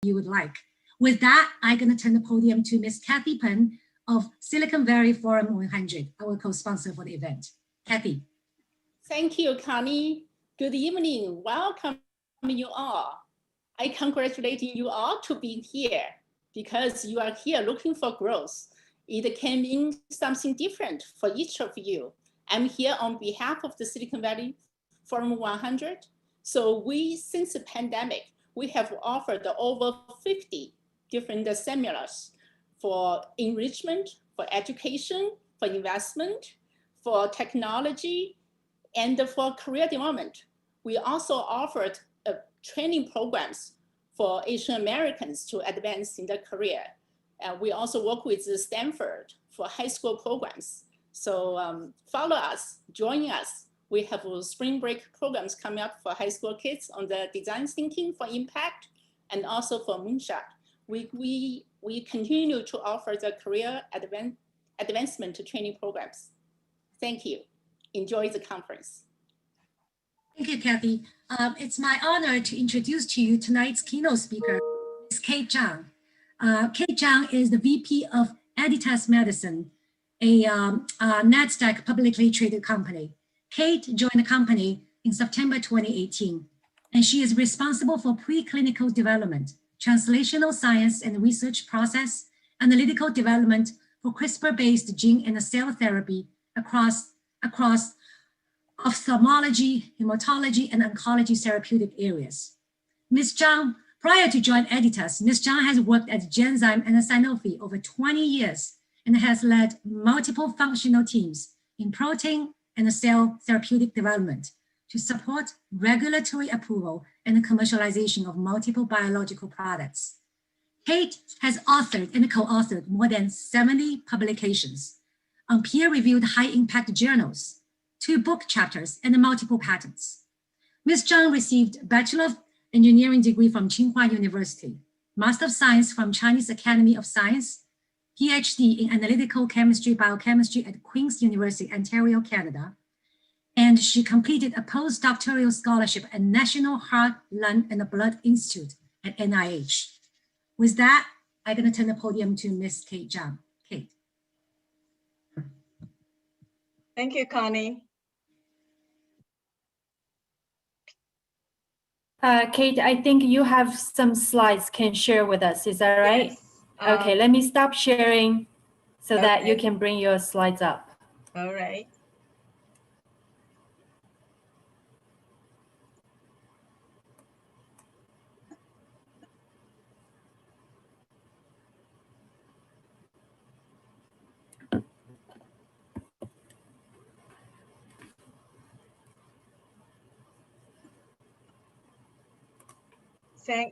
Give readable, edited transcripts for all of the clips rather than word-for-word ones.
you would like. With that, I'm going to turn the podium to Ms. Kathy Pen of Silicon Valley Forum 100, our co-sponsor for the event. Kathy. Thank you, Connie. Good evening. Welcome you all. I congratulate you all to be here because you are here looking for growth. It can mean something different for each of you. I'm here on behalf of the Silicon Valley Forum 100. So since the pandemic, we have offered over 50 different seminars for enrichment, for education, for investment, for technology, and for career development. We also offered training programs for Asian Americans to advance in their career. We also work with Stanford for high school programs. So follow us, join us. We have spring break programs coming up for high school kids on the design thinking for impact and also for Moonshot. We continue to offer the career advancement training programs. Thank you. Enjoy the conference. Thank you, Kathy. It's my honor to introduce to you tonight's keynote speaker, Ms. Kate Zhang. Kate Zhang is the VP of Editas Medicine, a NASDAQ publicly traded company. Kate joined the company in September 2018, and she is responsible for preclinical development, translational science and research process, analytical development for CRISPR-based gene and cell therapy across ophthalmology, hematology, and oncology therapeutic areas. Ms. Zhang, prior to joining Editas, Ms. Zhang has worked at Genzyme and Sanofi over 20 years and has led multiple functional teams in protein and cell therapeutic development to support regulatory approval and commercialization of multiple biological products. Kate has authored and co-authored more than 70 publications on peer-reviewed high-impact journals, 2 book chapters, and multiple patents. Ms. Zhang received Bachelor of Engineering degree from Tsinghua University, Master of Science from Chinese Academy of Science, PhD in Analytical Chemistry, Biochemistry at Queen's University, Ontario, Canada, and she completed a postdoctoral scholarship at National Heart, Lung, and Blood Institute at NIH. With that, I'm going to turn the podium to Ms. Kate Zhang. Kate. Thank you, Connie. Kate, I think you have some slides can share with us. Is that right? Yes. Okay, let me stop sharing so that you can bring your slides up. All right.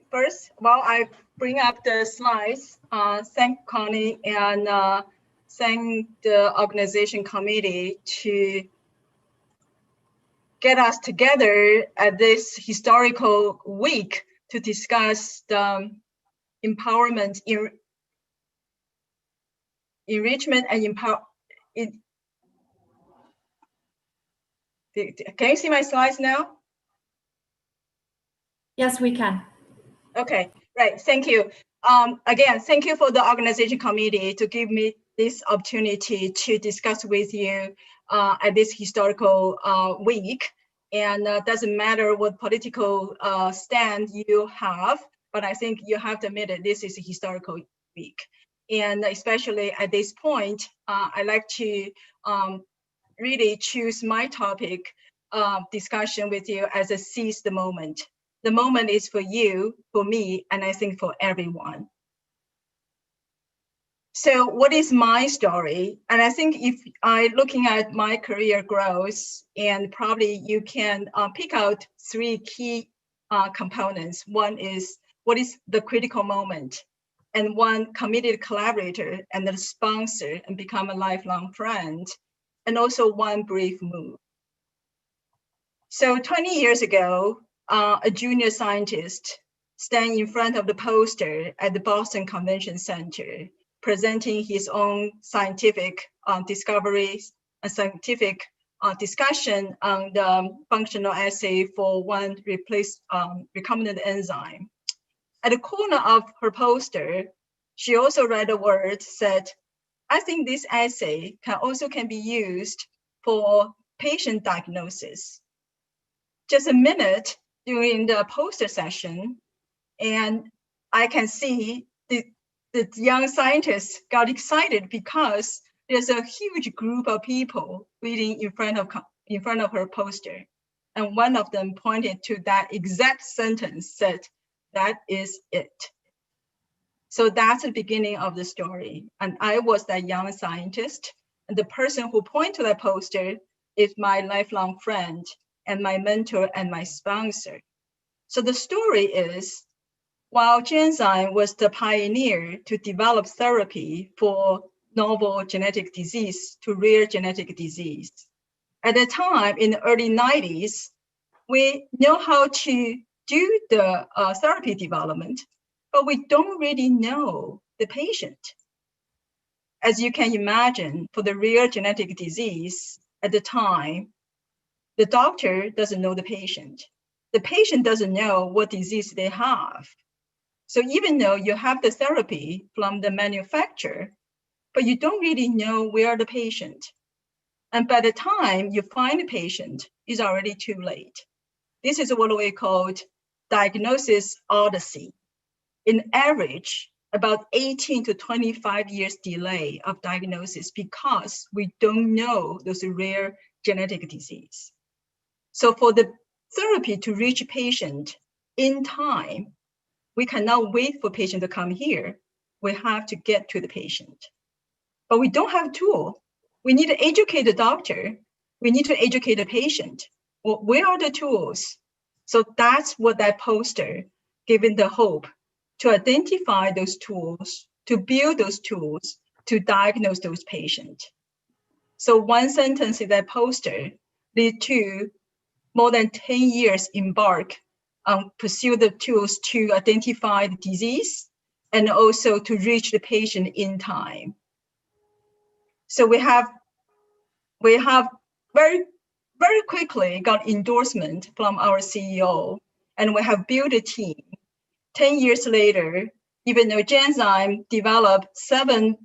First, while I bring up the slides, thank Connie and thank the organization committee to get us together at this historical week to discuss the empowerment, enrichment and Can you see my slides now? Yes, we can. Okay, right, thank you. Again, thank you for the organization committee to give me this opportunity to discuss with you at this historical week. And doesn't matter what political stand you have, but I think you have to admit that this is a historical week. And especially at this point, I like to really choose my topic discussion with you as a seize the moment. The moment is for you, for me, and I think for everyone. So what is my story? And I think if I looking at my career growth, and probably you can pick out 3 key components. One is what is the critical moment, and one committed collaborator and the sponsor and become a lifelong friend, and also one brief move. So 20 years ago, a junior scientist standing in front of the poster at the Boston Convention Center, presenting his own scientific discoveries, a scientific discussion on the functional assay for one recombinant enzyme. At the corner of her poster, she also read a word, said, I think this assay can be used for patient diagnosis. Just a minute during the poster session, and I can see the young scientists got excited because there's a huge group of people reading in front of her poster. And one of them pointed to that exact sentence, said, that is it. So that's the beginning of the story. And I was that young scientist. And the person who pointed to that poster is my lifelong friend and my mentor and my sponsor. So the story is, while Genzyme was the pioneer to develop therapy for novel genetic disease to rare genetic disease, at the time in the early 90s, we know how to do the therapy development, but we don't really know the patient. As you can imagine, for the rare genetic disease at the time, the doctor doesn't know the patient. The patient doesn't know what disease they have. So even though you have the therapy from the manufacturer, but you don't really know where the patient. And by the time you find the patient, it's already too late. This is what we call diagnosis odyssey. In average, about 18 to 25 years delay of diagnosis because we don't know those rare genetic disease. So for the therapy to reach a patient in time, we cannot wait for patient to come here. We have to get to the patient. But we don't have a tool. We need to educate the doctor. We need to educate the patient. Well, where are the tools? So that's what that poster giving the hope to identify those tools, to build those tools, to diagnose those patients. So one sentence in that poster lead to more than 10 years embark on pursue the tools to identify the disease and also to reach the patient in time. So we have very quickly got endorsement from our CEO, and we have built a team. 10 years later, even though Genzyme developed seven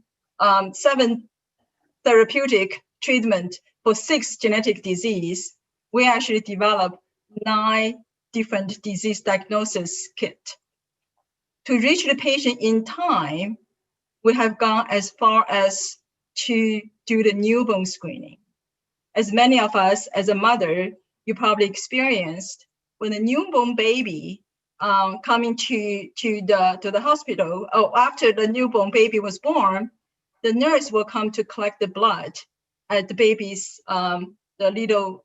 therapeutic treatment for 6 genetic disease, we actually developed 9 different disease diagnosis kit. To reach the patient in time, we have gone as far as to do the newborn screening. As many of us, as a mother, you probably experienced when a newborn baby coming to the hospital, or after the newborn baby was born, the nurse will come to collect the blood at the baby's the little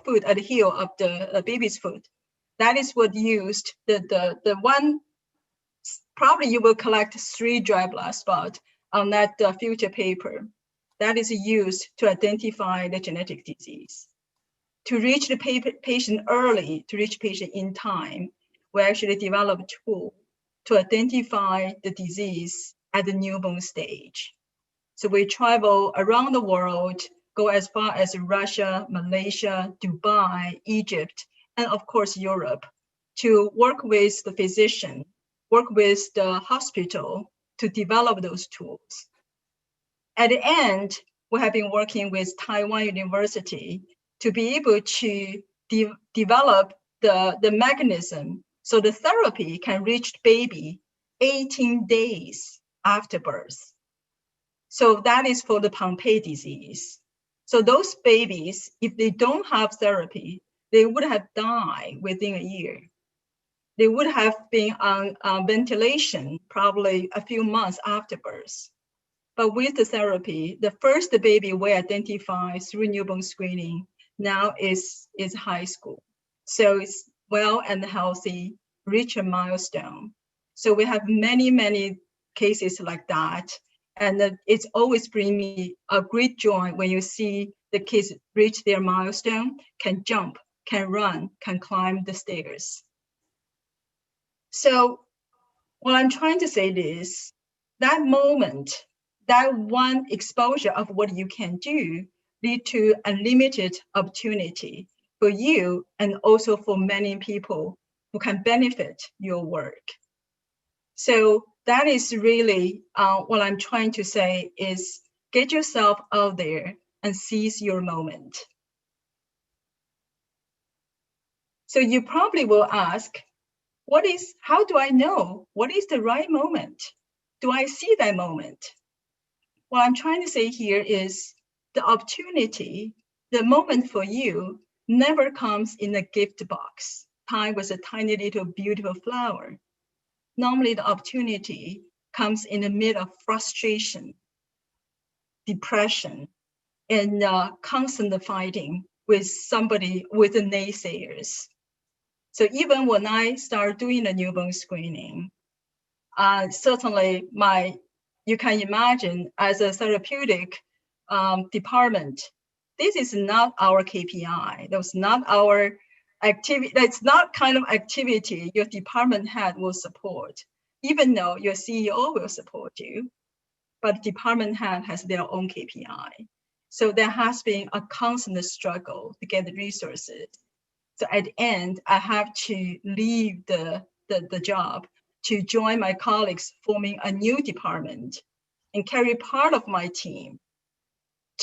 foot at the heel of the baby's foot. That is what used the one. Probably you will collect 3 dry blood spots on that filter paper. That is used to identify the genetic disease. To reach the patient early, to reach patient in time, we actually develop a tool to identify the disease at the newborn stage. So we travel around the world, go as far as Russia, Malaysia, Dubai, Egypt, and of course Europe, to work with the physician, work with the hospital to develop those tools. At the end, we have been working with Taiwan University to be able to develop the mechanism so the therapy can reach the baby 18 days after birth. So that is for the Pompe disease. So those babies, if they don't have therapy, they would have died within a year. They would have been on ventilation probably a few months after birth. But with the therapy, the first baby we identify through newborn screening now is high school. So it's well and healthy, reach a milestone. So we have many, many cases like that. And it's always bring me a great joy when you see the kids reach their milestone, can jump, can run, can climb the stairs. So what I'm trying to say is that moment, that one exposure of what you can do lead to unlimited opportunity for you and also for many people who can benefit your work. So that is really what I'm trying to say is get yourself out there and seize your moment. So you probably will ask, how do I know what is the right moment? Do I see that moment? What I'm trying to say here is the opportunity, the moment for you never comes in a gift box, tied with a tiny little beautiful flower. Normally the opportunity comes in the midst of frustration, depression, and constant fighting with the naysayers. So even when I start doing the newborn screening, certainly you can imagine as a therapeutic department, this is not our KPI. That was not our activity. That's not kind of activity your department head will support, even though your CEO will support you, but department head has their own KPI. So there has been a constant struggle to get the resources. So at the end, I have to leave the job to join my colleagues forming a new department and carry part of my team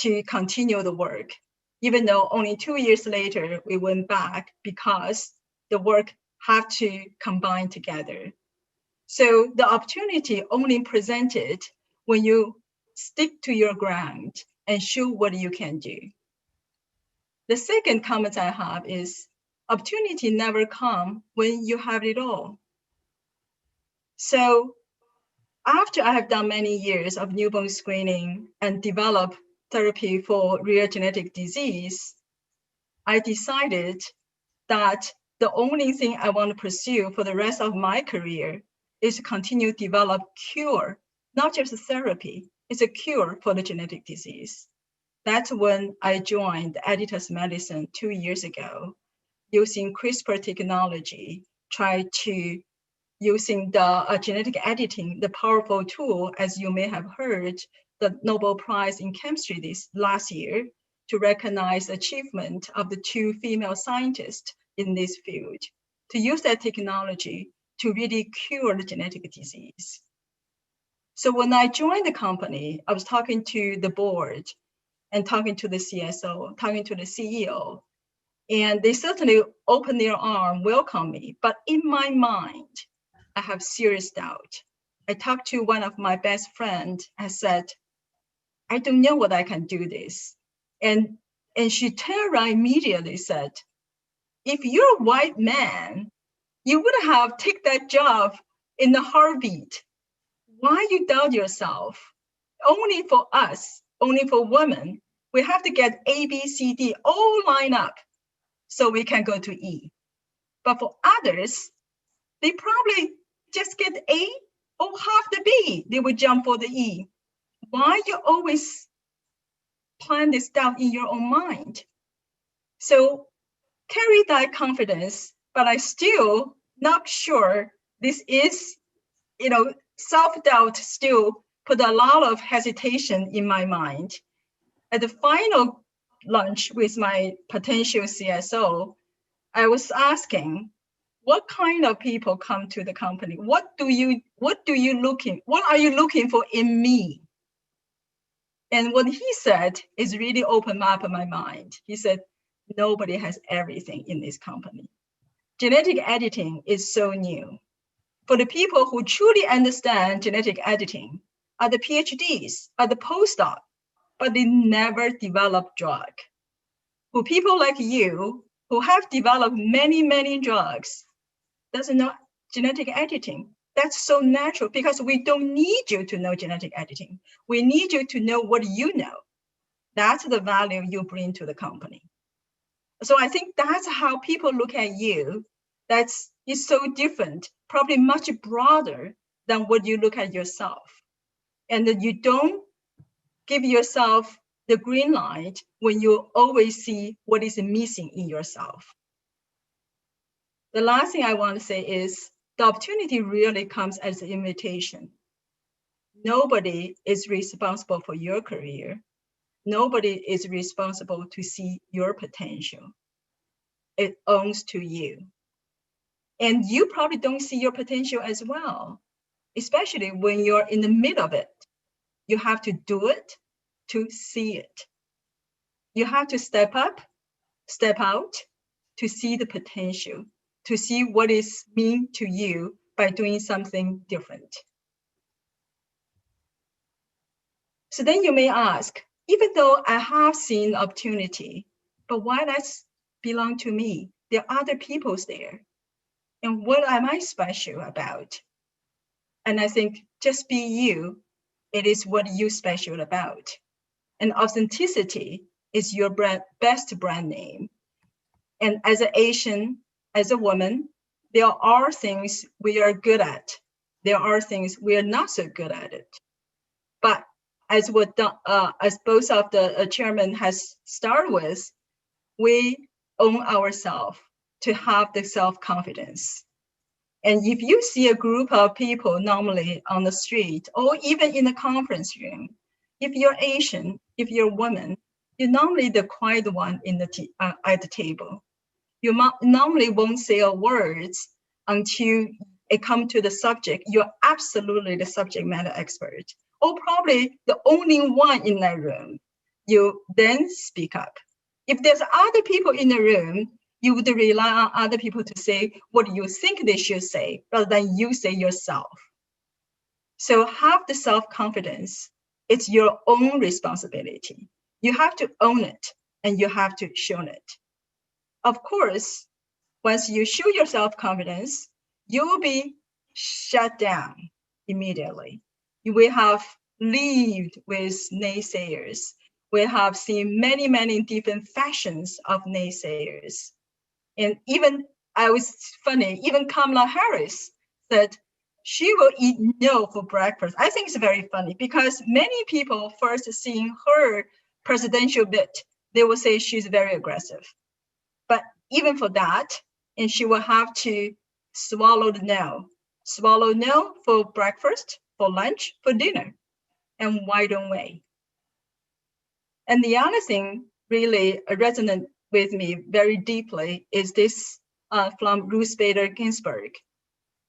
to continue the work, even though only 2 years later, we went back because the work had to combine together. So the opportunity only presented when you stick to your ground and show what you can do. The second comment I have is opportunity never come when you have it all. So after I have done many years of newborn screening and developed therapy for rare genetic disease, I decided that the only thing I want to pursue for the rest of my career is to continue to develop cure, not just therapy, it's a cure for the genetic disease. That's when I joined Editas Medicine 2 years ago, using CRISPR technology, using the genetic editing, the powerful tool, as you may have heard, the Nobel Prize in Chemistry last year, to recognize the achievement of the 2 female scientists in this field, to use that technology to really cure the genetic disease. So when I joined the company, I was talking to the board and talking to the CSO, talking to the CEO, and they certainly opened their arm, welcome me. But in my mind, I have serious doubt. I talked to one of my best friends. I said, I don't know what I can do this. And she turned around immediately said, if you're a white man, you would have taken that job in a heartbeat. Why you doubt yourself? Only for us, only for women, we have to get A, B, C, D all line up so we can go to E. But for others, they probably just get A or half the B. They would jump for the E. Why you always plan this down in your own mind? So carry that confidence, but I still not sure this is, self-doubt still put a lot of hesitation in my mind. At the final lunch with my potential CSO, I was asking, what kind of people come to the company? What are you looking for in me? And what he said is really opened up my mind. He said, nobody has everything in this company. Genetic editing is so new. For the people who truly understand genetic editing are the PhDs, are the postdoc, but they never develop drug. For people like you who have developed many, many drugs, doesn't know genetic editing. That's so natural because we don't need you to know genetic editing. We need you to know what you know. That's the value you bring to the company. So I think that's how people look at you. It's so different, probably much broader than what you look at yourself. And that you don't give yourself the green light when you always see what is missing in yourself. The last thing I want to say is the opportunity really comes as an invitation. Nobody is responsible for your career. Nobody is responsible to see your potential. It owns to you. And you probably don't see your potential as well. especially when you're in the middle of it. You have to do it to see it. You have to step up, step out to see the potential, to see what is mean to you by doing something different. So then you may ask, even though I have seen opportunity, but why does belong to me? There are other people's there. And what am I special about? And I think just be you. It is what you're special about. And authenticity is your best brand name. And as an Asian, as a woman, there are things we are good at. There are things we are not so good at it. But as both of the chairman has started with, we own ourselves to have the self-confidence. And if you see a group of people normally on the street or even in the conference room, if you're Asian, if you're a woman, you're normally the quiet one in the at the table. You normally won't say a word until it comes to the subject. You're absolutely the subject matter expert, or probably the only one in that room. You then speak up. If there's other people in the room, you would rely on other people to say what you think they should say, rather than you say yourself. So have the self-confidence. It's your own responsibility. You have to own it and you have to show it. Of course, once you show your self-confidence, you will be shut down immediately. You will have lived with naysayers. We have seen many, many different fashions of naysayers. And even, even Kamala Harris said she will eat no for breakfast. I think it's very funny because many people first seeing her presidential bid, they will say she's very aggressive. But even for that, and she will have to swallow no for breakfast, for lunch, for dinner. And why don't we? And the other thing really resonant with me very deeply is this from Ruth Bader Ginsburg.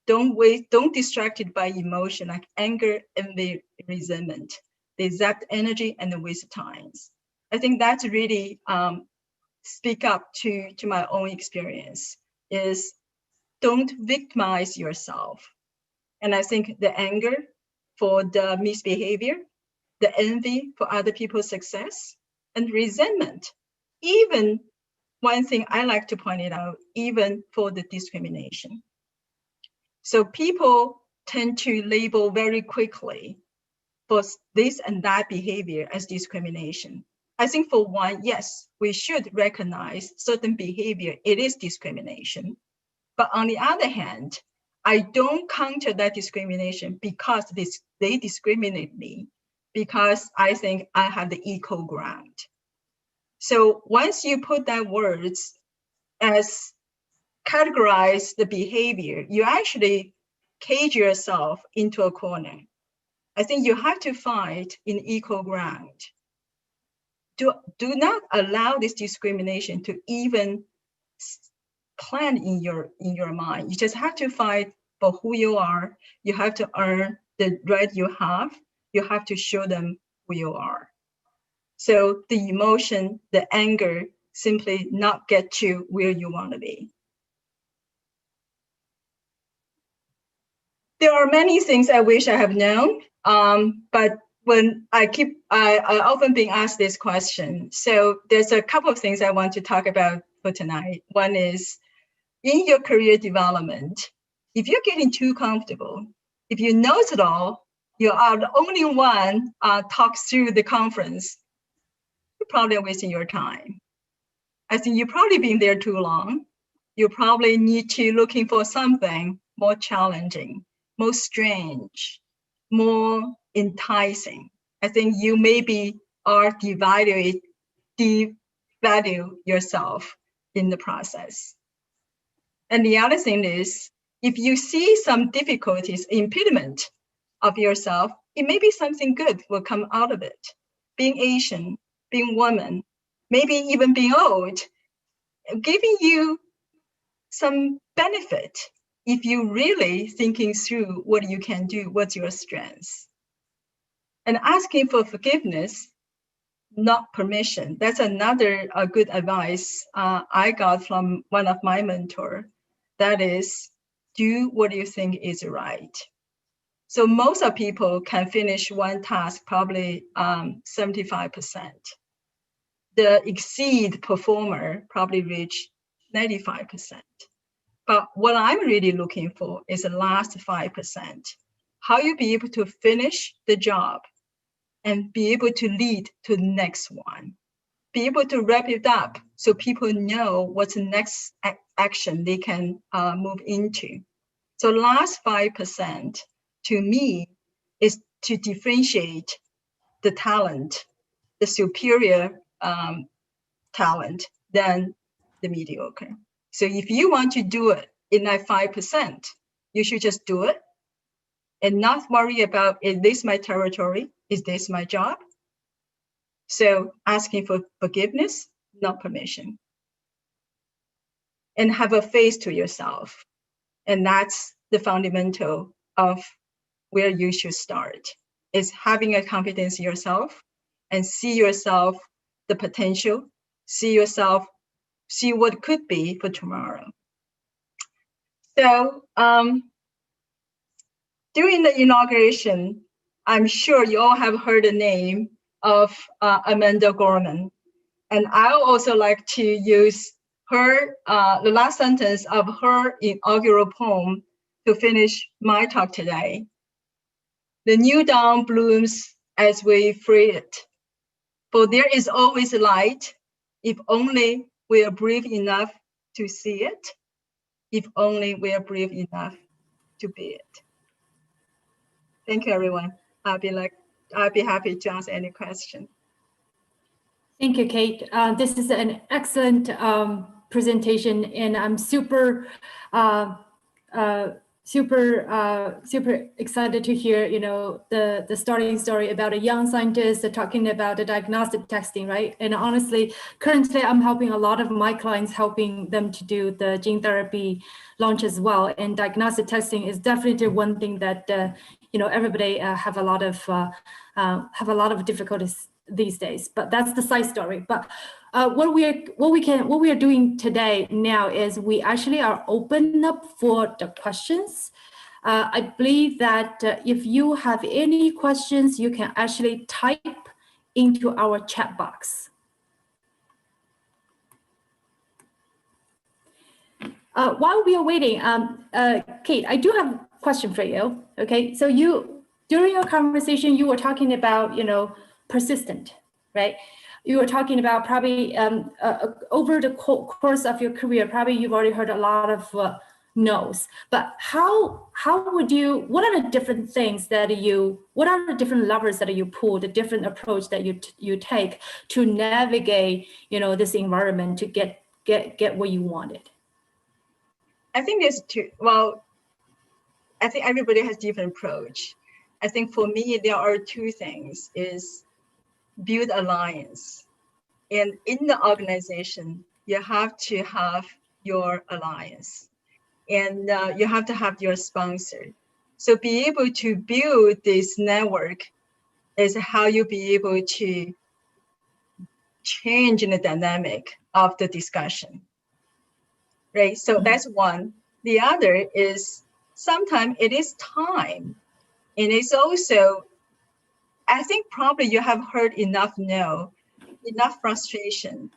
Don't distracted by emotion like anger, envy, resentment. They zap energy and waste times. I think that's really speak up to my own experience is don't victimize yourself. And I think the anger for the misbehavior, the envy for other people's success, and resentment, even one thing I like to point it out, even for the discrimination. So people tend to label very quickly for this and that behavior as discrimination. I think for one, yes, we should recognize certain behavior, it is discrimination. But on the other hand, I don't counter that discrimination because they discriminate me, because I think I have the equal ground. So once you put that words as categorize the behavior, you actually cage yourself into a corner. I think you have to fight in equal ground. Do not allow this discrimination to even plant in your mind. You just have to fight for who you are. You have to earn the right you have. You have to show them who you are. So the emotion, the anger, simply not get you where you want to be. There are many things I wish I have known, but when I often being asked this question. So there's a couple of things I want to talk about for tonight. One is in your career development, if you're getting too comfortable, if you know it all, you are the only one talks through the conference, you're probably wasting your time. I think you've probably been there too long. You probably need to looking for something more challenging, more strange, more enticing. I think you maybe are devalue yourself in the process. And the other thing is, if you see some difficulties, impediment of yourself, it may be something good will come out of it. Being Asian, being woman, maybe even being old, giving you some benefit if you really thinking through what you can do, what's your strengths, and asking for forgiveness, not permission. That's another good advice I got from one of my mentor. That is, do what you think is right. So most of people can finish one task probably 75%. The exceed performer probably reach 95%. But what I'm really looking for is the last 5%. How you be able to finish the job and be able to lead to the next one. Be able to wrap it up so people know what's the next action they can move into. So last 5% to me is to differentiate the talent, the superior talent than the mediocre. So if you want to do it in that 5%, you should just do it and not worry about, is this my territory? Is this my job? So asking for forgiveness, not permission. And have a faith to yourself. And that's the fundamental of where you should start, is having a confidence in yourself and see yourself, the potential, see yourself, see what could be for tomorrow. So during the inauguration, I'm sure you all have heard the name of Amanda Gorman. And I also like to use her, the last sentence of her inaugural poem to finish my talk today. The new dawn blooms as we free it, for there is always light, if only we are brave enough to see it, if only we are brave enough to be it. Thank you, everyone. I'll be happy to answer any question. Thank you, Kate. This is an excellent presentation, and I'm super excited to hear, the starting story about a young scientist talking about the diagnostic testing, right? And honestly, currently I'm helping a lot of my clients, helping them to do the gene therapy launch as well. And diagnostic testing is definitely one thing that everybody have a lot of difficulties these days. But that's the side story. But what we are doing today now is we actually are open up for the questions. I believe that if you have any questions, you can actually type into our chat box. While we are waiting, Kate, I do have a question for you. Okay, so during your conversation, you were talking about persistent, right? You were talking about probably over the course of your career, probably you've already heard a lot of no's. But what are the different things what are the different levers that you pull, the different approach that you take to navigate, this environment to get what you wanted? I think there's two. Well, I think everybody has different approach. I think for me, there are two things: is build alliance. And in the organization, you have to have your alliance, and you have to have your sponsor. So be able to build this network is how you be able to change the dynamic of the discussion, right? So that's one. The other is sometimes it is time. And it's also, I think probably you have heard enough no, enough frustration,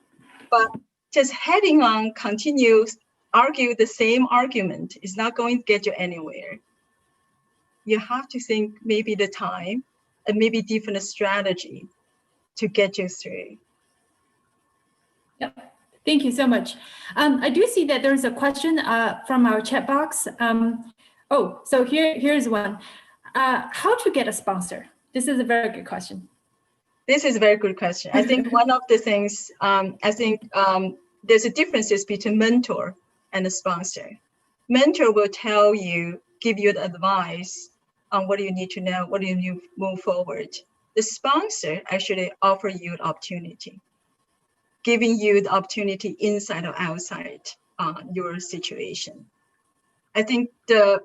but just heading on, continue, argue the same argument is not going to get you anywhere. You have to think maybe the time and maybe different strategy to get you through. Yeah, thank you so much. I do see that there's a question from our chat box. So here's one. How to get a sponsor? This is a very good question. This is a very good question. I think one of the things, there's a differences between mentor and a sponsor. Mentor will tell you, give you the advice on what you need to know, what you need to move forward. The sponsor actually offer you the opportunity, giving you the opportunity inside or outside your situation. I think the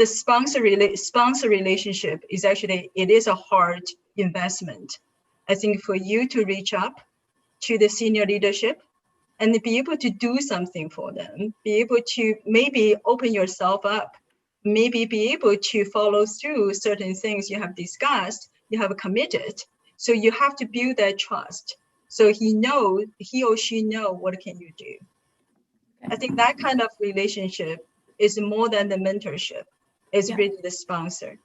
sponsor relationship is actually, it is a hard investment. I think for you to reach up to the senior leadership and be able to do something for them, be able to maybe open yourself up, maybe be able to follow through certain things you have discussed, you have committed. So you have to build that trust. So he or she know what can you do. I think that kind of relationship is more than the mentorship. It's really the sponsor.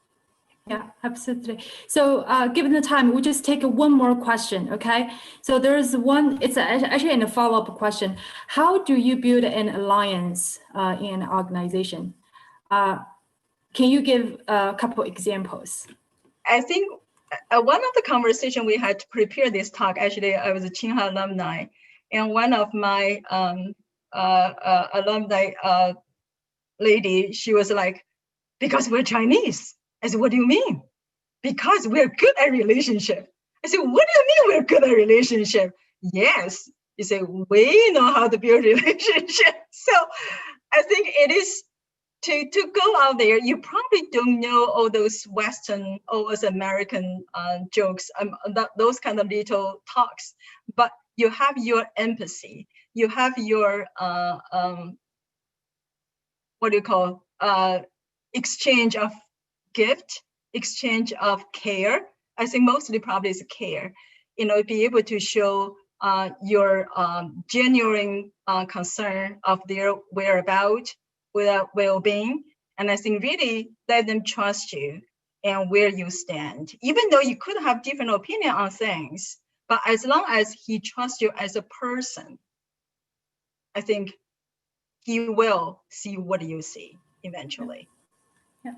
Yeah, absolutely. So given the time, we'll just take one more question, okay? So there's one, it's actually in a follow-up question. How do you build an alliance in an organization? Can you give a couple examples? I think one of the conversation we had to prepare this talk, actually, I was a Tsinghua alumni, and one of my alumni lady, she was like, because we're Chinese. I said, what do you mean? Because we're good at relationship. I said, what do you mean we're good at relationship? Yes. You say, we know how to build relationship. So I think it is to go out there. You probably don't know all those Western or American jokes, those kind of little talks, but you have your empathy. You have your, what do you call, exchange of gift, exchange of care. I think mostly probably is care. Be able to show your genuine concern of their whereabouts, well-being, and I think really let them trust you and where you stand. Even though you could have different opinion on things, but as long as he trusts you as a person, I think he will see what you see eventually. Yeah.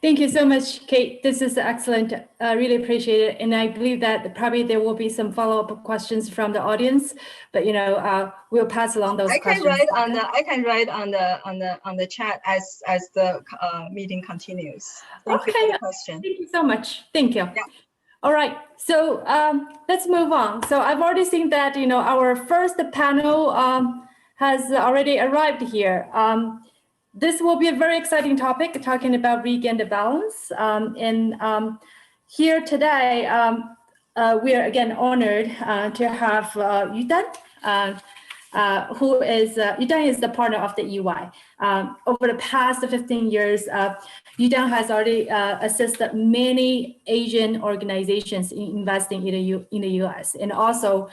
Thank you so much, Kate. This is excellent. I really appreciate it. And I believe that probably there will be some follow-up questions from the audience, but we'll pass along those questions. I can write on the chat as the meeting continues. Thank you for the question. Thank you so much. Thank you. Yeah. All right, so let's move on. So I've already seen that our first panel has already arrived here. This will be a very exciting topic, talking about regain the balance. Here today, we are again honored to have Yudan, who is Yudan is the partner of the EY. Over the past 15 years, Yudan has already assisted many Asian organizations in investing in the US, and also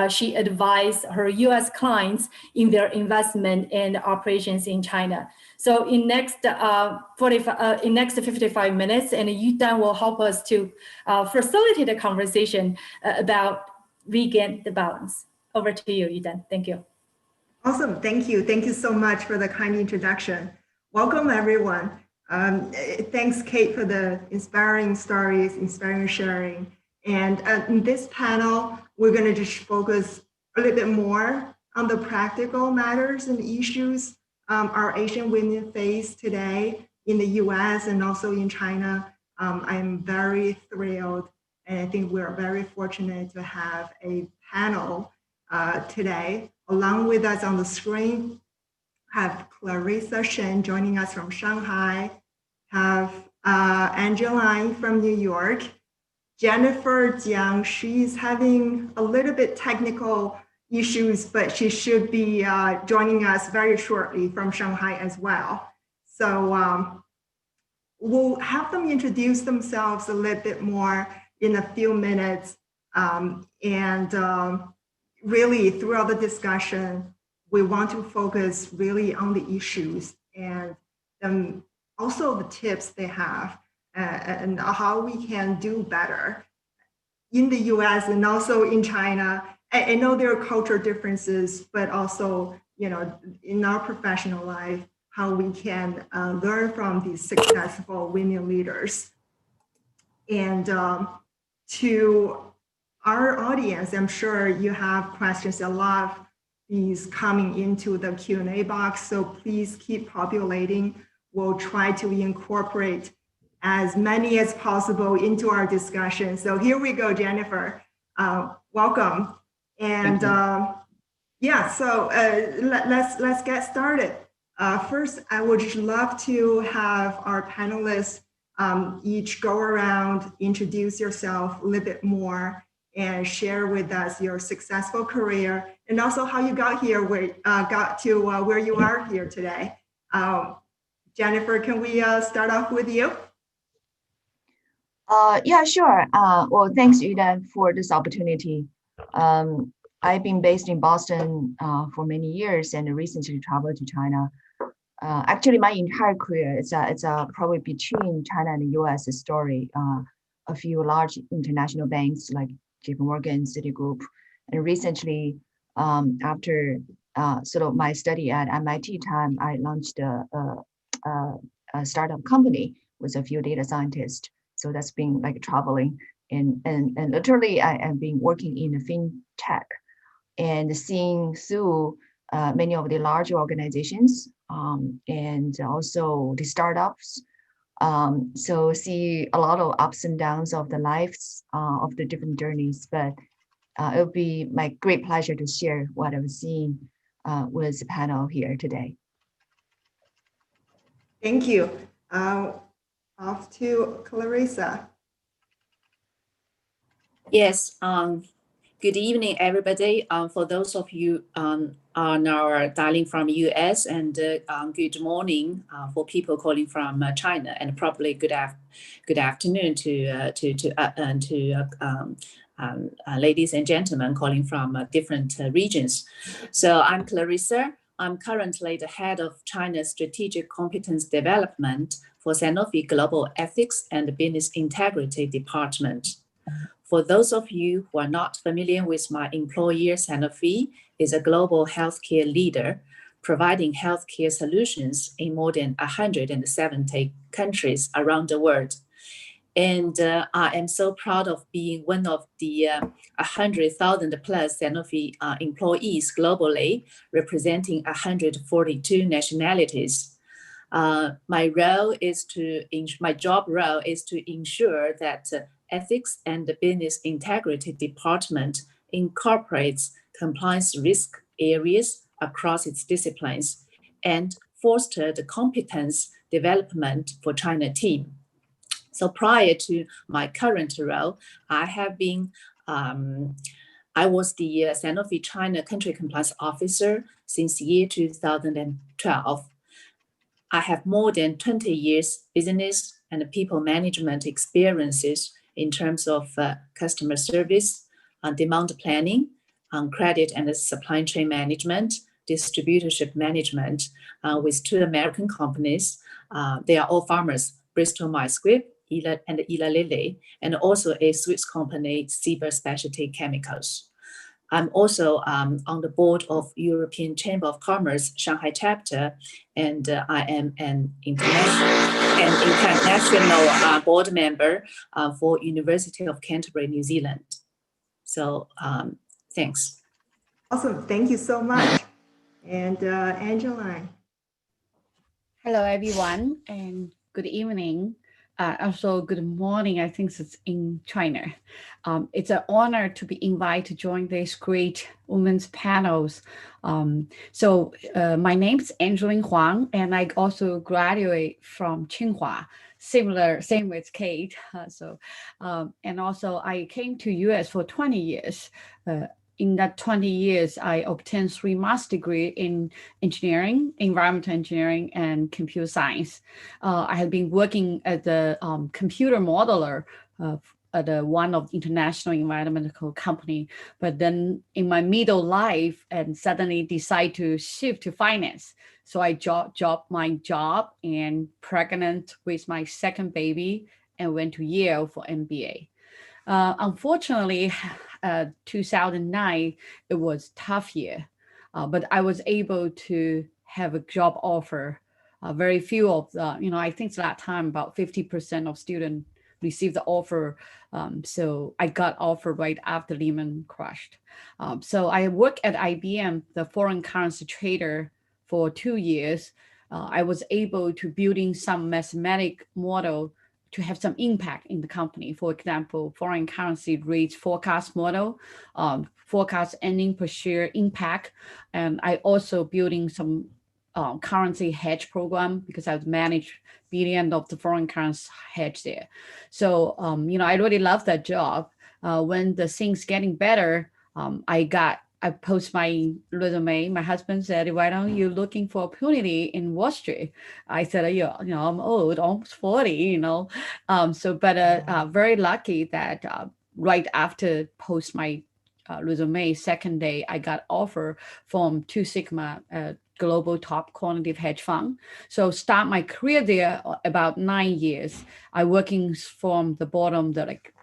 she advised her US clients in their investment and operations in China. So in next 55 minutes, and Yudan will help us to facilitate a conversation about regain the balance. Over to you, Yudan. Thank you. Awesome. Thank you. Thank you so much for the kind introduction. Welcome, everyone. Thanks, Kate, for the inspiring stories, inspiring sharing. And in this panel, we're going to just focus a little bit more on the practical matters and issues our Asian women face today in the US and also in China. I'm very thrilled, and I think we're very fortunate to have a panel today. Along with us on the screen, have Clarissa Shen joining us from Shanghai, have Angeline from New York, Jennifer Jiang. She's having a little bit technical issues, but she should be joining us very shortly from Shanghai as well. So we'll have them introduce themselves a little bit more in a few minutes. Really, throughout the discussion, we want to focus really on the issues and also the tips they have and how we can do better in the US and also in China. I know there are cultural differences, but also, in our professional life, how we can learn from these successful women leaders. And to our audience, I'm sure you have questions, a lot of these coming into the Q&A box, so please keep populating. We'll try to incorporate as many as possible into our discussion. So here we go, Jennifer, welcome. And yeah, so let's get started. First, I would just love to have our panelists each go around, introduce yourself a little bit more, and share with us your successful career and also how you got here, where you are here today. Jennifer, can we start off with you? Yeah, sure. Well, thanks, Yudan, for this opportunity. I've been based in Boston for many years and recently traveled to China. Actually, my entire career it's probably between China and the U.S. story. A few large international banks like JP Morgan, Citigroup, and recently, after sort of my study at MIT time, I launched a startup company with a few data scientists. So that's been like traveling, and literally I have been working in the fintech and seeing through many of the large organizations and also the startups. So see a lot of ups and downs of the lives of the different journeys, but it will be my great pleasure to share what I've seen with the panel here today. Thank you. Off to Clarissa. Yes, good evening, everybody. For those of you are now dialing from US, and good morning for people calling from China, and probably good afternoon to ladies and gentlemen calling from different regions. So I'm Clarissa. I'm currently the head of China's Strategic Competence Development for Sanofi Global Ethics and Business Integrity Department. For those of you who are not familiar with my employer, Sanofi is a global healthcare leader, providing healthcare solutions in more than 170 countries around the world. And I am so proud of being one of the 100,000 plus Sanofi employees globally, representing 142 nationalities. My job role is to ensure that Ethics and the Business Integrity Department incorporates compliance risk areas across its disciplines and foster the competence development for China team. So prior to my current role, I was the Sanofi China Country Compliance Officer since year 2012. I have more than 20 years business and people management experiences in terms of customer service, demand planning, credit and supply chain management, distributorship management with 2 American companies. They are all farmers, Bristol Myers Squibb and Eli Lilly, and also a Swiss company, Ciber Specialty Chemicals. I'm also on the board of European Chamber of Commerce Shanghai chapter, and I am an international board member for University of Canterbury, New Zealand. So thanks. Awesome, thank you so much. And Angeline. Hello, everyone, and good evening. Also, good morning. I think it's in China. It's an honor to be invited to join this great women's panels. So my name is Angeline Huang, and I also graduate from Tsinghua, same with Kate. And also I came to US for 20 years. In that 20 years, I obtained 3 master's degrees in engineering, environmental engineering, and computer science. I have been working as a computer modeler at one of the international environmental company, but then in my middle life and suddenly decide to shift to finance. So I dropped my job and pregnant with my second baby and went to Yale for MBA. Unfortunately, 2009, it was a tough year, but I was able to have a job offer. Very few of the, I think that time about 50% of students received the offer. So I got offered right after Lehman crashed. So I worked at IBM, the foreign currency trader, for 2 years. I was able to building some mathematic model to have some impact in the company. For example, foreign currency rates forecast model, forecast earning per share impact. And I also building some currency hedge program because I would manage billion of the foreign currency hedge there. So, I really love that job. When the things getting better, I post my resume. My husband said, why don't you looking for opportunity in Wall Street? I said, yeah, I'm old, almost 40, but very lucky that right after post my resume, second day, I got offer from Two Sigma, global top quantitative hedge fund. So start my career there about 9 years. I working from the bottom,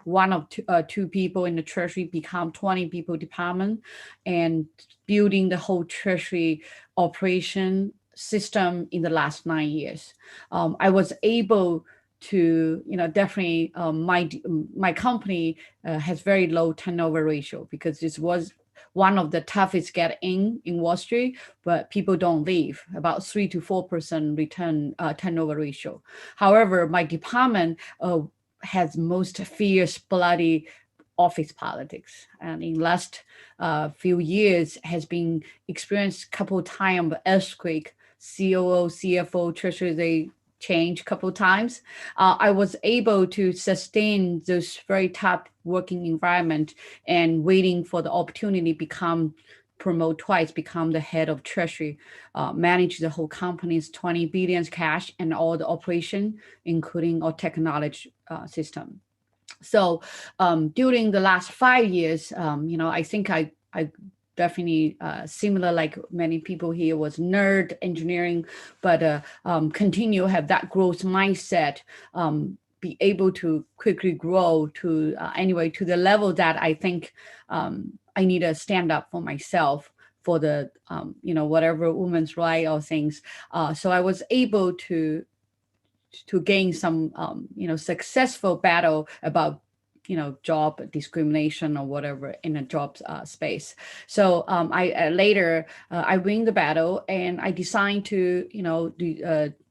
one of two people in the treasury become 20 people department and building the whole treasury operation system in the last 9 years. I was able to, definitely my company has very low turnover ratio because this was one of the toughest get in Wall Street, but people don't leave, about 3 to 4% turnover ratio. However, my department has most fierce, bloody office politics. And in last few years has been experienced couple times earthquake, COO, CFO, treasury, they change a couple times. I was able to sustain this very tough working environment and waiting for the opportunity promote twice, become the head of treasury, manage the whole company's 20 billion cash and all the operation, including our technology system. So during the last 5 years, I think I definitely similar like many people here was nerd engineering, but continue have that growth mindset, be able to quickly grow to to the level that I think I need to stand up for myself for the, whatever women's right or things. So I was able to gain some, successful battle about job discrimination or whatever in a job space. So I later I win the battle and I decide to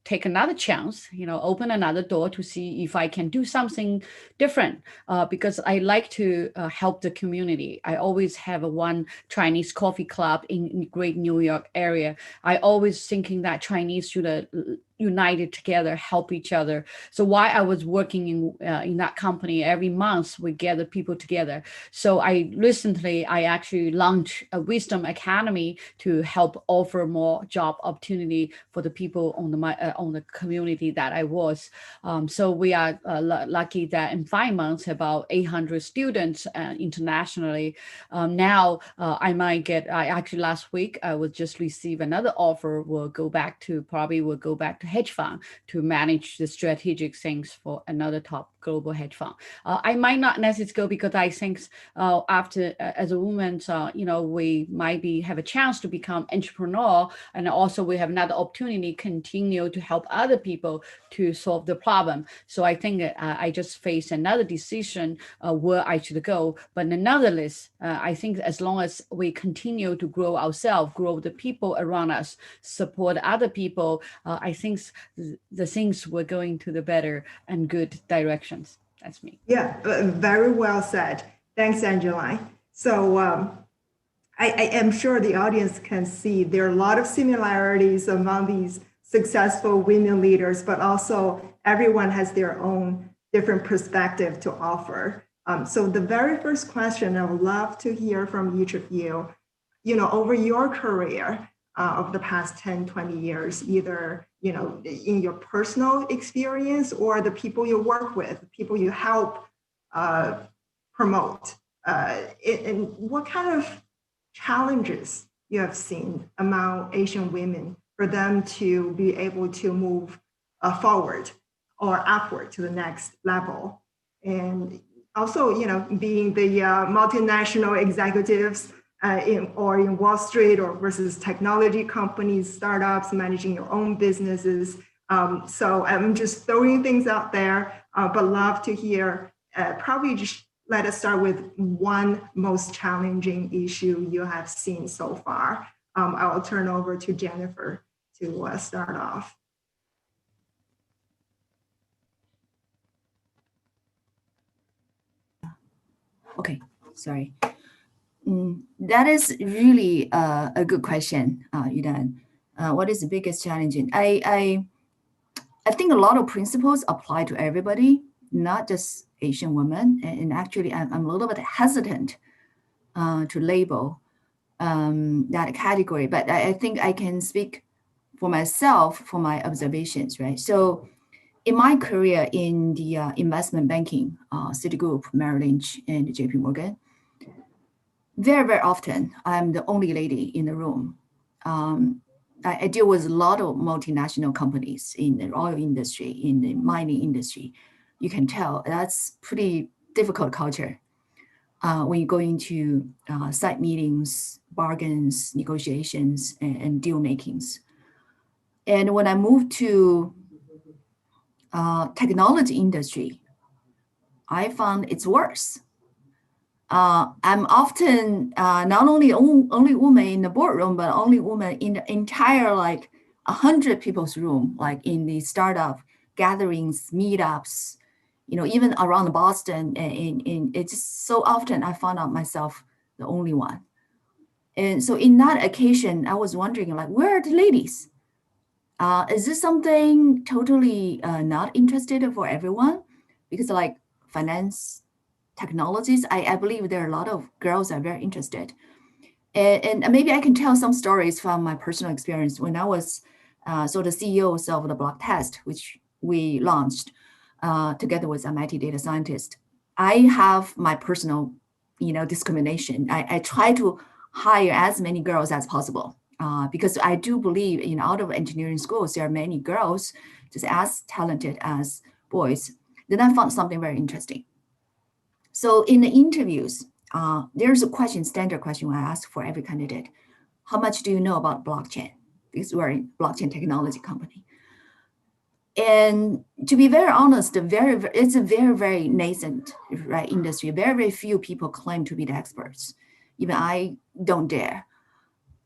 take another chance, open another door to see if I can do something different because I like to help the community. I always have one Chinese coffee club in Great New York area. I always thinking that Chinese should united together, help each other. So while I was working in that company, every month we gather people together. So I actually launched a Wisdom Academy to help offer more job opportunity for the people on the community that I was. So we are lucky that in 5 months, about 800 students internationally. Now actually last week I would just receive another offer. We'll go back to hedge fund to manage the strategic things for another top global hedge fund. I might not necessarily go because I think after as a woman, we might have a chance to become entrepreneur, and also we have another opportunity continue to help other people to solve the problem. So I think I just face another decision where I should go. But nonetheless, I think as long as we continue to grow ourselves, grow the people around us, support other people, I think the things were going to the better and good directions. That's me. Yeah, very well said. Thanks, Angeline. So I am sure the audience can see there are a lot of similarities among these successful women leaders, but also everyone has their own different perspective to offer. So the very first question I would love to hear from each of you, over your career of the past 10, 20 years, either in your personal experience or the people you work with, people you help promote, and what kind of challenges you have seen among Asian women for them to be able to move forward or upward to the next level. And also, being the multinational executives in Wall Street or versus technology companies, startups, managing your own businesses. So I'm just throwing things out there, but love to hear, probably just let us start with one most challenging issue you have seen so far. I will turn over to Jennifer to start off. Okay, sorry. That is really a good question, Yudan. what is the biggest challenge? I think a lot of principles apply to everybody, not just Asian women. And actually, I'm a little bit hesitant to label that category, but I think I can speak for myself, for my observations, right? So in my career in the investment banking, Citigroup, Merrill Lynch, and JP Morgan, very, very often, I'm the only lady in the room. I deal with a lot of multinational companies in the oil industry, in the mining industry. You can tell that's pretty difficult culture when you go into site meetings, bargains, negotiations, and deal makings. And when I moved to technology industry, I found it's worse. I'm often not only only woman in the boardroom, but only woman in the entire 100 people's room, like in the startup gatherings, meetups, even around Boston. And it's just so often I found out myself the only one. And so in that occasion, I was wondering, where are the ladies? Is this something totally not interested for everyone? Because finance, technologies, I believe there are a lot of girls are very interested. And maybe I can tell some stories from my personal experience when I was the CEO of the Block Test, which we launched together with MIT data scientist. I have my personal, discrimination. I try to hire as many girls as possible because I do believe out of engineering schools, there are many girls just as talented as boys. Then I found something very interesting. So in the interviews, there's a standard question I ask for every candidate. How much do you know about blockchain? Because we're a blockchain technology company. And to be very honest, it's a very, very nascent industry. Very, very few people claim to be the experts. Even I don't dare.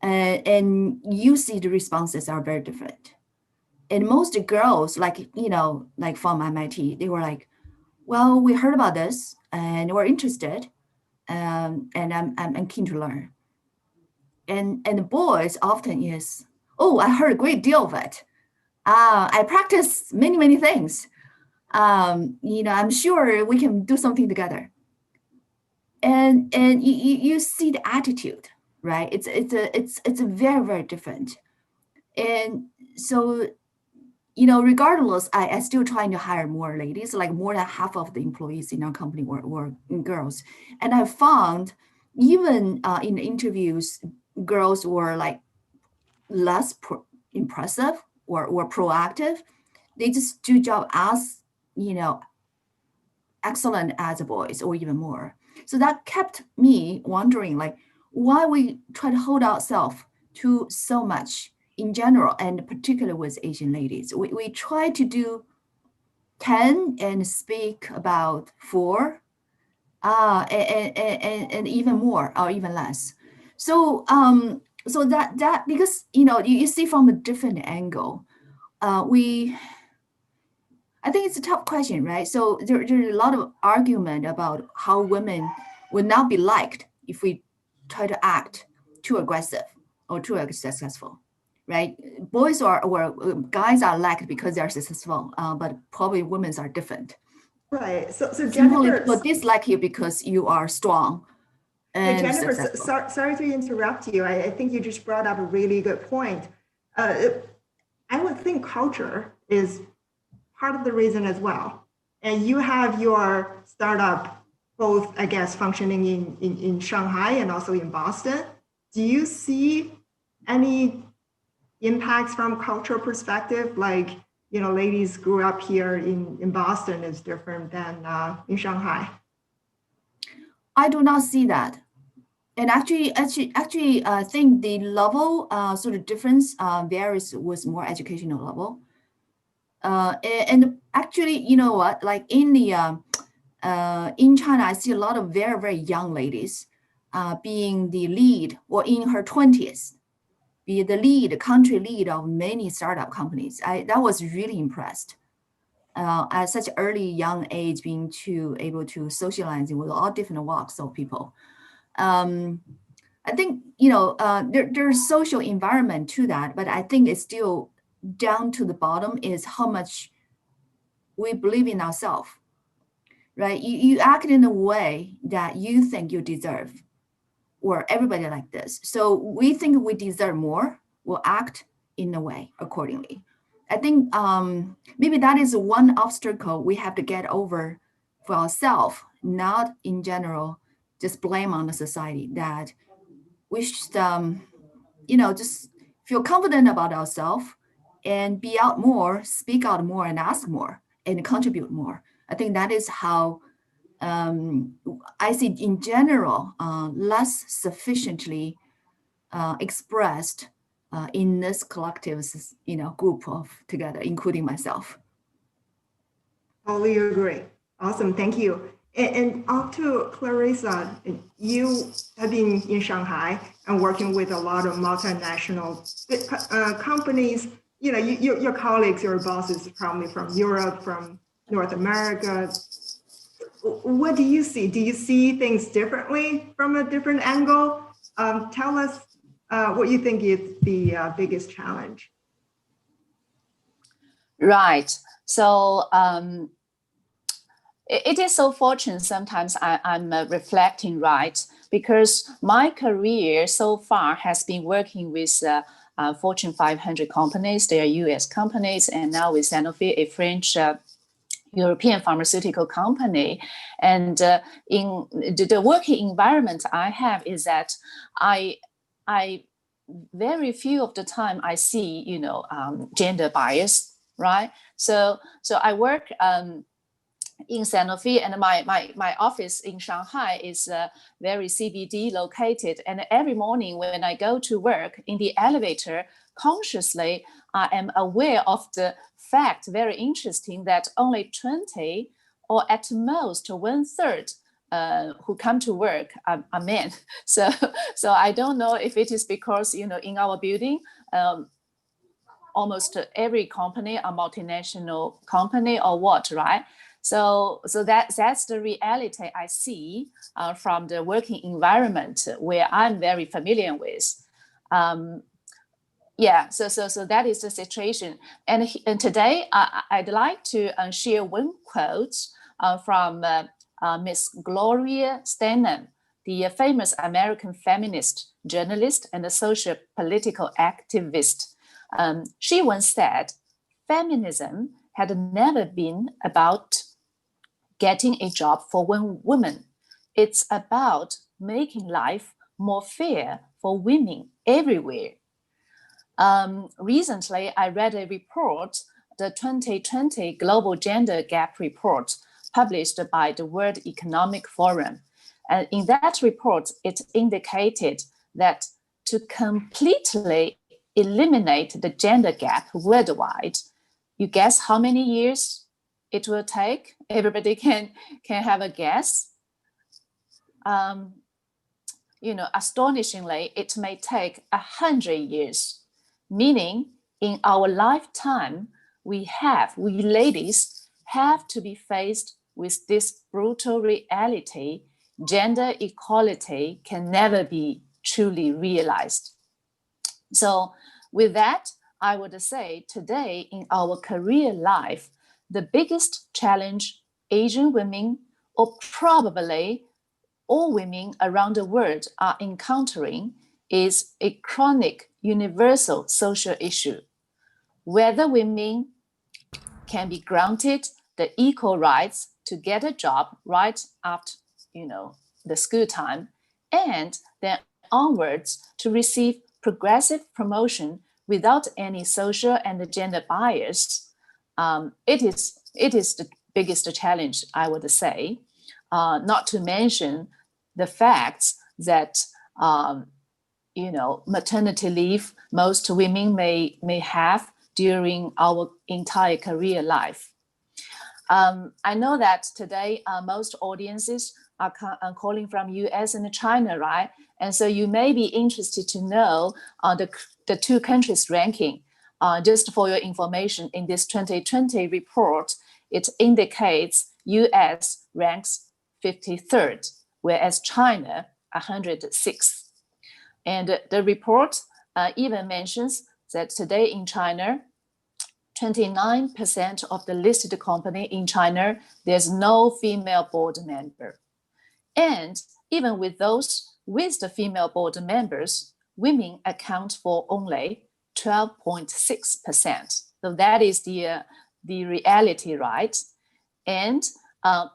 And you see the responses are very different. And most girls, from MIT, they were like, well, we heard about this and we're interested, and I'm keen to learn. And the boys often is, oh, I heard a great deal of it. I practice many, many things. I'm sure we can do something together. And you see the attitude, right? It's a very, very different. And so, regardless, I still trying to hire more ladies, more than half of the employees in our company were girls. And I found even in the interviews, girls were less impressive or proactive. They just do job as, excellent as the boys or even more. So that kept me wondering why we try to hold ourselves to so much in general, and particularly with Asian ladies. We try to do 10 and speak about 4, and even more or even less. So so that because you see from a different angle, I think it's a tough question, right? So there's a lot of argument about how women would not be liked if we try to act too aggressive or too successful. Right, boys or guys are liked because they're successful, but probably women are different. Right. So Jennifer, people dislike you because you are strong. And Jennifer, sorry to interrupt you. I think you just brought up a really good point. I would think culture is part of the reason as well. And you have your startup both, I guess, functioning in Shanghai and also in Boston. Do you see any impacts from cultural perspective, ladies grew up here in Boston is different than in Shanghai? I do not see that. And actually, I think the level sort of difference varies with more educational level. And actually, you know what, in China, I see a lot of very, very young ladies being the lead or in her 20s. Be the country lead of many startup companies. That was really impressed at such early young age, being able to socialize with all different walks of people. I think, there's social environment to that, but I think it's still down to the bottom is how much we believe in ourselves, right? You act in a way that you think you deserve, or everybody like this. So we think we deserve more, we'll act in a way accordingly. I think maybe that is one obstacle we have to get over for ourselves, not in general, just blame on the society, that we should, just feel confident about ourselves and be out more, speak out more, and ask more, and contribute more. I think that is how I see in general less sufficiently expressed in this collective, group of together, including myself. Totally agree. Awesome, thank you. And off to Clarissa, you have been in Shanghai and working with a lot of multinational companies. Your colleagues, your bosses, probably from Europe, from North America. What do you see? Do you see things differently from a different angle? Tell us what you think is the biggest challenge. Right. So it is so fortunate sometimes I'm reflecting, right? Because my career so far has been working with Fortune 500 companies. They are US companies, and now with Sanofi, a French European pharmaceutical company. And in the working environment I have is that I very few of the time I see, gender bias, right? So I work in Sanofi, and my office in Shanghai is very CBD located. And every morning when I go to work in the elevator, consciously I am aware of the fact, very interesting, that only 20 or at most 1/3 who come to work are men. So I don't know if it is because, in our building, almost every company, a multinational company or what, right? So that's the reality I see from the working environment where I'm very familiar with. So that is the situation. And today I'd like to share one quote from Miss Gloria Steinem, the famous American feminist, journalist, and a social political activist. She once said, "Feminism had never been about getting a job for one woman. It's about making life more fair for women everywhere." Recently, I read a report, the 2020 Global Gender Gap Report, published by the World Economic Forum. And in that report, it indicated that to completely eliminate the gender gap worldwide, you guess how many years it will take? Everybody can have a guess. Astonishingly, it may take 100 years. Meaning, in our lifetime, we ladies have to be faced with this brutal reality. Gender equality can never be truly realized. So with that, I would say today in our career life, the biggest challenge Asian women, or probably all women around the world, are encountering is a chronic universal social issue. Whether women can be granted the equal rights to get a job right after, the school time, and then onwards to receive progressive promotion without any social and gender bias. It is the biggest challenge, I would say, not to mention the facts that maternity leave most women may have during our entire career life. I know that today most audiences are calling from US and China, right? And so you may be interested to know the two countries' ranking. Just for your information, in this 2020 report, it indicates US ranks 53rd, whereas China 106th. And the report even mentions that today in China, 29% of the listed company in China, there's no female board member. And even with those with the female board members, women account for only 12.6%. So that is the reality, right? And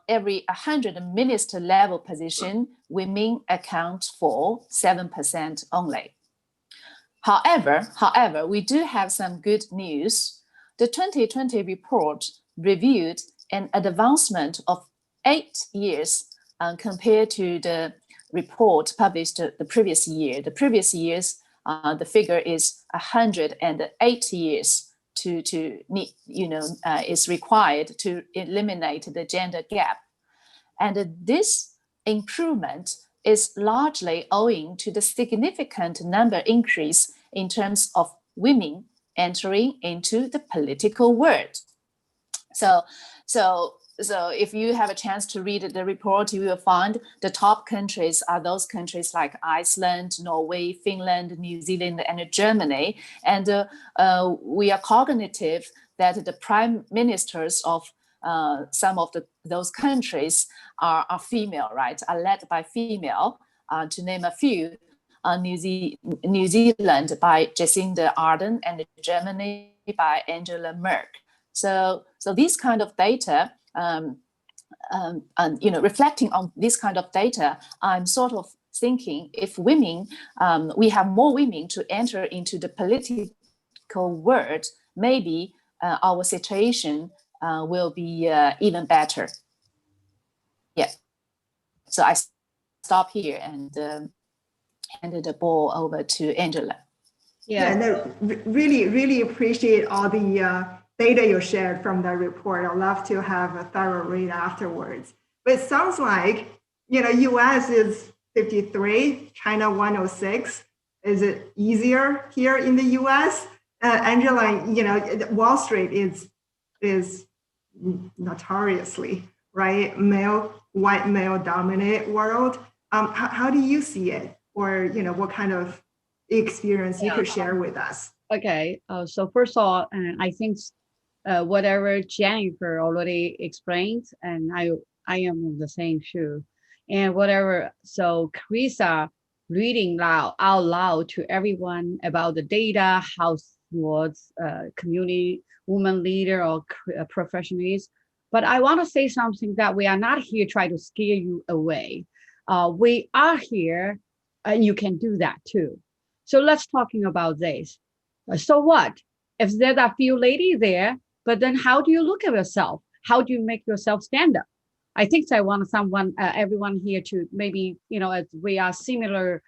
every 100 minister level position, women account for 7% only. However, we do have some good news. The 2020 report reviewed an advancement of 8 years compared to the report published the previous year. The previous years, the figure is 108 years is required to eliminate the gender gap. And this improvement is largely owing to the significant number increase in terms of women entering into the political world. So if you have a chance to read the report, you will find the top countries are those countries like Iceland, Norway, Finland, New Zealand, and Germany. And we are cognitive that the prime ministers of some of those countries are female, right? Are led by female. To name a few, New Zealand by Jacinda Ardern, and Germany by Angela Merkel. So these kind of data, reflecting on this kind of data, I'm sort of thinking if women, we have more women to enter into the political world, maybe our situation will be even better. Yeah. So I stop here and handed the ball over to Angela. Yeah, no, really appreciate all the data you shared from the report. I'd love to have a thorough read afterwards. But it sounds like, US is 53, China 106. Is it easier here in the US? Angela, Wall Street is notoriously, right, white male dominated world. How do you see it? Or, what kind of experience you could share with us? Okay, so first of all, I think whatever Jennifer already explained, and I am in the same shoe, and whatever. So Carissa reading out loud to everyone about the data, how towards community woman leader or professional is. But I want to say something that we are not here trying to scare you away. We are here, and you can do that too. So let's talking about this. So what? If there are a few ladies there, but then how do you look at yourself? How do you make yourself stand up? I think I want everyone here to maybe, as we are similar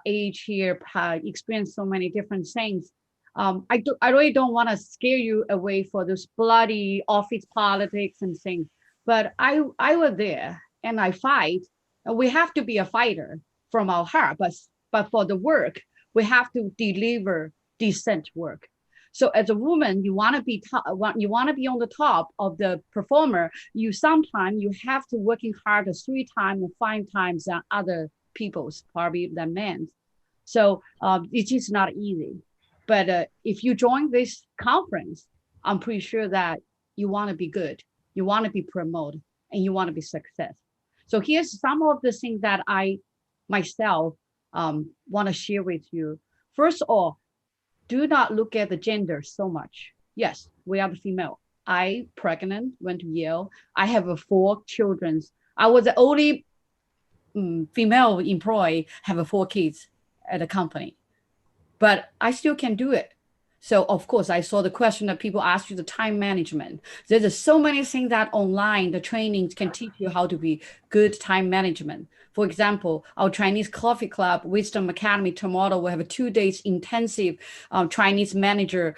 age here, experience so many different things. I really don't want to scare you away for this bloody office politics and things, but I was there and I fight. We have to be a fighter from our heart, but for the work, we have to deliver decent work. So as a woman, you want to be on the top of the performer. Sometimes you have to working harder 3 times or 5 times than other people's, probably than men. So it is not easy. But if you join this conference, I'm pretty sure that you want to be good, you want to be promoted, and you want to be success. So here's some of the things that I myself want to share with you. First of all, do not look at the gender so much. Yes, we are the female. I pregnant, went to Yale. I have 4 children. I was the only female employee, have 4 kids at the company, but I still can do it. So of course, I saw the question that people ask you the time management. There's so many things that online, the trainings can teach you how to be good time management. For example, our Chinese Coffee Club, Wisdom Academy, tomorrow we have a 2 days intensive Chinese manager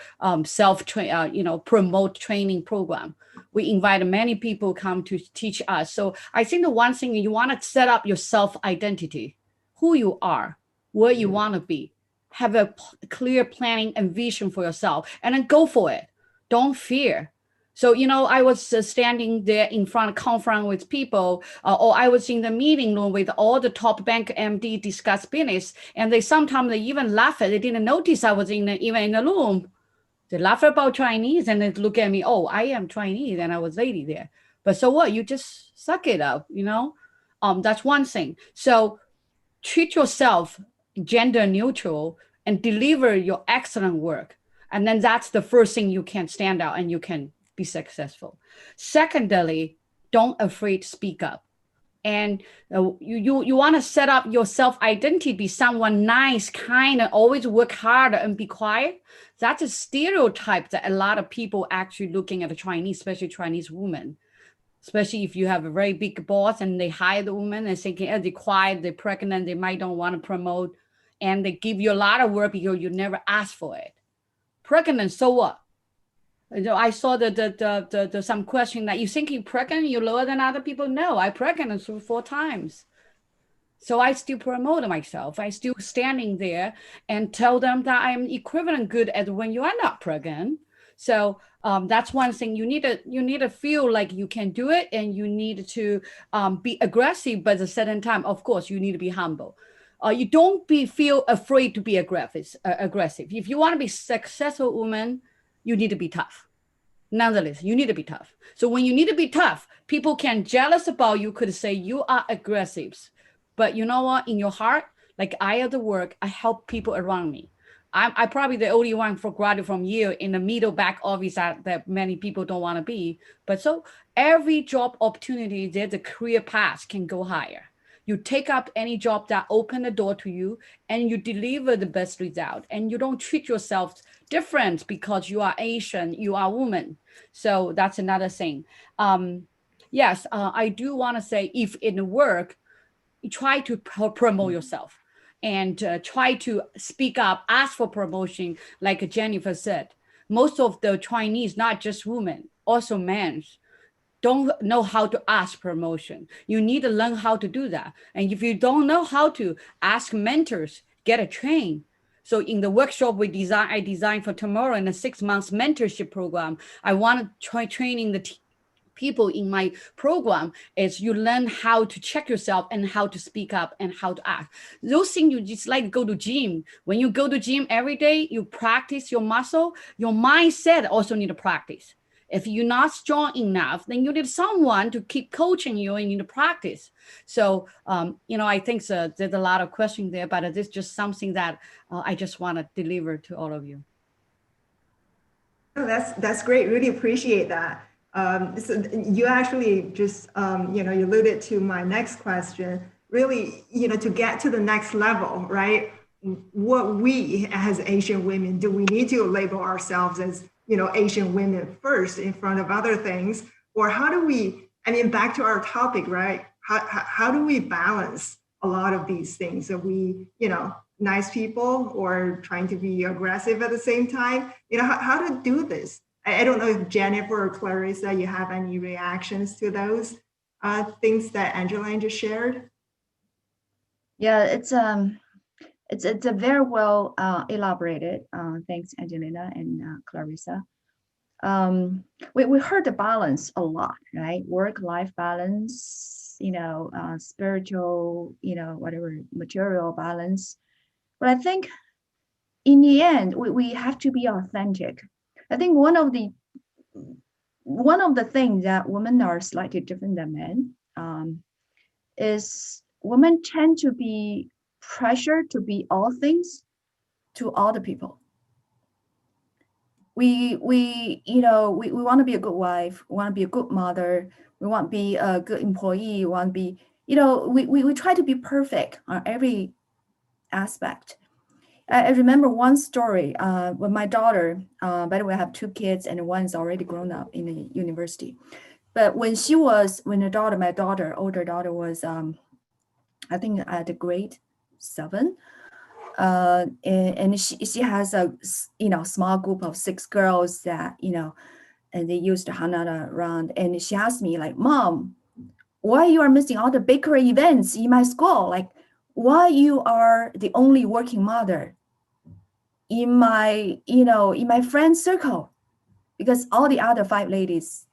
promote training program. We invite many people come to teach us. So I think the one thing you want to set up your self-identity, who you are, where you want to be. Have a clear planning and vision for yourself, and then go for it. Don't fear. So, I was standing there in front, confront with people, or I was in the meeting room with all the top bank MD discuss business. And sometimes they even laugh at it. They didn't notice I was even in the room. They laugh about Chinese and they look at me, oh, I am Chinese and I was lady there. But so what? You just suck it up, That's one thing. So treat yourself gender neutral and deliver your excellent work. And then that's the first thing you can stand out and you can be successful. Secondly, don't afraid to speak up. And you want to set up your self-identity, be someone nice, kind, and always work hard and be quiet. That's a stereotype that a lot of people actually looking at the Chinese, especially Chinese women, especially if you have a very big boss and they hire the woman and thinking, oh, they're quiet, they're pregnant, they might don't want to promote, and they give you a lot of work because you never asked for it. Pregnant, so what? I saw the some question that you think you're pregnant, you're lower than other people. No, I pregnant 4 times. So I still promote myself. I still standing there and tell them that I'm equivalent good as when you are not pregnant. So that's one thing. You need to feel like you can do it, and you need to be aggressive, but at the same time, of course, you need to be humble. You don't feel afraid to be aggressive. If you want to be successful woman, you need to be tough. Nonetheless, you need to be tough. So when you need to be tough, people can jealous about you, could say you are aggressive. But you know what? In your heart, like I at the work, I help people around me. I'm probably the only one for graduate from Yale in the middle back office that many people don't want to be. But so every job opportunity, there's a career path can go higher. You take up any job that open the door to you and you deliver the best result, and you don't treat yourself different because you are Asian, you are a woman. So that's another thing. Yes, I do want to say if in work, you try to promote yourself and try to speak up, ask for promotion. Like Jennifer said, most of the Chinese, not just women, also men, don't know how to ask promotion. You need to learn how to do that. And if you don't know how to, ask mentors, get a train. So in the workshop I designed for tomorrow in a 6 months mentorship program, I want to try training the people in my program is you learn how to check yourself and how to speak up and how to act. Those things you just like go to gym. When you go to gym every day, you practice your muscle, your mindset also need to practice. If you're not strong enough, then you need someone to keep coaching you and you need to practice. So, I think there's a lot of questions there, but it's just something that I just want to deliver to all of you. Oh, that's great. Really appreciate that. So you actually just, you alluded to my next question, really, to get to the next level, right? What we as Asian women, do we need to label ourselves as Asian women first in front of other things? Or how do we, back to our topic, right? How do we balance a lot of these things? Are we, nice people or trying to be aggressive at the same time? How to do this? I don't know if Jennifer or Clarissa, you have any reactions to those things that Angeline just shared? Yeah, it's a very well elaborated. Thanks, Angelina and Clarissa. We heard the balance a lot, right? Work-life balance, spiritual, whatever, material balance. But I think in the end, we have to be authentic. I think one of the things that women are slightly different than men is women tend to be pressured to be all things to all the people. We want to be a good wife, we want to be a good mother, we want to be a good employee, we want to be, we try to be perfect on every aspect. I remember one story with my daughter. By the way, I have 2 kids and one's already grown up in the university. But when my older daughter was, I think at the grade 7, and she has a small group of 6 girls that and they used to hang out around. And she asked me like, "Mom, why you are missing all the bakery events in my school? Like, why you are the only working mother in my friend circle?" because all the other 5 ladies,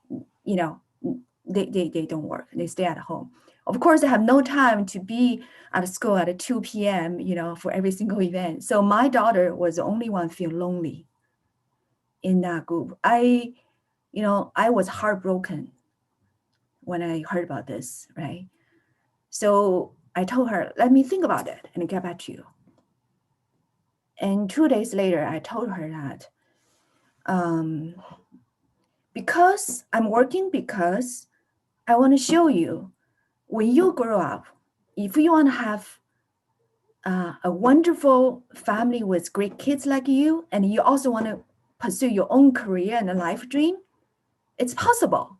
you know, they don't work, they stay at home. Of course, they have no time to be at school at 2 p.m., you know, for every single event. So my daughter was the only one feel lonely in that group. I was heartbroken when I heard about this, right? So I told her, let me think about it and get back to you. And 2 days later, I told her that because I'm working, because I want to show you, when you grow up, if you want to have a wonderful family with great kids like you, and you also want to pursue your own career and a life dream, it's possible.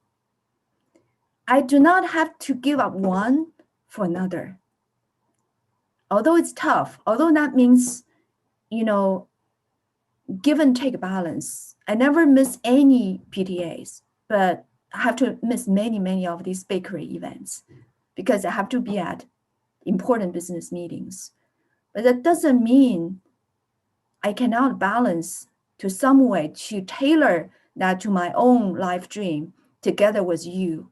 I do not have to give up one for another. Although it's tough, although that means, you know, give and take balance. I never miss any PTAs, but I have to miss many of these bakery events because I have to be at important business meetings. But that doesn't mean I cannot balance to some way to tailor that to my own life dream together with you.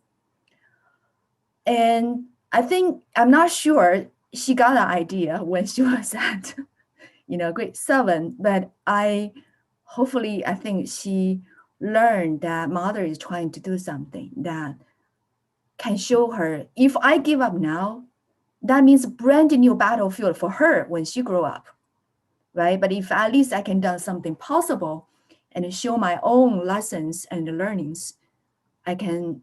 And I think, I'm not sure she got an idea when she was at, you know, grade 7, but I think she learned that mother is trying to do something that can show her, if I give up now, that means brand new battlefield for her when she grow up, right? But if at least I can do something possible and show my own lessons and learnings, I can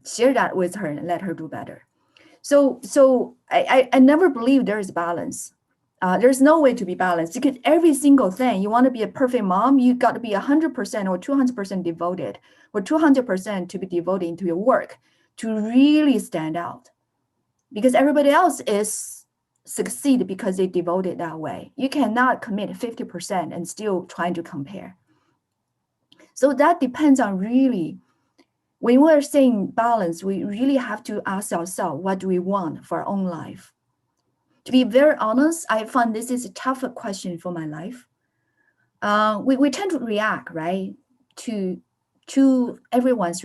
share that with her and let her do better. So I never believe there is balance. There's no way to be balanced because every single thing, you want to be a perfect mom, you got to be 100% or 200% devoted, or 200% to be devoted into your work to really stand out, because everybody else is succeed because they devoted that way. You cannot commit 50% and still trying to compare. So that depends on really, when we're saying balance, we really have to ask ourselves, what do we want for our own life? To be very honest, I find this is a tougher question for my life. We tend to react, right, to everyone's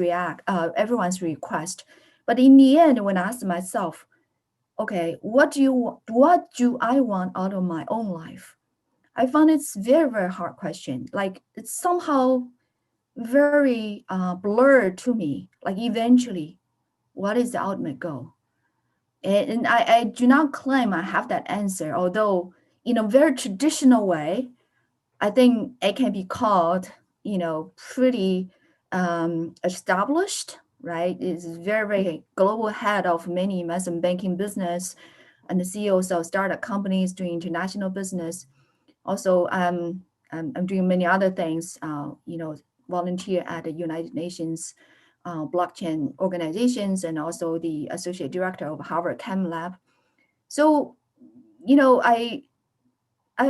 request. But in the end, when I ask myself, okay, what do I want out of my own life? I find it's very hard question. Like, it's somehow very blurred to me. Like, eventually, what is the ultimate goal? And I do not claim I have that answer, although in a very traditional way, I think it can be called, you know, pretty established, right? It's very global head of many investment banking business and the CEOs of startup companies doing international business. Also, I'm doing many other things, you know, volunteer at the United Nations blockchain organizations, and also the associate director of Harvard Chem Lab. So, you know, I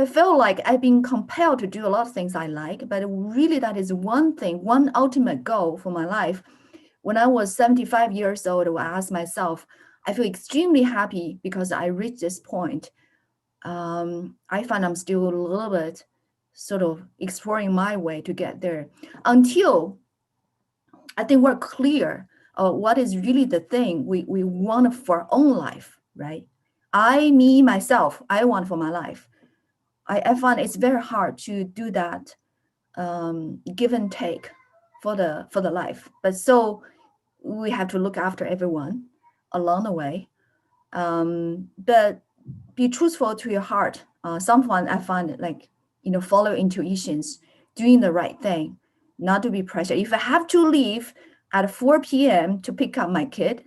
feel like I've been compelled to do a lot of things I like, but really that is one thing, one ultimate goal for my life. When I was 75 years old, I asked myself, I feel extremely happy because I reached this point. I find I'm still a little bit sort of exploring my way to get there until I think we're clear what is really the thing we want for our own life, right? Myself, I want for my life. I find it's very hard to do that give and take for the life. But so we have to look after everyone along the way. But be truthful to your heart. Someone I find, like, you know, follow intuitions, doing the right thing, not to be pressured. If I have to leave at 4 p.m. to pick up my kid,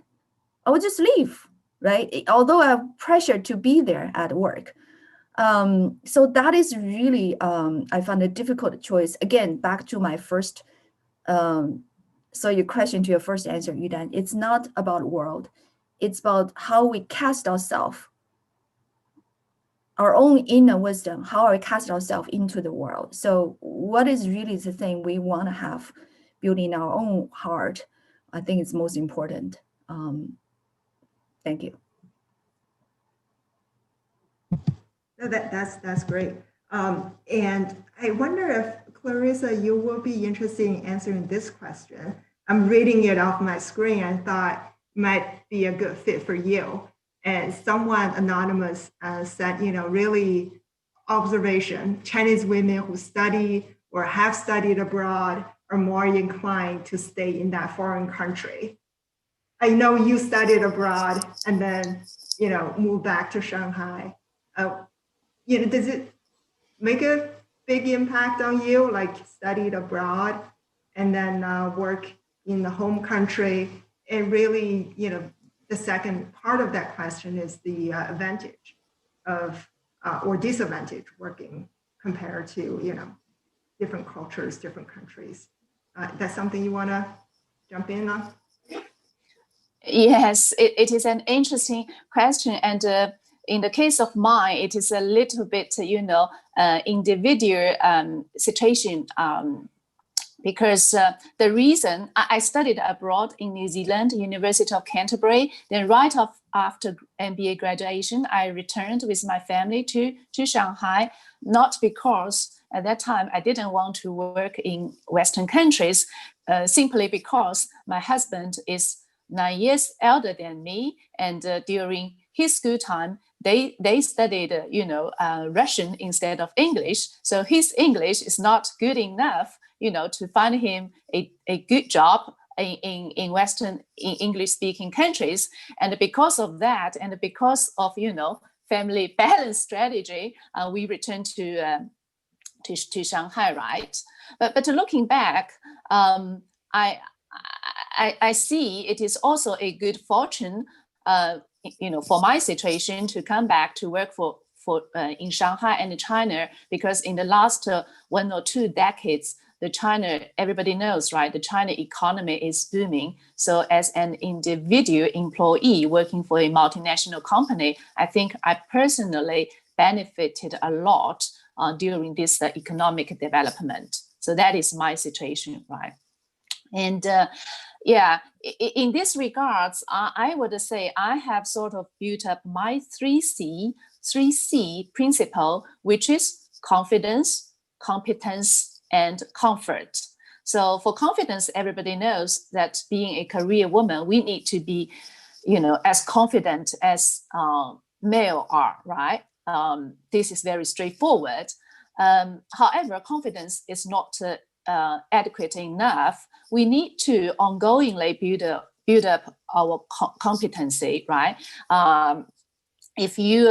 I will just leave, right? Although I have pressure to be there at work. So that is really, I found a difficult choice. Again, back to my first, so your question to your first answer, Yudan, it's not about world. It's about how we cast ourselves, our own inner wisdom, how we cast ourselves into the world. So what is really the thing we want to have built in our own heart? I think it's most important. Thank you. No, that's great. And I wonder if Clarissa, you will be interested in answering this question. I'm reading it off my screen and thought might be a good fit for you. And someone anonymous said, really observation, Chinese women who study or have studied abroad are more inclined to stay in that foreign country. I know you studied abroad and then, moved back to Shanghai. Does it make a big impact on you, like studied abroad and then work in the home country? And really, the second part of that question is the advantage of or disadvantage working compared to, different cultures, different countries. That's something you want to jump in on? Yes, it is an interesting question. And in the case of mine, it is a little bit, individual situation. Because the reason I studied abroad in New Zealand, University of Canterbury, then right after MBA graduation, I returned with my family to Shanghai, not because at that time I didn't want to work in Western countries, simply because my husband is 9 years elder than me, and during his school time, they studied, Russian instead of English. So his English is not good enough, to find him a good job in Western English-speaking countries. And because of that, and because of, family balance strategy, we returned to Shanghai, right? But looking back, I see it is also a good fortune, for my situation to come back to work for in Shanghai and China, because in the last 1 or 2 decades, everybody knows, right? The China economy is booming. So as an individual employee working for a multinational company, I think I personally benefited a lot during this economic development. So that is my situation, right? And in this regards, I would say I have sort of built up my 3C principle, which is confidence, competence, and comfort. So for confidence, everybody knows that being a career woman, we need to be, as confident as male are, right? This is very straightforward. However, confidence is not adequate enough. We need to ongoingly build up our competency, right? If you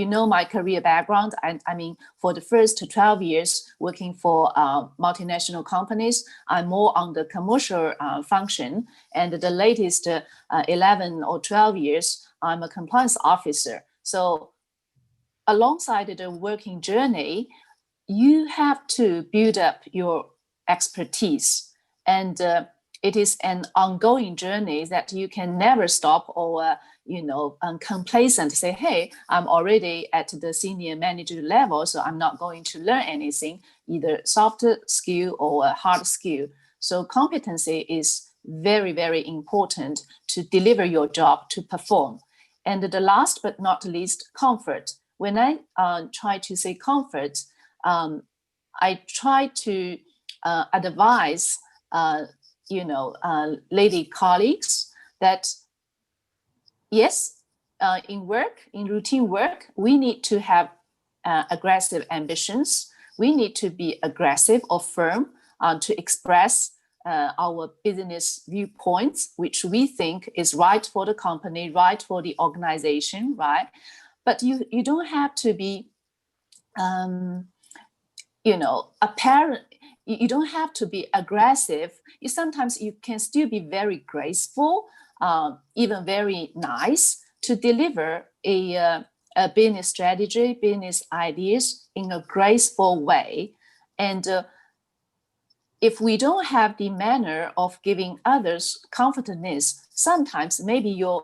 know my career background, I mean, for the first 12 years working for multinational companies, I'm more on the commercial function, and the latest 11 or 12 years, I'm a compliance officer. So alongside the working journey, you have to build up your expertise, and it is an ongoing journey that you can never stop or complacent, say, hey, I'm already at the senior manager level, so I'm not going to learn anything, either soft skill or hard skill. So competency is very, very important to deliver your job, to perform. And the last but not least, comfort. When I try to say comfort, I try to advise, lady colleagues that yes, in routine work, we need to have aggressive ambitions. We need to be aggressive or firm to express our business viewpoints, which we think is right for the company, right for the organization, right? But you don't have to be, apparent. You don't have to be aggressive. Sometimes you can still be very graceful, even very nice, to deliver a business strategy, business ideas in a graceful way. And if we don't have the manner of giving others confidence, sometimes maybe your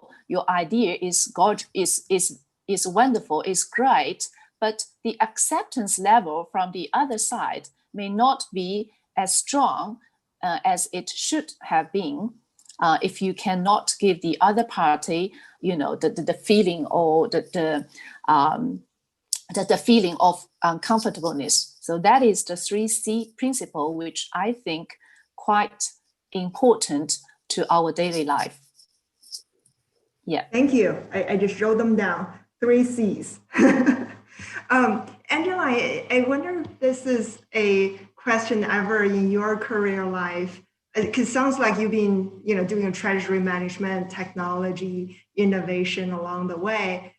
idea is gorgeous, is wonderful, is great, but the acceptance level from the other side may not be as strong as it should have been. If you cannot give the other party, the feeling or the feeling of comfortableness. So that is the 3C principle, which I think quite important to our daily life. Yeah. Thank you. I just wrote them down. 3 C's. Angela, I wonder if this is a question ever in your career life. It sounds like you've been, doing a treasury management, technology, innovation along the way.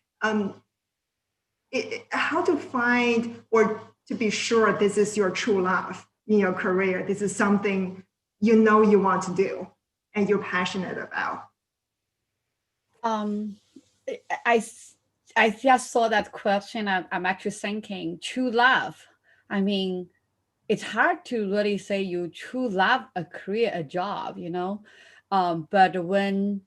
How to find or to be sure this is your true love in your career? This is something you want to do and you're passionate about. I just saw that question. I'm actually thinking true love. I mean, it's hard to really say you true love a career, a job, but when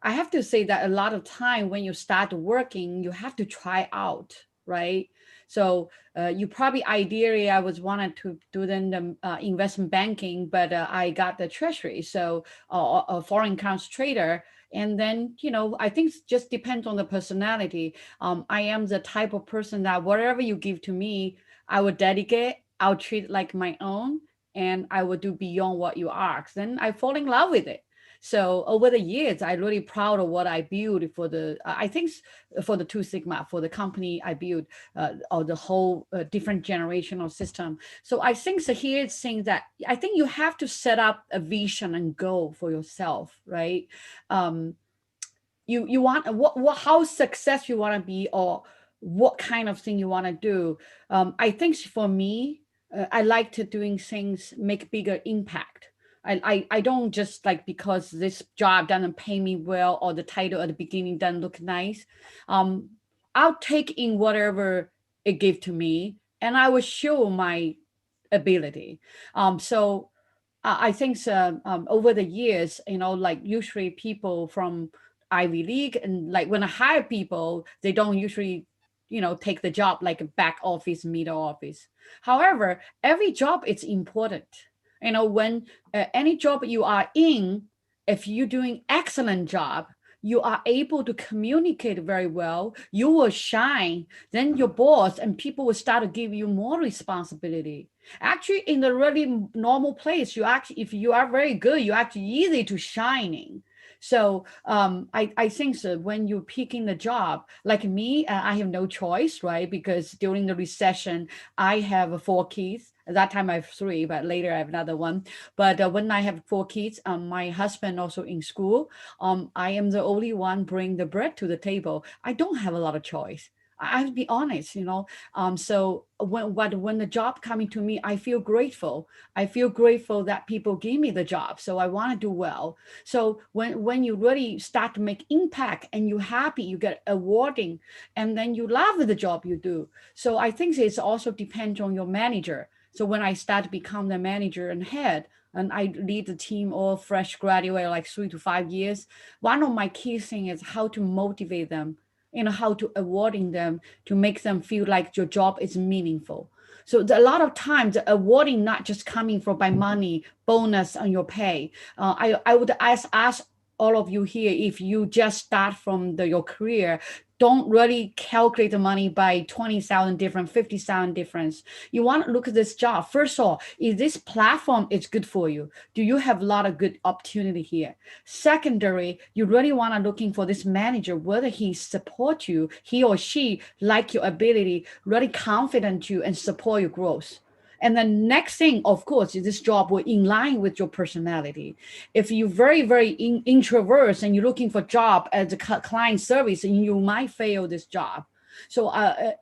I have to say that a lot of time when you start working, you have to try out, right? So you probably ideally I was wanted to do then the investment banking, but I got the treasury, so a foreign currency trader. And then, I think it just depends on the personality. I am the type of person that whatever you give to me, I would dedicate, I'll treat it like my own, and I would do beyond what you ask. Then I fall in love with it. So over the years, I'm really proud of what I built for I think for the Two Sigma, for the company I built, or the whole different generational system. So I think here's things that I think you have to set up a vision and goal for yourself, right? You want how successful you want to be, or what kind of thing you want to do. I think for me, I like to doing things make bigger impact. I don't just like because this job doesn't pay me well or the title at the beginning doesn't look nice. I'll take in whatever it gave to me and I will show my ability. So I think over the years, like usually people from Ivy League and like when I hire people, they don't usually take the job like a back office, middle office. However, every job is important. When any job you are in, if you're doing excellent job, you are able to communicate very well, you will shine, then your boss and people will start to give you more responsibility. Actually, in the really normal place, if you are very good, you're actually easy to shining. So I think so when you're picking the job, like me, I have no choice, right? Because during the recession, I have 4 kids. At that time I have 3, but later I have another one. But when I have 4 kids, my husband also in school, I am the only one bring the bread to the table. I don't have a lot of choice. I have to be honest, so when the job coming to me, I feel grateful. I feel grateful that people give me the job. So I want to do well. So when you really start to make impact and you're happy, you get awarding, and then you love the job you do. So I think it also depends on your manager. So when I start to become the manager and head, and I lead the team all fresh graduate, like 3 to 5 years, one of my key things is how to motivate them, how to awarding them to make them feel like your job is meaningful. So a lot of times the awarding not just coming from by money, bonus on your pay. I would ask all of you here, if you just start from your career, don't really calculate the money by 20,000 different, 50,000 difference. You want to look at this job. First of all, is this platform is good for you? Do you have a lot of good opportunity here? Secondary, you really want to looking for this manager, whether he support you, he or she like your ability, really confident you and support your growth. And the next thing, of course, is this job will in line with your personality. If you're very, very introvert and you're looking for job as a client service, and you might fail this job. So,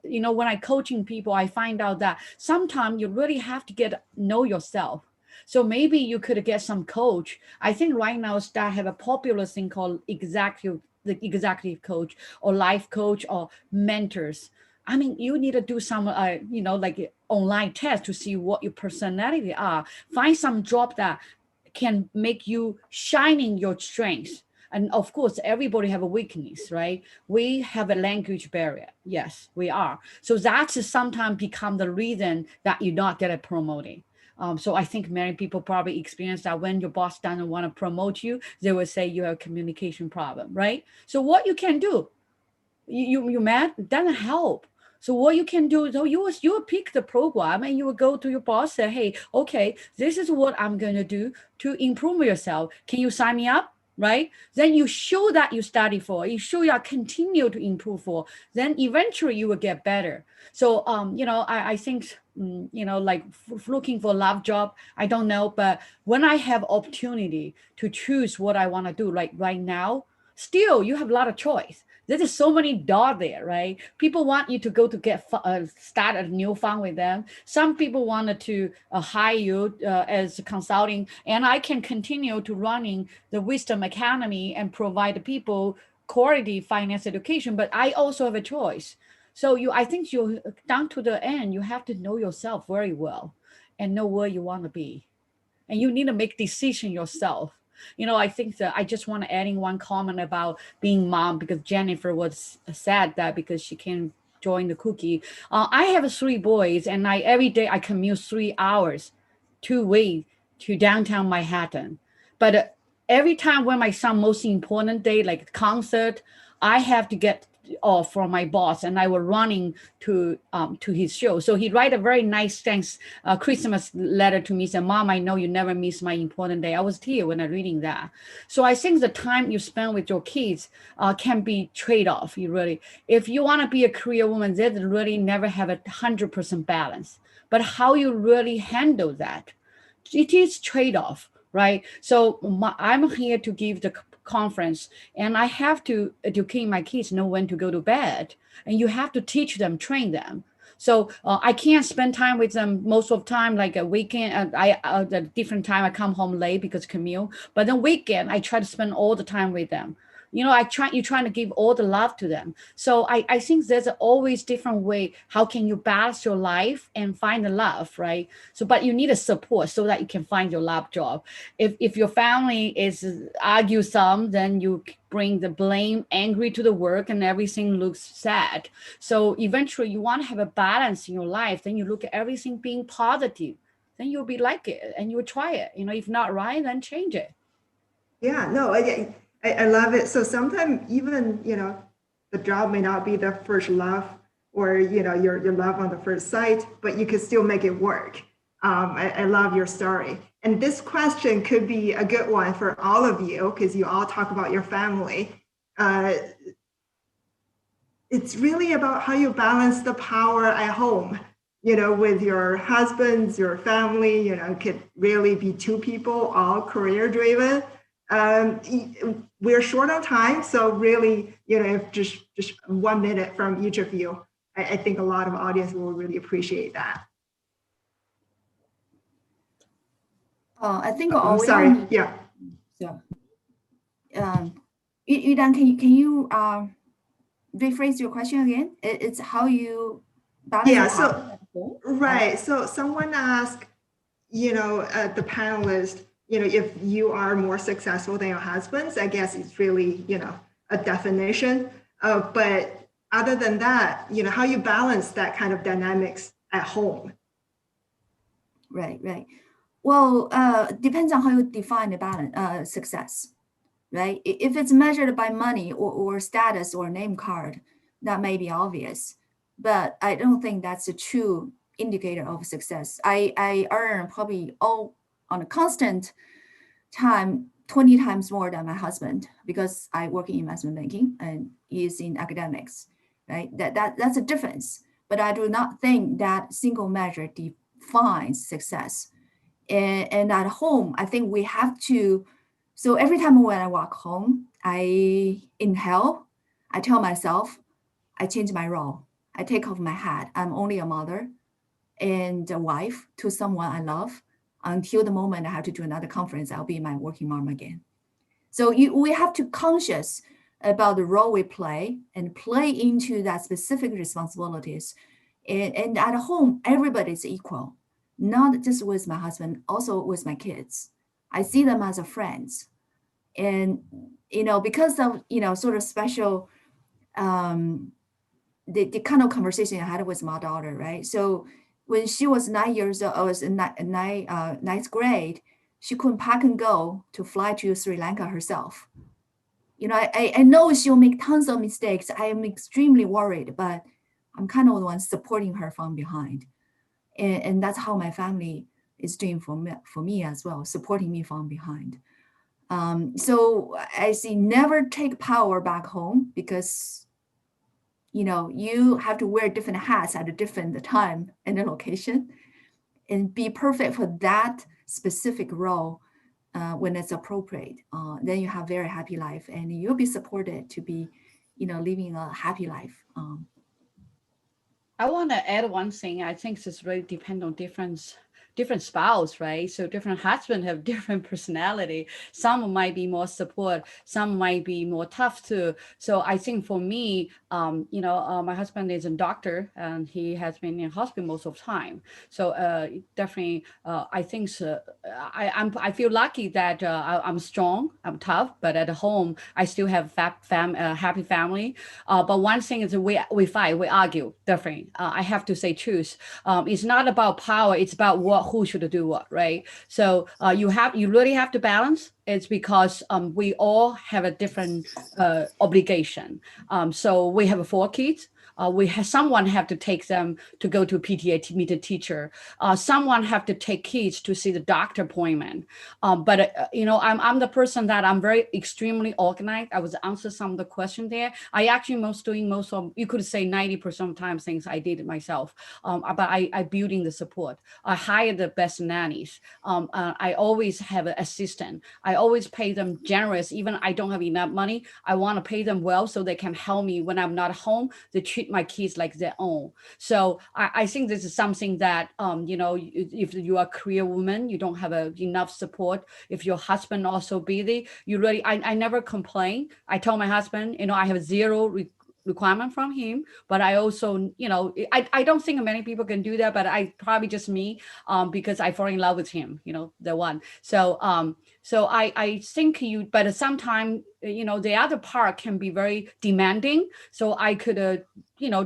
when I coaching people, I find out that sometimes you really have to know yourself. So maybe you could get some coach. I think right now start have a popular thing called executive coach or life coach or mentors. I mean, you need to do some, like online test to see what your personality are. Find some job that can make you shining your strengths. And of course, everybody have a weakness, right? We have a language barrier. Yes, we are. So that's sometimes become the reason that you not get promoted. So I think many people probably experience that when your boss doesn't want to promote you, they will say you have a communication problem, right? So what you can do, you mad, it doesn't help. So what you can do, so you will pick the program and you will go to your boss, say, hey, okay, this is what I'm going to do to improve yourself. Can you sign me up? Right? Then you show that you study for, you show you continue to improve for, then eventually you will get better. So, I think, like looking for a love job, I don't know, but when I have opportunity to choose what I want to do, like right now, still you have a lot of choice. There's so many doors there, right? People want you to go to get start a new fund with them. Some people wanted to hire you as consulting, and I can continue to running the Wisdom Academy and provide the people quality finance education. But I also have a choice. So I think you down to the end, you have to know yourself very well and know where you want to be, and you need to make decision yourself. I think that I just want to add in one comment about being mom, because Jennifer was sad that because she can't join the cookie. I have 3 boys, and every day I commute 3 hours 2 ways to downtown Manhattan. But every time when my son most important day, like concert, I have to get off from my boss, and I was running to his show. So he write a very nice thanks Christmas letter to me, said, Mom, I know you never miss my important day. I was here when I'm reading that. So I think the time you spend with your kids can be trade-off. If you want to be a career woman, they really never have 100% balance. But how you really handle that, it is trade-off, right? So I'm here to give the conference, and I have to educate my kids know when to go to bed, and you have to teach them, train them. So I can't spend time with them most of the time, like a weekend. At a different time I come home late because commute, but then weekend I try to spend all the time with them. You're trying to give all the love to them. So I think there's always different way. How can you balance your life and find the love, right? So, but you need a support so that you can find your love job. If your family is argue some, then you bring the blame, angry to the work, and everything looks sad. So eventually you want to have a balance in your life. Then you look at everything being positive. Then you'll be like it, and you'll try it. If not right, then change it. Yeah, no, I love it. So sometimes even, the job may not be the first love or, your love on the first sight, but you can still make it work. I love your story. And this question could be a good one for all of you, because you all talk about your family. It's really about how you balance the power at home, with your husbands, your family, it could really be 2 people, all career driven. We're short on time, so really, if just 1 minute from each of you, I think a lot of audience will really appreciate that. I think. I'm sorry. Yeah. So, Yudan, can you rephrase your question again? It's how you balance. Yeah. So right. So someone asked, the panelist, if you are more successful than your husbands, I guess it's really, a definition. But other than that, how you balance that kind of dynamics at home. Right. Well, depends on how you define the balance, success, right? If it's measured by money or status or name card, that may be obvious, but I don't think that's a true indicator of success. I earn probably on a constant time 20 times more than my husband because I work in investment banking and he is in academics, right? That's a difference, but I do not think that single measure defines success. And at home, I think we have to, so every time when I walk home, I inhale, I tell myself, I change my role. I take off my hat. I'm only a mother and a wife to someone I love. Until the moment I have to do another conference, I'll be my working mom again. So we have to conscious about the role we play and play into that specific responsibilities. And at home, everybody's equal, not just with my husband, also with my kids. I see them as a friends. And, because of, sort of special, the kind of conversation I had with my daughter, right? So when she was 9 years old, I was in ninth grade, she couldn't pack and go to fly to Sri Lanka herself. I know she'll make tons of mistakes. I am extremely worried, but I'm kind of the one supporting her from behind. And that's how my family is doing for me as well, supporting me from behind. So I say never take power back home, because you have to wear different hats at a different time and location, and be perfect for that specific role when it's appropriate. Then you have very happy life, and you'll be supported to be, living a happy life. I want to add one thing. I think this really depends on different spouse, right? So different husbands have different personality. Some might be more support, some might be more tough too. So I think for me, my husband is a doctor and he has been in hospital most of the time. So definitely, I think so. I feel lucky that I'm strong, I'm tough, but at home I still have happy family. But one thing is we fight, we argue. Definitely, I have to say truth. It's not about power; it's about who should do what, right? So you really have to balance. It's because we all have a different obligation. So we have 4 kids. Someone have to take them to go to PTA to meet a teacher. Someone have to take kids to see the doctor appointment. But I'm the person that I'm very extremely organized. I was answer some of the question there. I actually doing most of, you could say 90% of the time things I did it myself. But I building the support. I hire the best nannies. I always have an assistant. I always pay them generous. Even I don't have enough money, I want to pay them well so they can help me when I'm not home. They treat my kids like their own. So I think this is something that, if you are a career woman, you don't have enough support. If your husband also busy, I never complain. I tell my husband, I have zero requirement from him, but I also, I don't think many people can do that, but I probably just me, because I fall in love with him, the one. So I think but sometimes, the other part can be very demanding. So I could,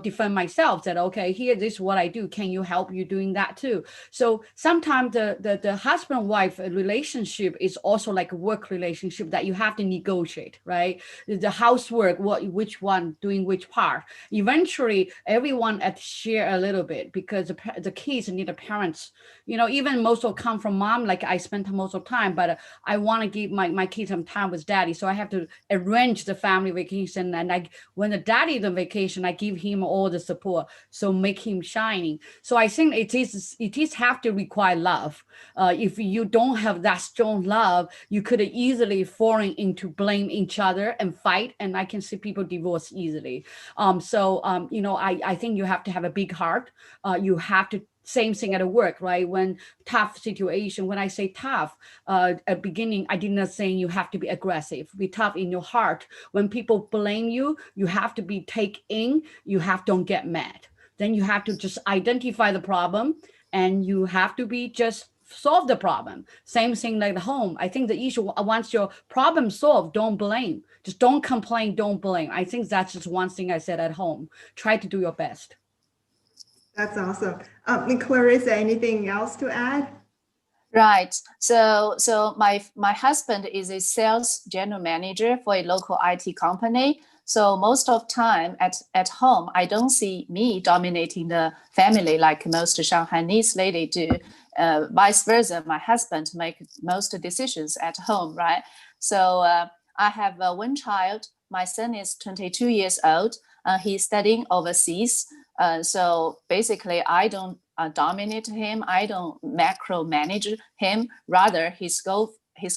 defend myself that, okay, here, this is what I do. Can you help you doing that too? So sometimes the husband-wife relationship is also like a work relationship that you have to negotiate, right? The housework, which one doing which part. Eventually, everyone share a little bit, because the kids need the parents. Even most of come from mom, like I spent most of the time, but I want to give my kids some time with daddy. So I have to arrange the family vacation. And when the daddy is on vacation, I give him all the support. So make him shining. So I think it is have to require love. If you don't have that strong love, you could easily fall into blame each other and fight. And I can see people divorce easily. I think you have to have a big heart. You have to, same thing at work, right? When tough situation, when I say tough, at beginning, I did not say you have to be aggressive, be tough in your heart. When people blame you, you have to be take in, don't get mad. Then you have to just identify the problem and you have to be just solve the problem. Same thing like the home. I think the issue, once your problem solved, don't blame. Just don't complain, don't blame. I think that's just one thing I said at home. Try to do your best. That's awesome. Clarissa, anything else to add? Right. So my husband is a sales general manager for a local IT company. So most of time at home, I don't see me dominating the family like most Shanghainese lady do. Vice versa, my husband make most decisions at home, right? So I have one child. My son is 22 years old. He's studying overseas. So basically, I don't dominate him. I don't macromanage him. Rather, his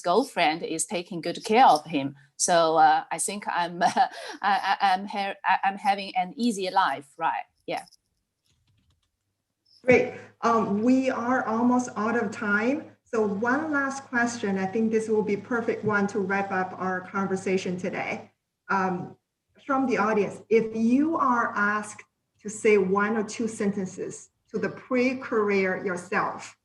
girlfriend is taking good care of him. So I think I'm having an easy life, right? Yeah. Great. We are almost out of time. So one last question. I think this will be a perfect one to wrap up our conversation today. From the audience, if you are asked to say 1 or 2 sentences to the pre-career yourself,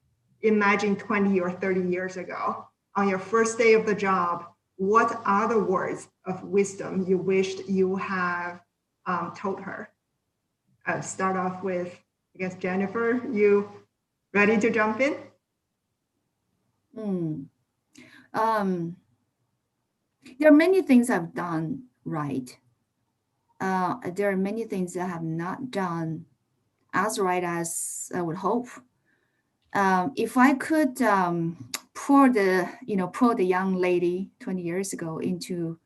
imagine 20 or 30 years ago, on your first day of the job, what are the words of wisdom you wished you have told her? I'll start off with, I guess, Jennifer, you ready to jump in? There are many things I've done right. there are many things that I have not done as right as I would hope. If I could pour the young lady 20 years ago into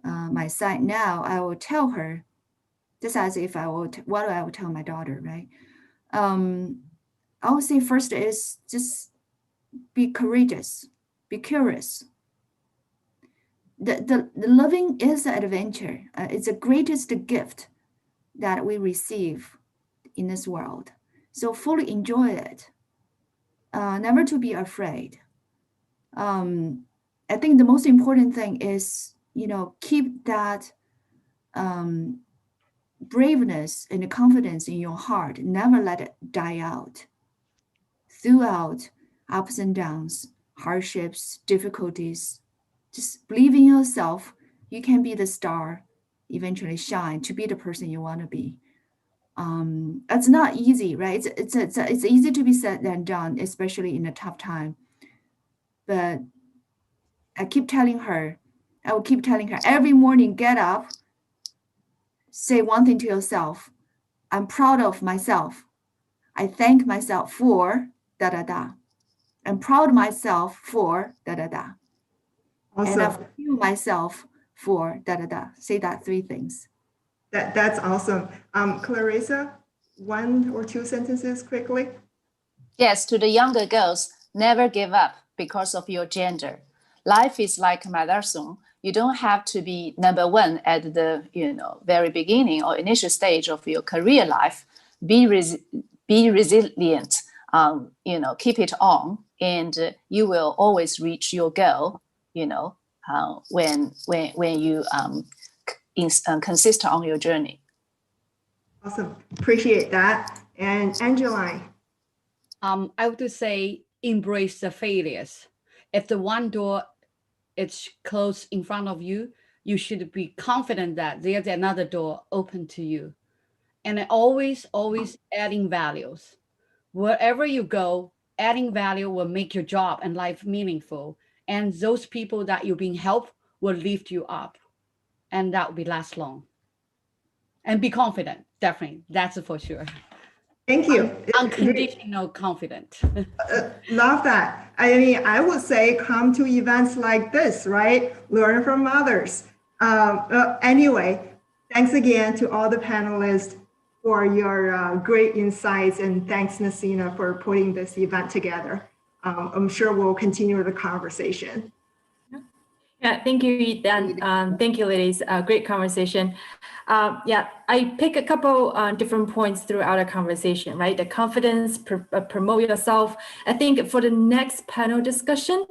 my side now, I will tell her, just as if I would, what I would tell my daughter, right? I would say first is just be courageous, be curious. The living is an adventure. It's the greatest gift that we receive in this world. So fully enjoy it. Never to be afraid. I think the most important thing is, keep that braveness and the confidence in your heart. Never let it die out. Throughout ups and downs, hardships, difficulties, just believe in yourself. You can be the star, eventually shine to be the person you want to be. It's not easy, right? It's easy to be said than done, especially in a tough time. But I will keep telling her every morning, get up, say one thing to yourself. I'm proud of myself. I thank myself for da da da. I'm proud of myself for da da da. And I Awesome. forgive myself for da da da. Say that 3 things. That's awesome. Clarissa, 1 or 2 sentences quickly. Yes, to the younger girls, never give up because of your gender. Life is like a marathon. You don't have to be number 1 at the very beginning or initial stage of your career life. Be resilient. Keep it on, and you will always reach your goal. When you consist on your journey. Awesome. Appreciate that. And Angeline. I would say embrace the failures. If the one door is closed in front of you, you should be confident that there's another door open to you. And always adding values. Wherever you go, adding value will make your job and life meaningful. And those people that you're being helped will lift you up. And that will be last long. And be confident, definitely. That's for sure. Thank you. Unconditional confident. Love that. I mean, I would say come to events like this, right? Learn from others. Anyway, thanks again to all the panelists for your great insights, and thanks, Nasina, for putting this event together. I'm sure we'll continue the conversation. Yeah, thank you, Ethan. Thank you, ladies. Great conversation. I pick a couple different points throughout our conversation, right? The confidence, promote yourself. I think for the next panel discussion,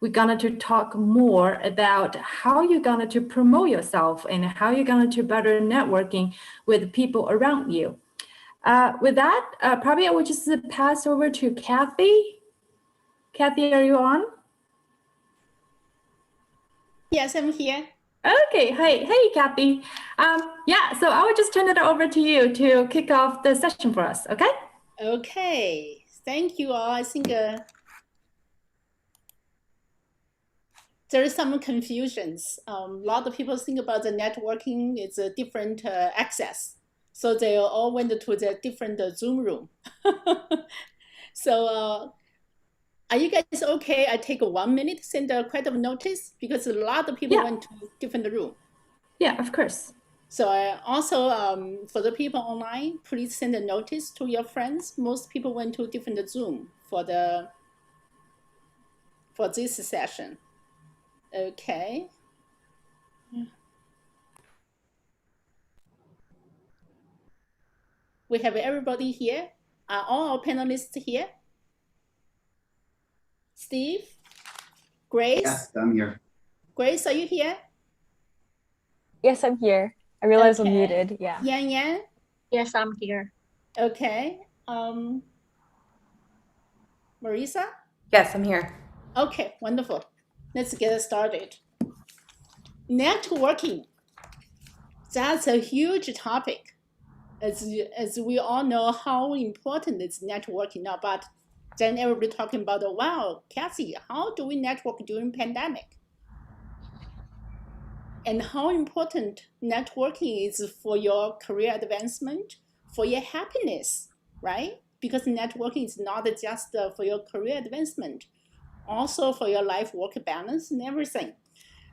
we're going to talk more about how you're going to promote yourself and how you're going to better networking with people around you. With that, probably I will just pass over to Kathy. Kathy, are you on? Yes, I'm here. Okay, hey, Kathy. So I will just turn it over to you to kick off the session for us, okay? Okay, thank you all. I think there is some confusions. A lot of people think about the networking is a different access. So they all went to the different Zoom room. So are you guys okay? I take 1 minute to send a quite of notice because a lot of people went to different room. Yeah, of course. So I also, for the people online, please send a notice to your friends. Most people went to different Zoom for this session. Okay. We have everybody here. Are all our panelists here? Steve? Grace? Yes, I'm here. Grace, are you here? Yes, I'm here. I realized I'm muted. Yeah. Yan Yan? Yes, I'm here. Okay. Marisa? Yes, I'm here. Okay, wonderful. Let's get started. Networking. That's a huge topic. As we all know how important is networking now, but then everybody talking about, wow, Kathy, how do we network during pandemic? and how important networking is for your career advancement, for your happiness, right? Because networking is not just for your career advancement, also for your life-work balance and everything.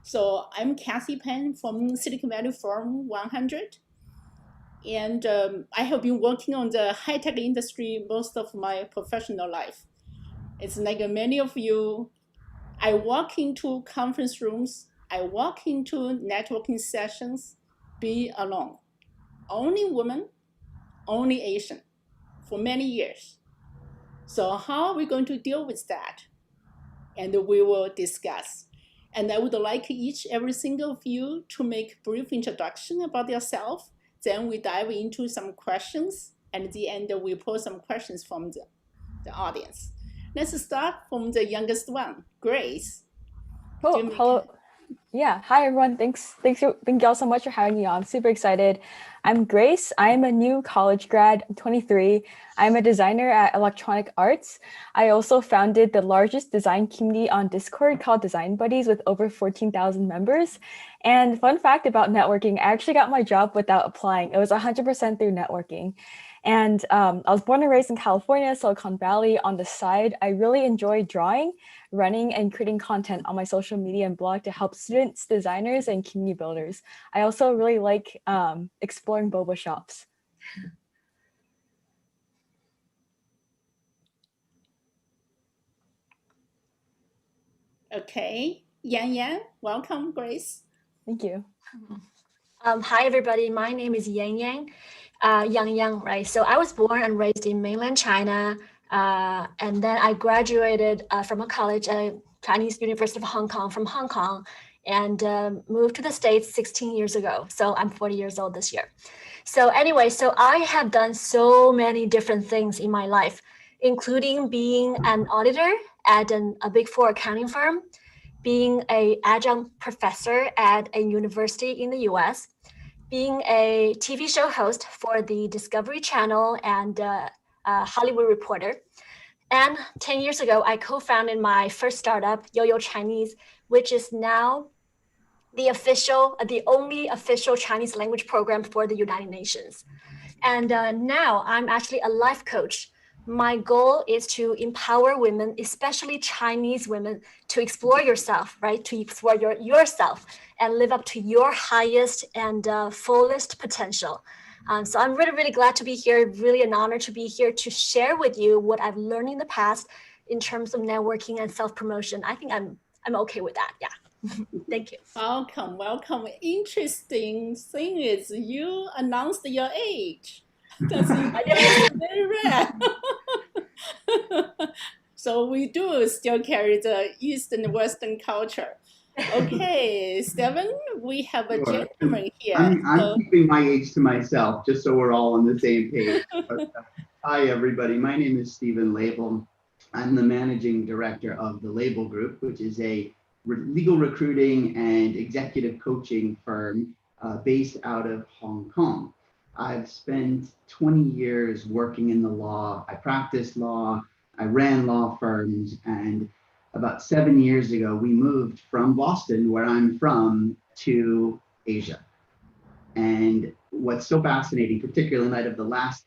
So I'm Kathy Pan from Silicon Valley Firm 100. And I have been working on the high-tech industry most of my professional life. It's like many of you, I walk into conference rooms, I walk into networking sessions, be alone. Only woman, only Asian for many years. So how are we going to deal with that? And we will discuss. And I would like every single of you to make a brief introduction about yourself. Then we dive into some questions. And at the end, we pull some questions from the audience. Let's start from the youngest one, Grace. Cool. Hello. Yeah. Hi, everyone. Thank you all so much for having me on. I'm super excited. I'm Grace. I'm a new college grad. I'm 23. I'm a designer at Electronic Arts. I also founded the largest design community on Discord called Design Buddies with over 14,000 members. And fun fact about networking, I actually got my job without applying. It was 100% through networking. And I was born and raised in California, Silicon Valley. On the side, I really enjoy drawing, running, and creating content on my social media and blog to help students, designers, and community builders. I also really like exploring boba shops. Okay, Yan Yan, welcome, Grace. Thank you. Hi, everybody. My name is Yan Yang. Yang, right? So I was born and raised in mainland China, and then I graduated from a college at Chinese University of Hong Kong from Hong Kong, and moved to the States 16 years ago. So I'm 40 years old this year. So anyway, so I have done so many different things in my life, including being an auditor at a Big Four accounting firm, being an adjunct professor at a university in the US, being a TV show host for the Discovery Channel and Hollywood Reporter. And 10 years ago, I co-founded my first startup, Yo-Yo Chinese, which is now the only official Chinese language program for the United Nations. And now I'm actually a life coach. My goal is to empower women, especially Chinese women, to explore yourself, right? To explore yourself and live up to your highest and fullest potential. So I'm really, really glad to be here. Really an honor to be here to share with you what I've learned in the past in terms of networking and self-promotion. I think I'm okay with that. Yeah. Thank you. Welcome. Interesting thing is you announced your age. That's very rare. So we do still carry the East and Western culture. Okay, Steven, we have a gentleman here. I'm keeping my age to myself, just so we're all on the same page. Hi, everybody. My name is Steven Label. I'm the managing director of the Label Group, which is a legal recruiting and executive coaching firm based out of Hong Kong. I've spent 20 years working in the law. I practiced law, I ran law firms, and about 7 years ago, we moved from Boston, where I'm from, to Asia. And what's so fascinating, particularly in light of the last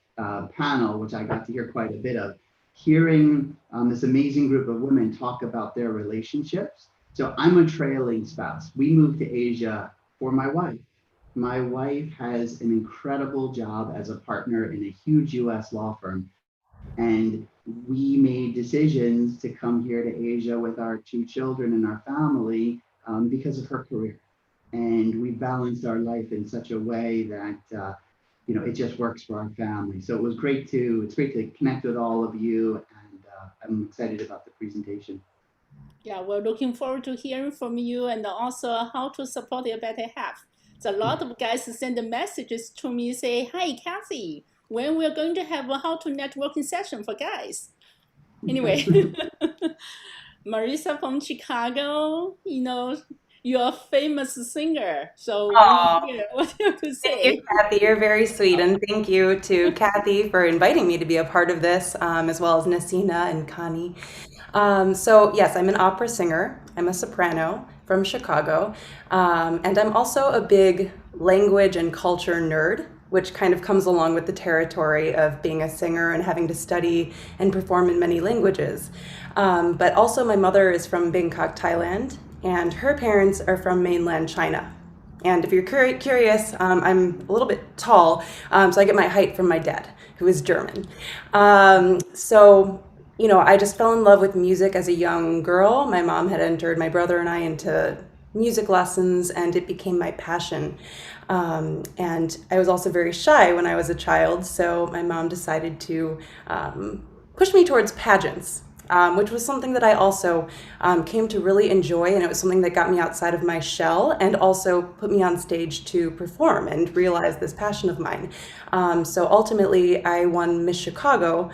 panel, which I got to hear quite a bit of, hearing this amazing group of women talk about their relationships. So I'm a trailing spouse. We moved to Asia for my wife. My wife has an incredible job as a partner in a huge US law firm. And we made decisions to come here to Asia with our 2 children and our family because of her career. And we balanced our life in such a way that it just works for our family. So it's great to connect with all of you, and I'm excited about the presentation. Yeah, we're looking forward to hearing from you and also how to support your better half. So a lot of guys send messages to me, say, hi, Kathy, when we're going to have a how to networking session for guys. Anyway, Marissa from Chicago, you're a famous singer. So what do you have to say? Thank you, Kathy. You're very sweet. And thank you to Kathy for inviting me to be a part of this, as well as Nasina and Connie. So yes, I'm an opera singer. I'm a soprano from from Chicago. And I'm also a big language and culture nerd, which kind of comes along with the territory of being a singer and having to study and perform in many languages. But also my mother is from Bangkok, Thailand, and her parents are from mainland China. And if you're curious, I'm a little bit tall, so I get my height from my dad, who is German. So, you know, I just fell in love with music as a young girl. My mom had entered my brother and I into music lessons, and it became my passion. And I was also very shy when I was a child, so my mom decided to push me towards pageants. Which was something that I also came to really enjoy, and it was something that got me outside of my shell and also put me on stage to perform and realize this passion of mine. So ultimately, I won Miss Chicago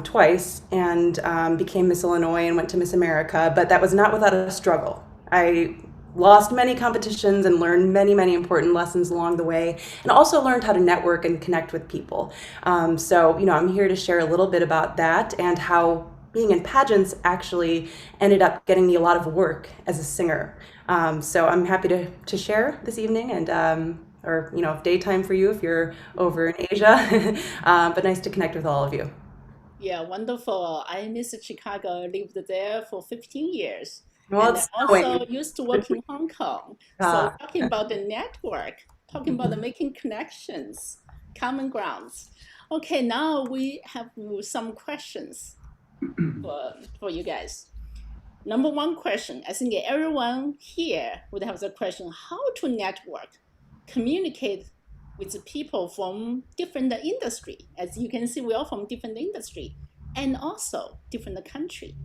twice and became Miss Illinois and went to Miss America, but that was not without a struggle. I lost many competitions and learned many, many important lessons along the way, and also learned how to network and connect with people. So, you know, I'm here to share a little bit about that and how being in pageants actually ended up getting me a lot of work as a singer. So I'm happy to share this evening, and or, you know, daytime for you if you're over in Asia, but nice to connect with all of you. Yeah, wonderful. I miss Chicago. I lived there for 15 years. Well, And it's I also used to work in Hong Kong. So Ah. talking about the network, talking about the making connections, common grounds. Okay, now we have some questions for you guys. Number one question, I think everyone here would have the question, how to network, communicate with people from different industry. As you can see, we're all from different industry and also different country.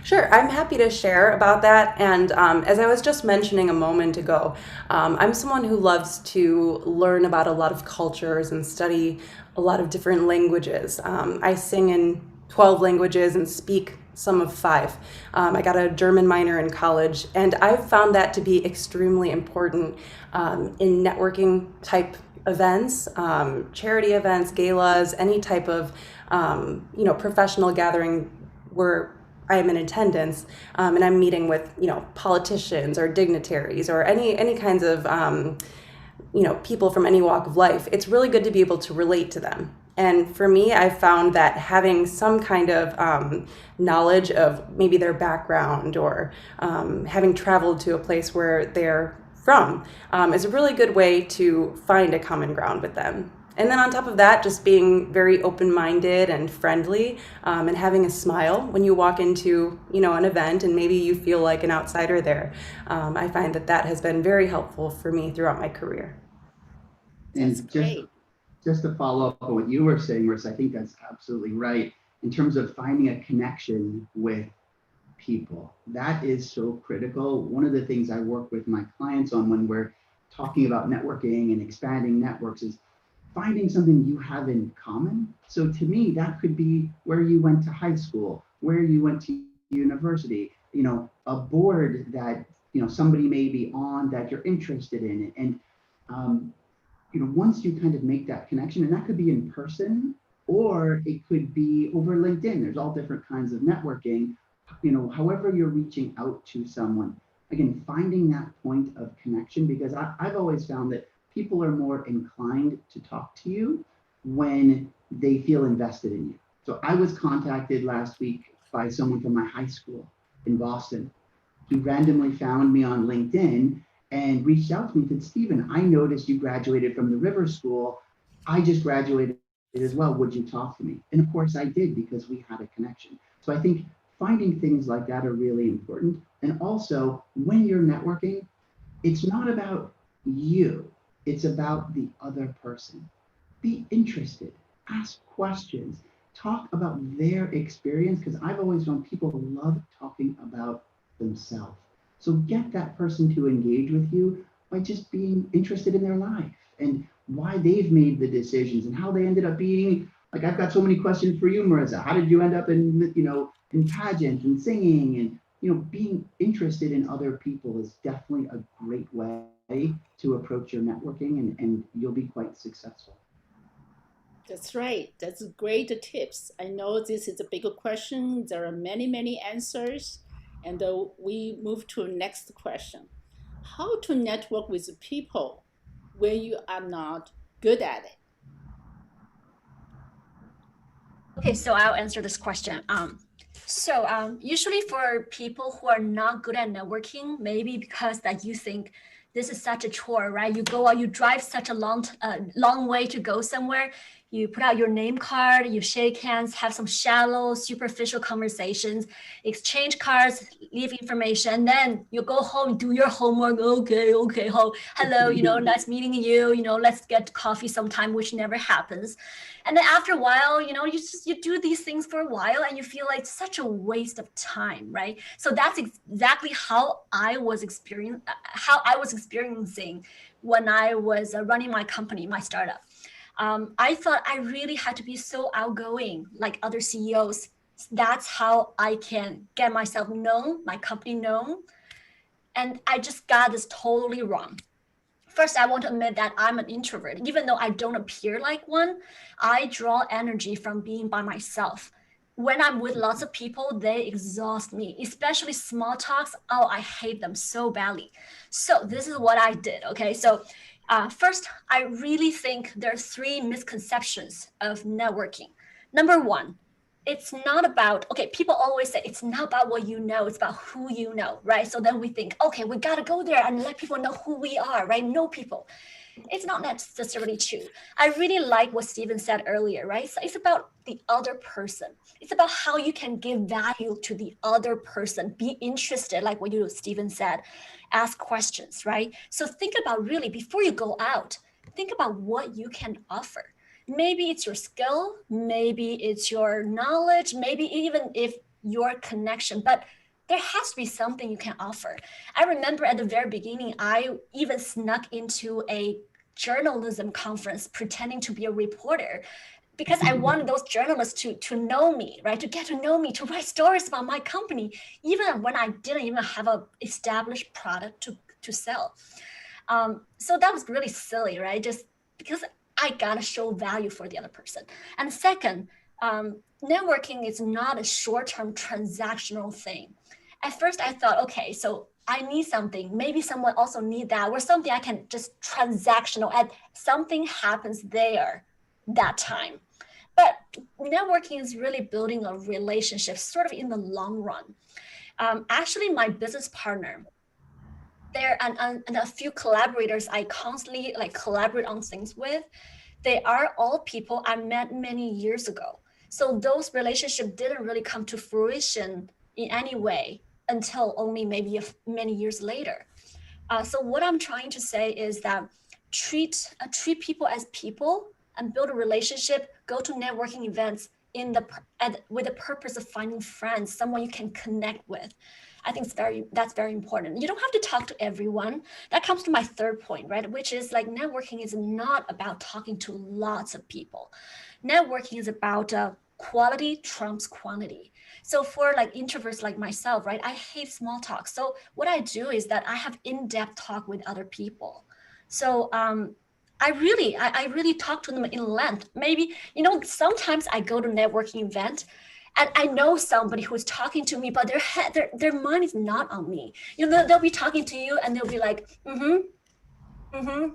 Sure, I'm happy to share about that. And as I was just mentioning a moment ago, I'm someone who loves to learn about a lot of cultures and study a lot of different languages. I sing in 12 languages and speak some of 5. I got a German minor in college, and I've found that to be extremely important in networking type events, charity events, galas, any type of you know, professional gathering where I am in attendance, and I'm meeting with, you know, politicians or dignitaries or any kinds of you know, people from any walk of life. It's really good to be able to relate to them. And for me, I found that having some kind of knowledge of maybe their background or having traveled to a place where they're from is a really good way to find a common ground with them. And then on top of that, just being very open-minded and friendly and having a smile when you walk into, you know, an event and maybe you feel like an outsider there. I find that that has been very helpful for me throughout my career. And just to follow up on what you were saying, Marissa, I think that's absolutely right. In terms of finding a connection with people, that is so critical. One of the things I work with my clients on when we're talking about networking and expanding networks is finding something you have in common. So to me, that could be where you went to high school, where you went to university, you know, a board that, you know, somebody may be on that you're interested in. And, you know, once you kind of make that connection, and that could be in person, or it could be over LinkedIn. There's all different kinds of networking, you know, however you're reaching out to someone. Again, finding that point of connection, because I've always found that people are more inclined to talk to you when they feel invested in you. So I was contacted last week by someone from my high school in Boston. He randomly found me on LinkedIn and reached out to me and said, Stephen, I noticed you graduated from the River School. I just graduated as well. Would you talk to me? And of course I did, because we had a connection. So I think finding things like that are really important. And also, when you're networking, it's not about you. It's about the other person. Be interested, ask questions, talk about their experience, because I've always known people love talking about themselves. So get that person to engage with you by just being interested in their life and why they've made the decisions and how they ended up being. Like, I've got so many questions for you, Marissa. How did you end up in, you know, in pageants and singing? And, you know, being interested in other people is definitely a great way to approach your networking, and you'll be quite successful. That's right. That's great tips. I know this is a big question. There are many, many answers. And we move to next question. How to network with people when you are not good at it? Okay, so I'll answer this question. Usually for people who are not good at networking, maybe because that you think this is such a chore, right? You go out, you drive such a long way to go somewhere. You put out your name card, you shake hands, have some shallow, superficial conversations, exchange cards, leave information, then you go home, do your homework. Okay, hello, nice meeting you. Let's get coffee sometime, which never happens. And then after a while, you do these things for a while and you feel like such a waste of time, right? So that's exactly how I was experiencing when I was running my company, my startup. I thought I really had to be so outgoing like other CEOs. That's how I can get myself known, my company known. And I just got this totally wrong. First, I want to admit that I'm an introvert. Even though I don't appear like one, I draw energy from being by myself. When I'm with lots of people, they exhaust me, especially small talks. Oh, I hate them so badly. So this is what I did, okay? So first, I really think there are 3 misconceptions of networking. Number 1, it's not about, okay, people always say it's not about what you know, it's about who you know, right? So then we think, okay, we got to go there and let people know who we are, right? Know people. It's not necessarily true. I really like what Stephen said earlier, right? So it's about the other person. It's about how you can give value to the other person, be interested, like what Stephen said, ask questions, right? So think about really, before you go out, think about what you can offer. Maybe it's your skill, maybe it's your knowledge, maybe even if your connection, but there has to be something you can offer. I remember at the very beginning, I even snuck into a journalism conference pretending to be a reporter because I wanted those journalists to know me, right? To get to know me, to write stories about my company, even when I didn't even have an established product to sell. So that was really silly, right? Just because I gotta show value for the other person. And second, networking is not a short-term transactional thing. At first I thought, okay, so I need something, maybe someone also need that, or something I can just transactional, and something happens there that time. But networking is really building a relationship sort of in the long run. Actually, my business partner, there and a few collaborators I constantly collaborate on things with, they are all people I met many years ago. So those relationships didn't really come to fruition in any way until only maybe many years later. So what I'm trying to say is that treat people as people and build a relationship, go to networking events with the purpose of finding friends, someone you can connect with. I think that's very important. You don't have to talk to everyone. That comes to my third point, right? Which is like networking is not about talking to lots of people. Networking is about quality trumps quantity. So for like introverts like myself, right? I hate small talk. So what I do is that I have in-depth talk with other people. So I really talk to them in length. Maybe, sometimes I go to networking event and I know somebody who's talking to me, but their mind is not on me. They'll be talking to you and they'll be like,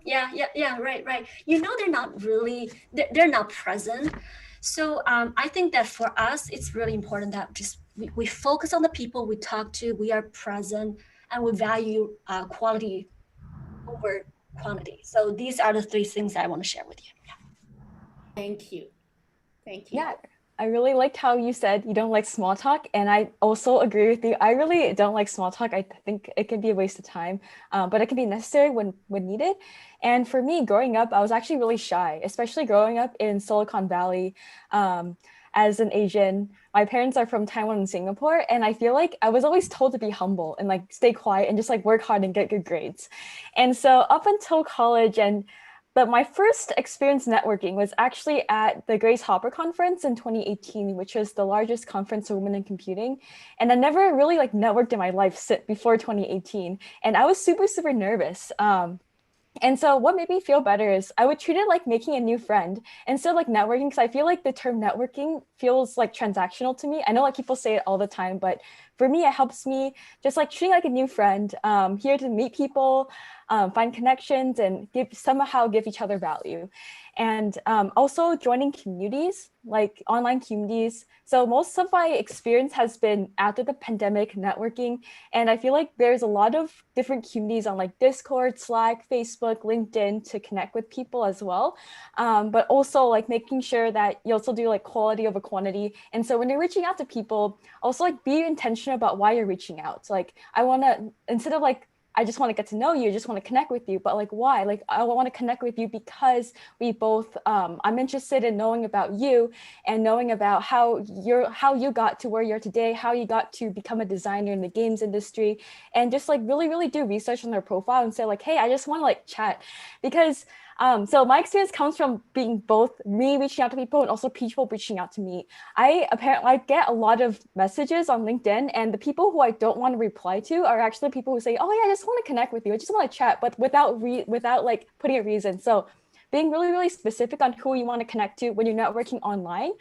yeah, right. They're not really, they're not present. So I think that for us, it's really important that we focus on the people we talk to, we are present, and we value quality over quantity. So these are the 3 things I want to share with you. Yeah. Thank you. Yeah, I really liked how you said you don't like small talk, and I also agree with you. I really don't like small talk. I think it can be a waste of time, but it can be necessary when needed. And for me, growing up, I was actually really shy, especially growing up in Silicon Valley. As an Asian, my parents are from Taiwan and Singapore, and I feel like I was always told to be humble and like stay quiet and just like work hard and get good grades. And so up until college but my first experience networking was actually at the Grace Hopper conference in 2018, which was the largest conference for women in computing. And I never really networked in my life before 2018. And I was super, super nervous. And so what made me feel better is I would treat it like making a new friend instead of like networking, because I feel like the term networking feels like transactional to me. I know like people say it all the time, but for me, it helps me just like treating like a new friend, here to meet people, find connections, and somehow give each other value. And also joining communities, like online communities. So most of my experience has been after the pandemic networking. And I feel like there's a lot of different communities on like Discord, Slack, Facebook, LinkedIn to connect with people as well. But also like making sure that you also do like quality over quantity. And so when you're reaching out to people, also like be intentional about why you're reaching out. So, like I want to, instead of like, I just want to get to know you, just want to connect with you, but like why? Like I want to connect with you because we both, I'm interested in knowing about you and knowing about how you got to where you're today, how you got to become a designer in the games industry, and just like really do research on their profile and say like, hey, I just want to like chat, because so my experience comes from being both me reaching out to people and also people reaching out to me. I get a lot of messages on LinkedIn, and the people who I don't want to reply to are actually people who say, oh yeah, I just want to connect with you, I just want to chat, but without like putting a reason. So being really specific on who you want to connect to when you're networking online.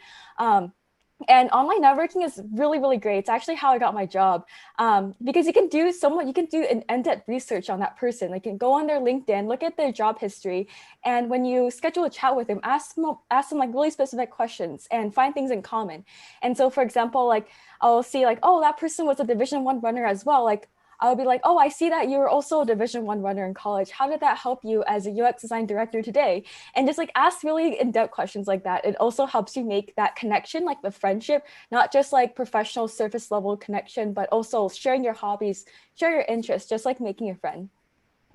And online networking is really great. It's actually how I got my job, because you can do an in-depth research on that person. Like you can go on their LinkedIn, look at their job history, and when you schedule a chat with them, ask them like really specific questions and find things in common. And so, for example, like I'll see like, oh, that person was a Division I runner as well. Like I'll be like, oh, I see that you were also a Division I runner in college. How did that help you as a UX design director today? And just like ask really in-depth questions like that. It also helps you make that connection, like the friendship, not just like professional surface level connection, but also sharing your hobbies, share your interests, just like making a friend.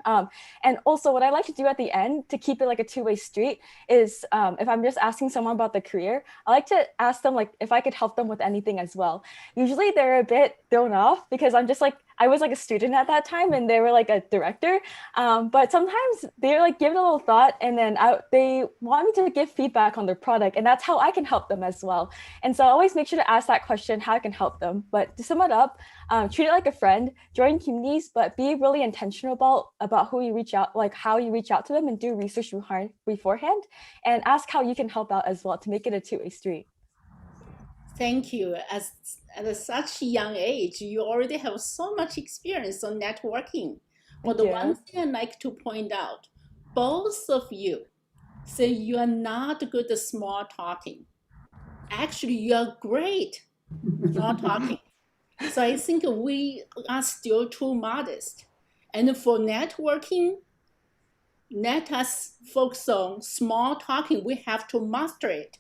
And also what I like to do at the end to keep it like a two-way street is if I'm just asking someone about the career, I like to ask them like if I could help them with anything as well. Usually they're a bit thrown off because I'm just like, I was like a student at that time and they were like a director. But sometimes they're like give it a little thought and then they want me to give feedback on their product, and that's how I can help them as well. And so I always make sure to ask that question, how I can help them. But to sum it up, treat it like a friend, join communities, but be really intentional about who you reach out, like how you reach out to them, and do research beforehand, and ask how you can help out as well to make it a two-way street. Thank you. At such a young age, you already have so much experience on networking. But the one thing I'd like to point out, both of you say you are not good at small talking. Actually, you are great small talking. So I think we are still too modest. And for networking, let us focus on small talking. We have to master it.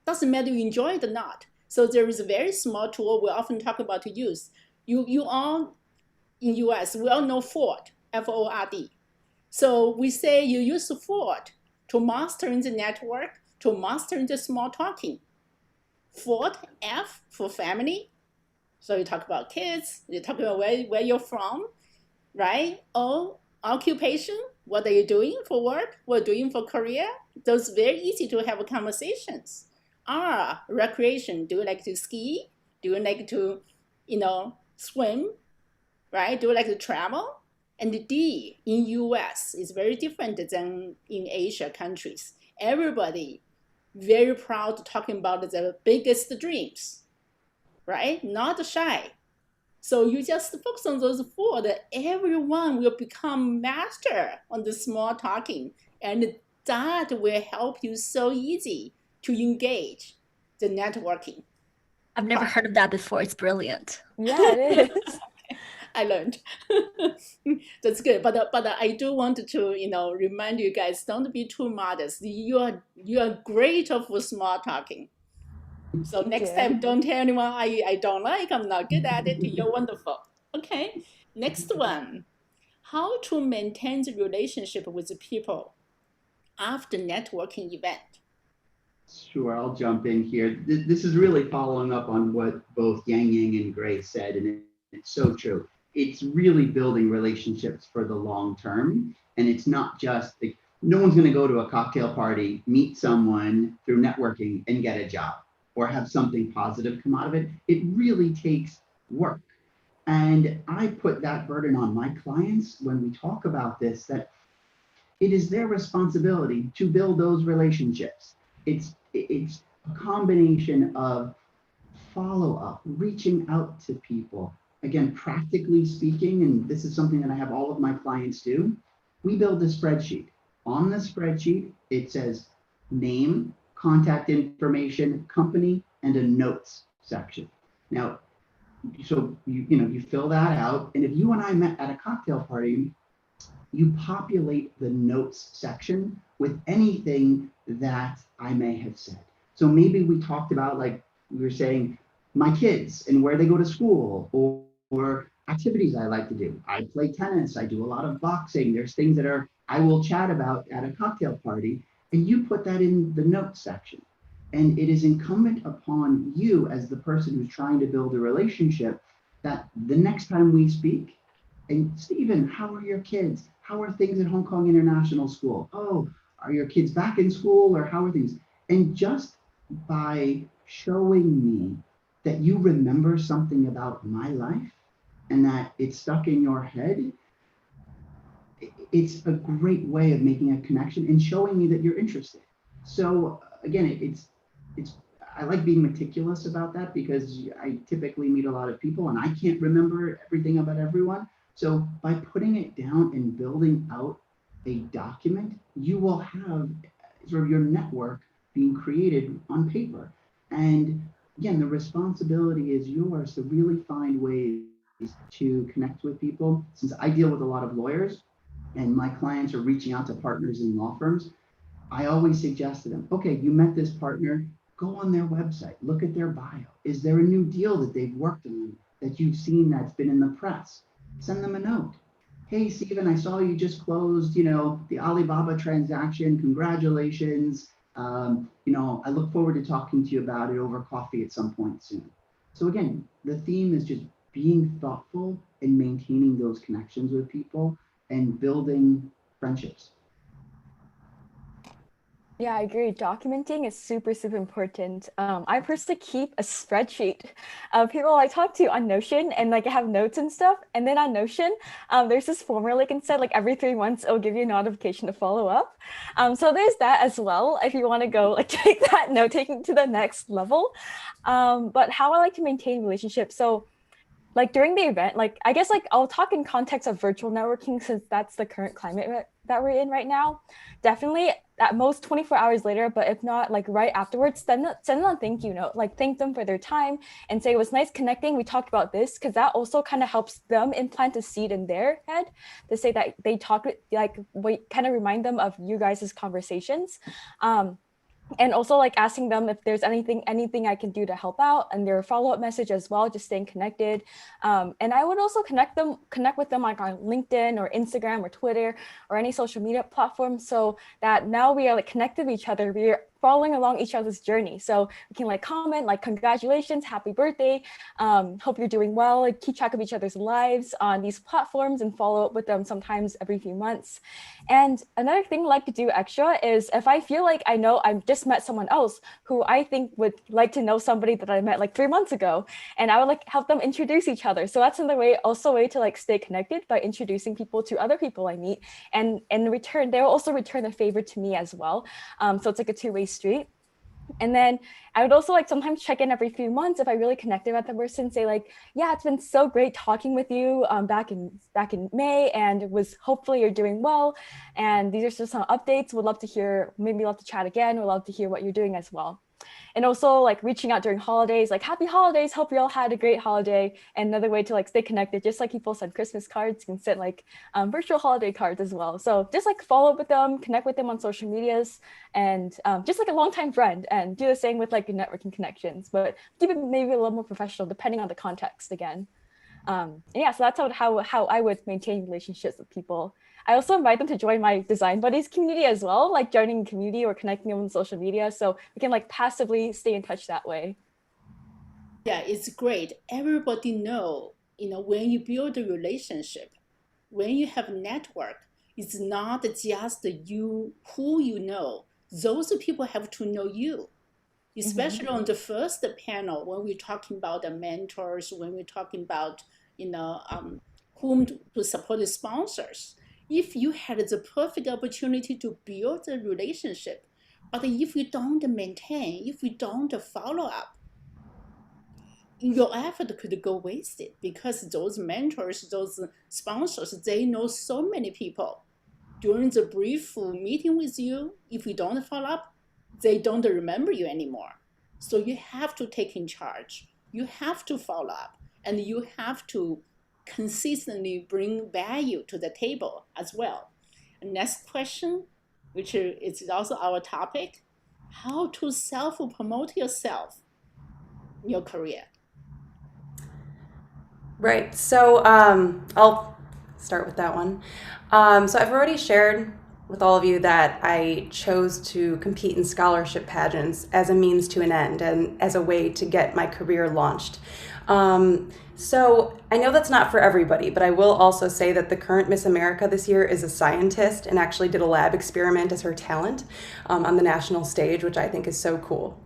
Doesn't matter you enjoy it or not. So there is a very small tool we often talk about to use. You all in US, we all know Ford, F-O-R-D. So we say you use Ford to master in the network, to master in the small talking. Ford, F for family. So you talk about kids, you talk about where you're from, right? O, occupation, what are you doing for work? What are you doing for career? Those very easy to have conversations. R, recreation. Do you like to ski? Do you like to, swim? Right? Do you like to travel? And the D in US is very different than in Asia countries. Everybody very proud talking about their biggest dreams, right? Not shy. So you just focus on those four, that everyone will become master on the small talking. And that will help you so easy to engage the networking. I've never heard of that before. It's brilliant. Yeah, it is. I learned. That's good. But I do want to remind you guys, don't be too modest. You are great for small talking. So next time, don't tell anyone I don't like, I'm not good at it. You're wonderful. Okay. Next one. How to maintain the relationship with the people after networking event. Sure, I'll jump in here. This is really following up on what both Yang Yang and Grace said, and it's so true. It's really building relationships for the long term, and it's not just no one's going to go to a cocktail party, meet someone through networking, and get a job or have something positive come out of it. It really takes work, and I put that burden on my clients when we talk about this. That it is their responsibility to build those relationships. It's a combination of follow-up, reaching out to people. Again, practically speaking, and this is something that I have all of my clients do, we build a spreadsheet. On the spreadsheet, it says name, contact information, company, and a notes section. Now, so you fill that out, and if you and I met at a cocktail party, you populate the notes section with anything that I may have said. So maybe we talked about, like we were saying, my kids and where they go to school, or activities I like to do. I play tennis, I do a lot of boxing. There's things that I will chat about at a cocktail party, and you put that in the notes section. And it is incumbent upon you as the person who's trying to build a relationship that the next time we speak, and Stephen, how are your kids? How are things at Hong Kong International School? Oh, are your kids back in school, or how are things? And just by showing me that you remember something about my life and that it's stuck in your head, it's a great way of making a connection and showing me that you're interested. So again, I like being meticulous about that, because I typically meet a lot of people and I can't remember everything about everyone. So by putting it down and building out a document, you will have sort of your network being created on paper. And again, the responsibility is yours to really find ways to connect with people. Since I deal with a lot of lawyers and my clients are reaching out to partners in law firms, I always suggest to them, okay, you met this partner, go on their website, look at their bio. Is there a new deal that they've worked on that you've seen that's been in the press? Send them a note. Hey, Stephen, I saw you just closed, the Alibaba transaction. Congratulations. I look forward to talking to you about it over coffee at some point soon. So again, the theme is just being thoughtful and maintaining those connections with people and building friendships. Yeah, I agree. Documenting is super, super important. I personally keep a spreadsheet of people I talk to on Notion, and I have notes and stuff. And then on Notion, there's this form where instead, every 3 months, it'll give you a notification to follow up. So there's that as well, if you want to go take that note taking to the next level. But how I like to maintain relationships. So during the event, I guess I'll talk in context of virtual networking, since that's the current climate that we're in right now. Definitely at most 24 hours later, but if not right afterwards, send them a thank you note, thank them for their time and say it was nice connecting. We talked about this, because that also kind of helps them implant a seed in their head to say that they talk, kind of remind them of you guys' conversations. And also asking them if there's anything I can do to help out, and their follow-up message as well, just staying connected. And I would also connect with them on LinkedIn or Instagram or Twitter or any social media platform, so that now we are connected with each other. We are following along each other's journey. So we can comment, congratulations, happy birthday, hope you're doing well, keep track of each other's lives on these platforms and follow up with them sometimes every few months. And another thing I like to do extra is if I feel I know I've just met someone else who I think would like to know somebody that I met 3 months ago, and I would help them introduce each other. So that's another way, also a way to stay connected by introducing people to other people I meet, and in return, they will also return a favor to me as well. So it's a two-way street. And then I would also sometimes check in every few months if I really connected with the person, say yeah, it's been so great talking with you back in May, and it was, hopefully you're doing well. And these are just some updates. Would love to hear, maybe love to chat again. Would love to hear what you're doing as well. And also reaching out during holidays, happy holidays, hope you all had a great holiday. And another way to stay connected, just like people send Christmas cards, you can send virtual holiday cards as well. So just follow up with them, connect with them on social medias, and just a longtime friend, and do the same with your networking connections, but keep it maybe a little more professional depending on the context again. Yeah, so that's how I would maintain relationships with people. I also invite them to join my Design Buddies community as well, joining a community or connecting them on social media, so we can passively stay in touch that way. Yeah, it's great. Everybody know, when you build a relationship, when you have a network, it's not just you who you know. Those people have to know you, especially on the first panel when we're talking about the mentors, when we're talking about whom to support the sponsors. If you had the perfect opportunity to build a relationship, but if you don't maintain, if you don't follow up, your effort could go wasted, because those mentors, those sponsors, they know so many people. During the brief meeting with you, if you don't follow up, they don't remember you anymore. So you have to take in charge. You have to follow up, and you have to consistently bring value to the table as well. And next question, which is also our topic, how to self-promote yourself in your career. Right. So I'll start with that one. So I've already shared with all of you that I chose to compete in scholarship pageants as a means to an end and as a way to get my career launched. So I know that's not for everybody, but I will also say that the current Miss America this year is a scientist and actually did a lab experiment as her talent on the national stage, which I think is so cool.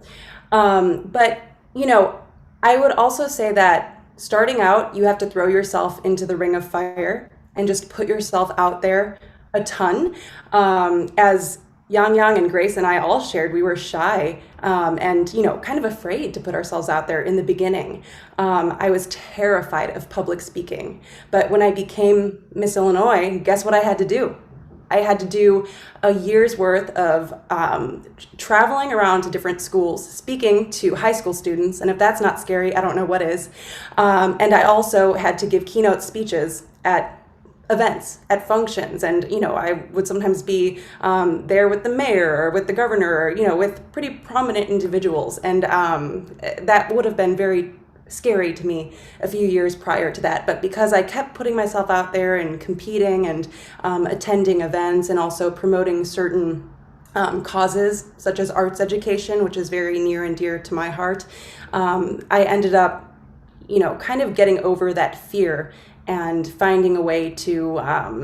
But, you know, I would also say that starting out, you have to throw yourself into the ring of fire and just put yourself out there a ton. As Yang Yang and Grace and I all shared, we were shy and, you know, kind of afraid to put ourselves out there in the beginning. I was terrified of public speaking. But when I became Miss Illinois, guess what I had to do? I had to do a year's worth of traveling around to different schools, speaking to high school students. And if that's not scary, I don't know what is. And I also had to give keynote speeches at events, at functions. And, you know, I would sometimes be there with the mayor or with the governor, or, you know, with pretty prominent individuals. And that would have been very scary to me a few years prior to that. But because I kept putting myself out there and competing and attending events and also promoting certain causes such as arts education, which is very near and dear to my heart, I ended up, you know, kind of getting over that fear and finding a way to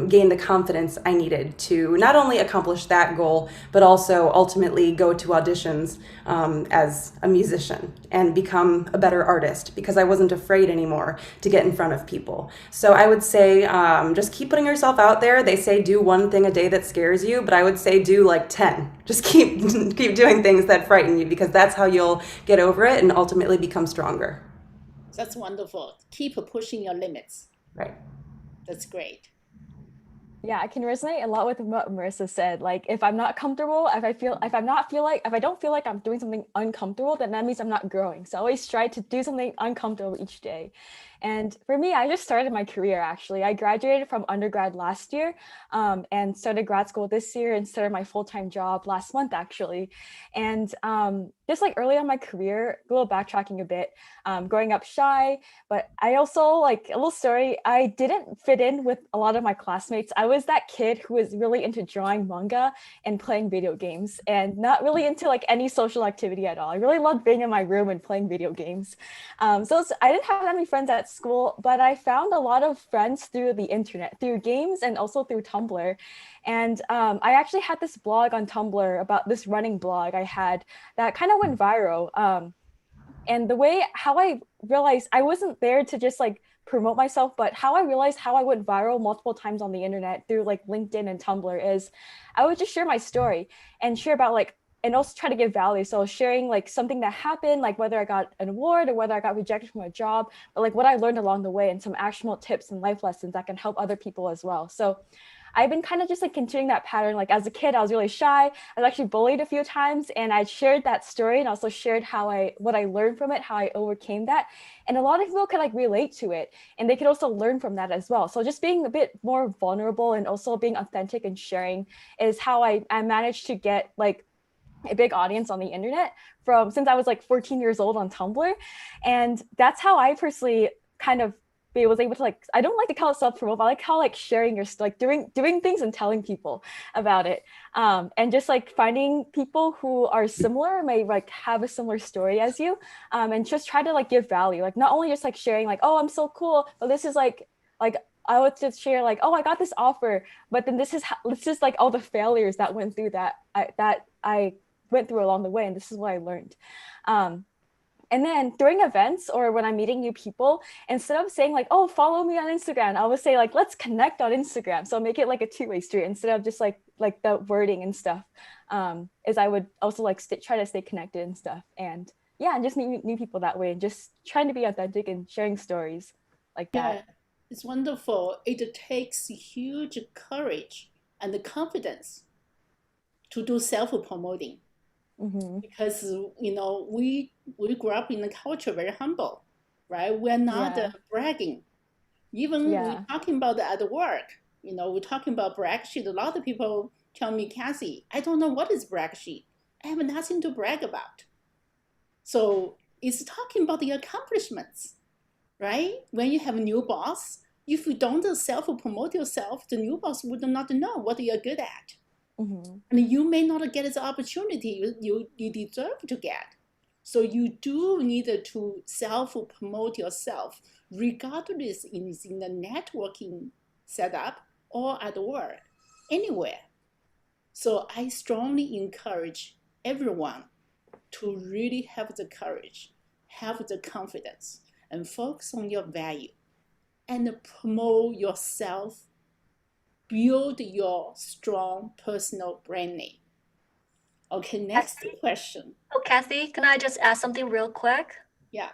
gain the confidence I needed to not only accomplish that goal, but also ultimately go to auditions as a musician and become a better artist, because I wasn't afraid anymore to get in front of people. So I would say just keep putting yourself out there. They say do one thing a day that scares you, but I would say do like 10. Just keep doing things that frighten you, because that's how you'll get over it and ultimately become stronger. That's wonderful. Keep pushing your limits. Right. That's great. Yeah, I can resonate a lot with what Marissa said. Like, if I'm not comfortable, if I don't feel like I'm doing something uncomfortable, then that means I'm not growing. So I always try to do something uncomfortable each day. And for me, I just started my career, actually. I graduated from undergrad last year and started grad school this year and started my full-time job last month, actually. And just like early on in my career, a little backtracking a bit, growing up shy, but I also, like, a little story, I didn't fit in with a lot of my classmates. I was that kid who was really into drawing manga and playing video games and not really into like any social activity at all. I really loved being in my room and playing video games. So I didn't have that many friends at school, but I found a lot of friends through the internet, through games and also through Tumblr. And I actually had this blog on Tumblr about this running blog I had that kind of went viral. And the way how I realized I wasn't there to just like promote myself, but how I realized how I went viral multiple times on the internet through like LinkedIn and Tumblr is I would just share my story and share about like, and also try to give value. So sharing like something that happened, like whether I got an award or whether I got rejected from a job, but like what I learned along the way and some actionable tips and life lessons that can help other people as well. So I've been kind of just like continuing that pattern. Like as a kid, I was really shy. I was actually bullied a few times, and I shared that story and also shared what I learned from it, how I overcame that. And a lot of people could like relate to it, and they could also learn from that as well. So just being a bit more vulnerable and also being authentic and sharing is how I managed to get like a big audience on the internet since I was like 14 years old on Tumblr. And that's how I personally kind of was able to like, I don't like to call it self-promote, but I like how like sharing your, like doing things and telling people about it. And just like finding people who are similar, may like have a similar story as you, and just try to like give value, like not only just like sharing like, oh, I'm so cool, but this is like I would just share like, oh, I got this offer, but then this is like all the failures that went through that I went through along the way, and this is what I learned. And then during events or when I'm meeting new people, instead of saying like, oh, follow me on Instagram, I would say like, let's connect on Instagram. So make it like a two-way street instead of just like the wording and stuff. Is I would also like try to stay connected and stuff. And yeah, and just meet new people that way and just trying to be authentic and sharing stories like that. Yeah, it's wonderful. It takes huge courage and confidence to do self-promoting. Because we grew up in a culture very humble, right? We're not bragging. Even we're talking about at work, we're talking about brag sheet. A lot of people tell me, Cassie, I don't know what is brag sheet. I have nothing to brag about. So it's talking about the accomplishments, right? When you have a new boss, if you don't self-promote yourself, the new boss would not know what you're good at. And you may not get the opportunity you deserve to get. So you do need to self-promote yourself, regardless in the networking setup or at work, anywhere. So I strongly encourage everyone to really have the courage, have the confidence, and focus on your value and promote yourself. Build your strong personal brand name. Okay, next question. Oh, Kathy, can I just ask something real quick? Yeah.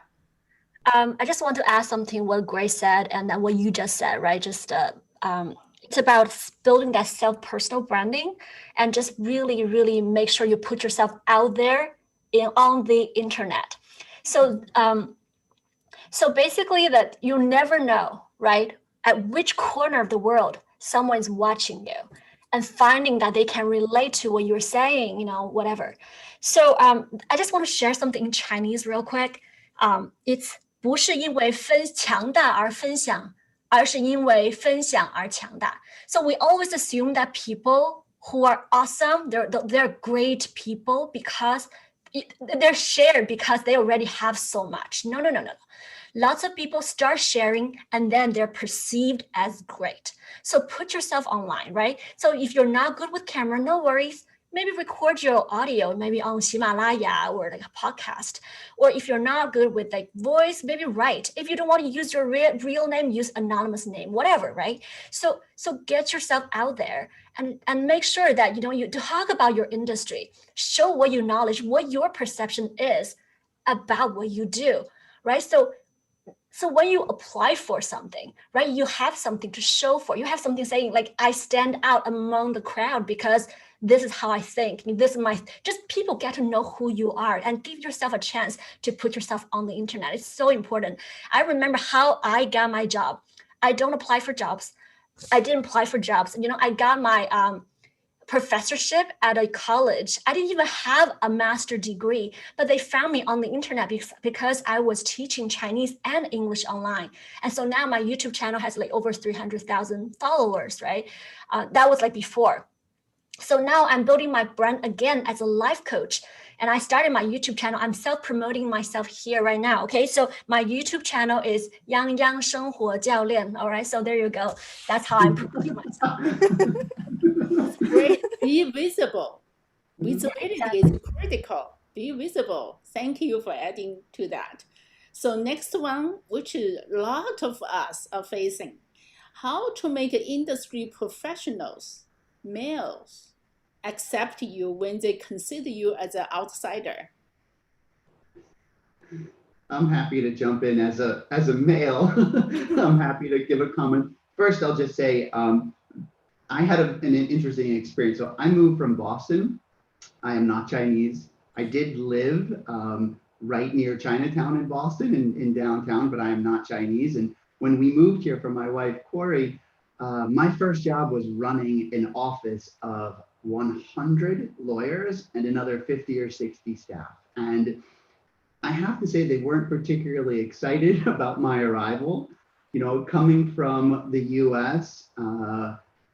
I just want to ask something what Grace said and then what you just said, right? Just it's about building that self-personal branding and just really, really make sure you put yourself out there on the internet. So, so basically that you never know, right? At which corner of the world someone's watching you and finding that they can relate to what you're saying, whatever. So I just want to share something in Chinese real quick. It's 不是因为强大而分享，而是因为分享而强大. So we always assume that people who are awesome, they're great people because they're shared because they already have so much. No. Lots of people start sharing and then they're perceived as great. So put yourself online, right? So if you're not good with camera, no worries. Maybe record your audio, maybe on Himalaya or like a podcast. Or if you're not good with like voice, maybe write. If you don't want to use your real name, use anonymous name, whatever, right? So get yourself out there and make sure that you talk about your industry, show what your knowledge, what your perception is about what you do, right? So when you apply for something, right, you have something to show for. You have something saying like, I stand out among the crowd because this is how I think. This is just people get to know who you are and give yourself a chance to put yourself on the internet. It's so important. I remember how I got my job. I don't apply for jobs. I didn't apply for jobs. I got my professorship at a college. I didn't even have a master's degree, but they found me on the internet because I was teaching Chinese and English online. And so now my YouTube channel has like over 300,000 followers, right? That was like before. So now I'm building my brand again as a life coach. And I started my YouTube channel. I'm self-promoting myself here right now. Okay, so my YouTube channel is Yang Yang 生活教练. All right, so there you go. That's how I'm promoting myself. Great. Be visible. Visibility is critical. Be visible. Thank you for adding to that. So next one, which a lot of us are facing, how to make industry professionals, males, accept you when they consider you as an outsider. I'm happy to jump in as a male. I'm happy to give a comment. First, I'll just say, I had an interesting experience. So I moved from Boston. I am not Chinese. I did live right near Chinatown in Boston, in downtown, but I am not Chinese. And when we moved here for my wife, Corey, my first job was running an office of 100 lawyers and another 50 or 60 staff. And I have to say they weren't particularly excited about my arrival. Coming from the US,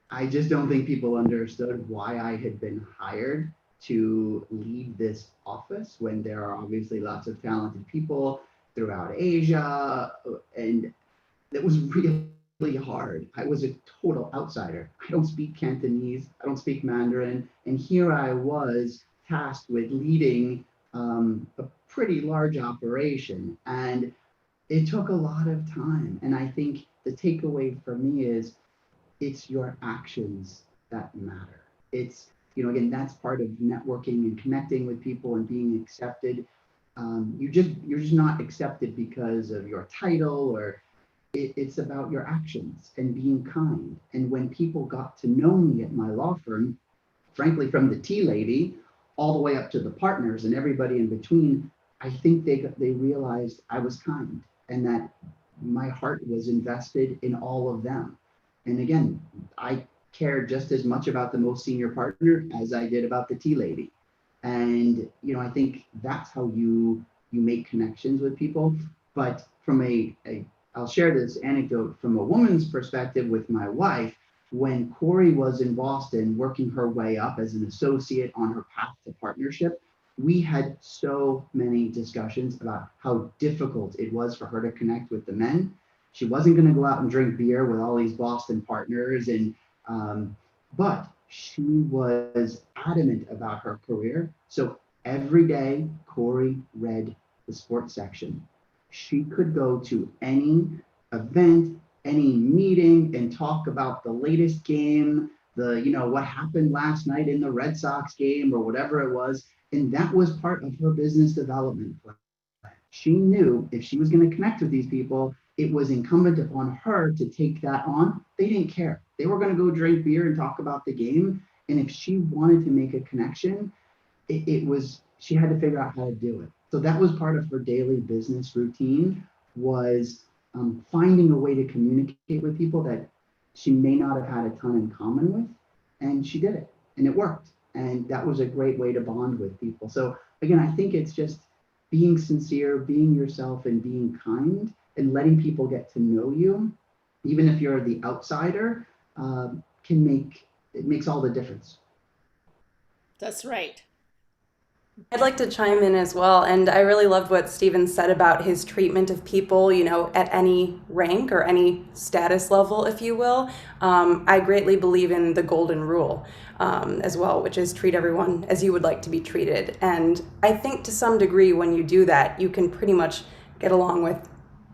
I just don't think people understood why I had been hired to lead this office when there are obviously lots of talented people throughout Asia. And it was really hard. I was a total outsider. I don't speak Cantonese. I don't speak Mandarin. And here I was tasked with leading pretty large operation, and it took a lot of time. And I think the takeaway for me is it's your actions that matter. It's, again, that's part of networking and connecting with people and being accepted. You're just not accepted because of your title, or it's about your actions and being kind. And when people got to know me at my law firm, frankly, from the tea lady all the way up to the partners and everybody in between, I think they realized I was kind and that my heart was invested in all of them. And again, I cared just as much about the most senior partner as I did about the tea lady. And I think that's how you make connections with people. But from I'll share this anecdote from a woman's perspective with my wife. When Corey was in Boston working her way up as an associate on her path to partnership, we had so many discussions about how difficult it was for her to connect with the men. She wasn't going to go out and drink beer with all these Boston partners, but she was adamant about her career. So every day, Corey read the sports section. She could go to any event, any meeting, and talk about the latest game, what happened last night in the Red Sox game or whatever it was. And that was part of her business development plan. She knew if she was going to connect with these people, it was incumbent upon her to take that on. They didn't care. They were going to go drink beer and talk about the game. And if she wanted to make a connection, she had to figure out how to do it. So that was part of her daily business routine, was finding a way to communicate with people that she may not have had a ton in common with. And she did it, and it worked. And that was a great way to bond with people. So again, I think it's just being sincere, being yourself, and being kind, and letting people get to know you, even if you're the outsider, it makes all the difference. That's right. I'd like to chime in as well. And I really loved what Stephen said about his treatment of people, at any rank or any status level, if you will. I greatly believe in the golden rule as well, which is treat everyone as you would like to be treated. And I think to some degree, when you do that, you can pretty much get along with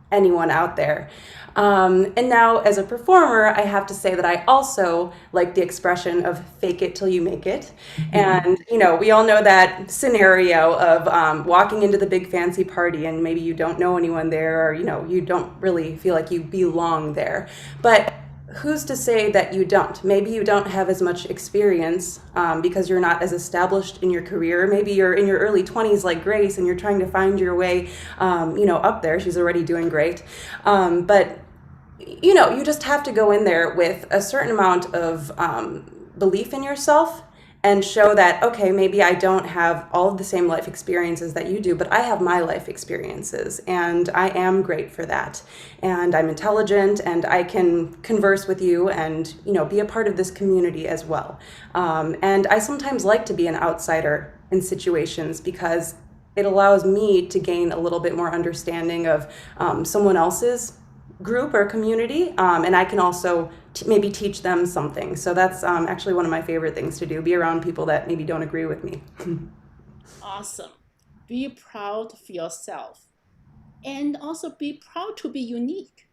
anyone out there. And now as a performer, I have to say that I also like the expression of fake it till you make it. And, we all know that scenario of walking into the big fancy party and maybe you don't know anyone there, or, you don't really feel like you belong there. But who's to say that you don't? Maybe you don't have as much experience because you're not as established in your career. Maybe you're in your early 20s like Grace and you're trying to find your way, up there. She's already doing great. But, you just have to go in there with a certain amount of belief in yourself and show that, okay, maybe I don't have all of the same life experiences that you do, but I have my life experiences and I am great for that. And I'm intelligent and I can converse with you and, be a part of this community as well. And I sometimes like to be an outsider in situations because it allows me to gain a little bit more understanding of someone else's group or community, and I can also maybe teach them something. So that's actually one of my favorite things to do, be around people that maybe don't agree with me. Awesome. Be proud of yourself and also be proud to be unique.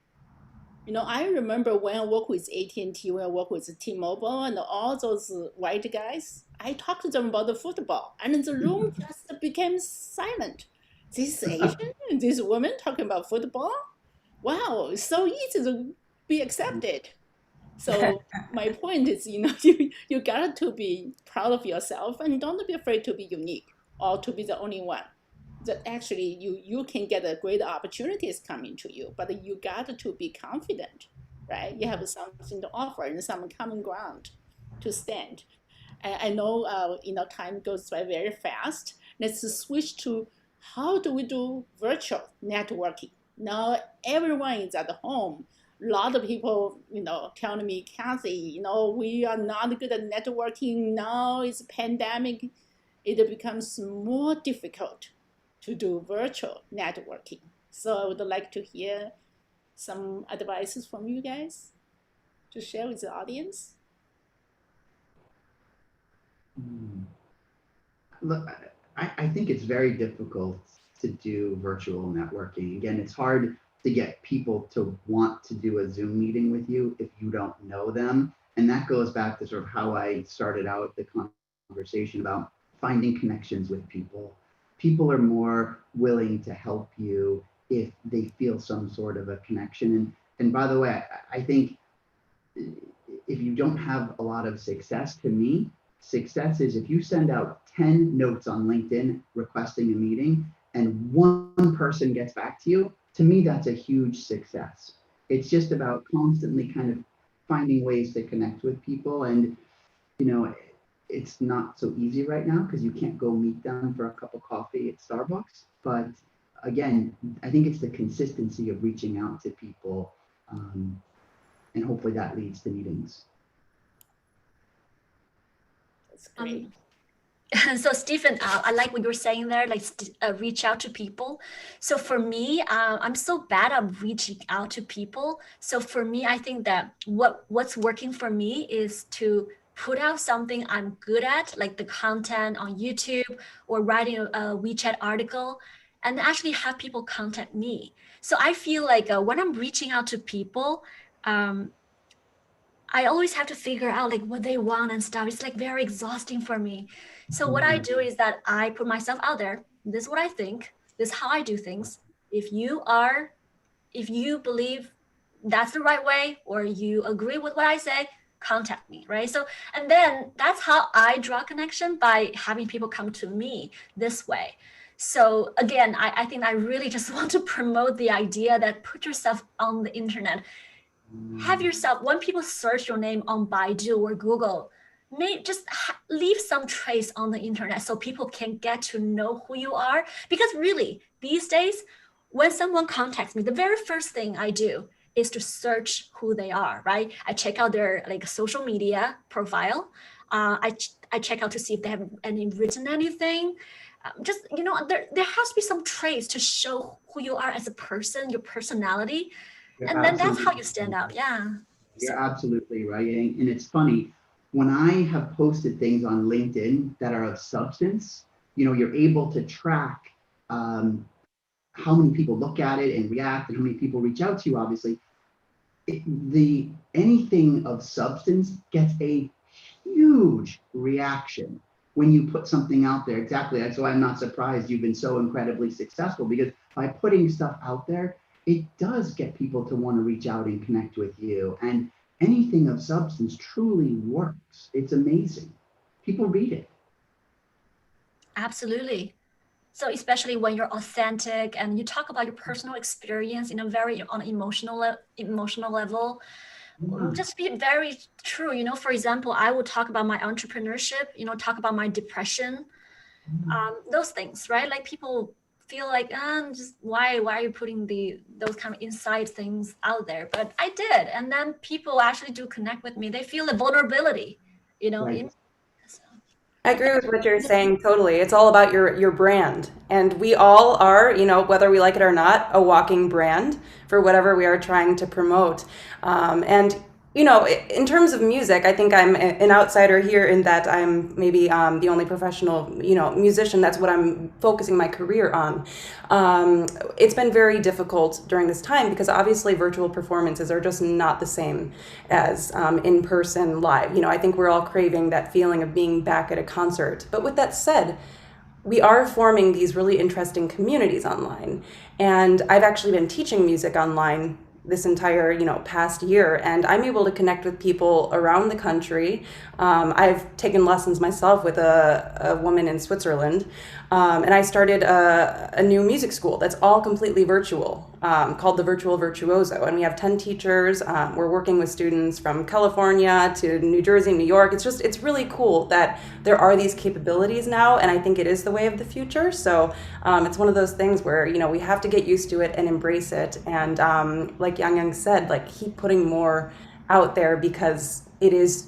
I remember when I worked with AT&T, when I worked with T-Mobile and all those white guys, I talked to them about the football and the room just became silent. This Asian, this woman talking about football? Wow, it's so easy to be accepted. So my point is, you got to be proud of yourself and don't be afraid to be unique or to be the only one. That actually you can get a great opportunities coming to you, but you got to be confident, right? You have something to offer and some common ground to stand. I know, time goes by very fast. Let's switch to how do we do virtual networking? Now everyone is at home. A lot of people, telling me, Kathy, we are not good at networking. Now it's a pandemic. It becomes more difficult to do virtual networking. So I would like to hear some advices from you guys to share with the audience. Look, I think it's very difficult to do virtual networking. Again, it's hard to get people to want to do a Zoom meeting with you if you don't know them. And that goes back to sort of how I started out the conversation about finding connections with people. People are more willing to help you if they feel some sort of a connection. And by the way, I think if you don't have a lot of success, to me, success is if you send out 10 notes on LinkedIn requesting a meeting and one person gets back to you, to me, that's a huge success. It's just about constantly kind of finding ways to connect with people. And, you know, it's not so easy right now because you can't go meet them for a cup of coffee at Starbucks. But again, I think it's the consistency of reaching out to people. And hopefully that leads to meetings. That's great. So Stephen, I like what you were saying there, like reach out to people. So for me, I'm so bad at reaching out to people. So for me, I think that what's working for me is to put out something I'm good at, like the content on YouTube or writing a WeChat article, and actually have people contact me. So I feel like when I'm reaching out to people, I always have to figure out like what they want and stuff. It's like very exhausting for me. So what I do is that I put myself out there. This is what I think. This is how I do things. If you believe that's the right way, or you agree with what I say, contact me, right? So, and then that's how I draw connection, by having people come to me this way. So again, I think I really just want to promote the idea that put yourself on the internet. Have yourself, when people search your name on Baidu or Google, just leave some trace on the internet so people can get to know who you are. Because really, these days, when someone contacts me, the very first thing I do is to search who they are, right? I check out their like social media profile. I check out to see if they have written anything. Just, you know, there has to be some trace to show who you are as a person, your personality. And then that's how you stand out. Yeah. You're absolutely right. And it's funny, when I have posted things on LinkedIn that are of substance, you know, you're able to track how many people look at it and react and how many people reach out to you, obviously. Anything of substance gets a huge reaction when you put something out there. Exactly. That's why I'm not surprised you've been so incredibly successful, because by putting stuff out there, it does get people to want to reach out and connect with you. And anything of substance truly works. It's amazing. People read it. Absolutely. So especially when you're authentic and you talk about your personal experience in a very on emotional level, just be very true. You know, for example, I will talk about my entrepreneurship, you know, talk about my depression, those things, right? Like people feel like, just why are you putting those kind of inside things out there? But I did, and then people actually do connect with me. They feel the vulnerability, you know. Right. I agree with what you're saying totally. It's all about your brand. And we all are, you know, whether we like it or not, a walking brand for whatever we are trying to promote. And you know, in terms of music, I think I'm an outsider here in that I'm maybe the only professional, you know, musician. That's what I'm focusing my career on. It's been very difficult during this time because obviously virtual performances are just not the same as in-person live. You know, I think we're all craving that feeling of being back at a concert. But with that said, we are forming these really interesting communities online. And I've actually been teaching music online this entire, you know, past year, and I'm able to connect with people around the country. I've taken lessons myself with a woman in Switzerland, and I started a new music school that's all completely virtual, called the Virtual Virtuoso, and we have 10 teachers. We're working with students from California to New Jersey, New York. It's really cool that there are these capabilities now, and I think it is the way of the future. So it's one of those things where, you know, we have to get used to it and embrace it, and like Yang Yang said, like keep putting more out there because it is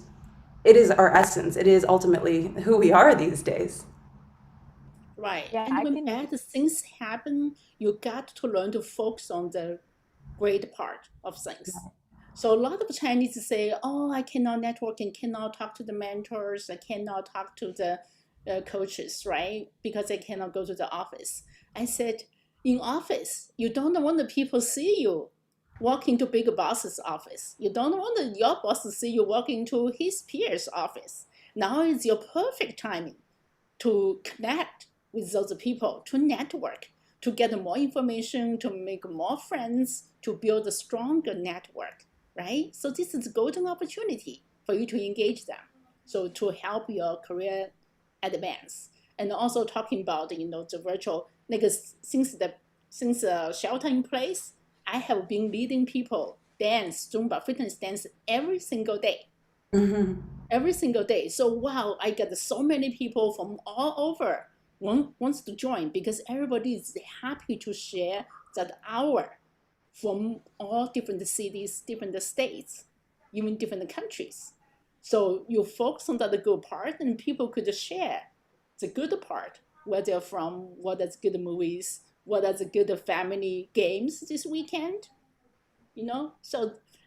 our essence. It is ultimately who we are these days. Right. Yeah, and when bad things happen, you got to learn to focus on the great part of things. So a lot of Chinese say, oh, I cannot network and cannot talk to the mentors. I cannot talk to the coaches, right? Because they cannot go to the office. I said, in office, you don't want the people see you walk into big boss's office. You don't want your boss to see you walk into his peer's office. Now is your perfect timing to connect with those people, to network, to get more information, to make more friends, to build a stronger network, right? So this is a golden opportunity for you to engage them. So to help your career advance. And also talking about, the virtual, since shelter in place, I have been leading people dance, Zumba, fitness dance every single day. Mm-hmm. Every single day. So wow, I get so many people from all over wants to join because everybody is happy to share that hour from all different cities, different states, even different countries. So you focus on the good part and people could share the good part, where they're from, what are the good movies, what are the good family games this weekend,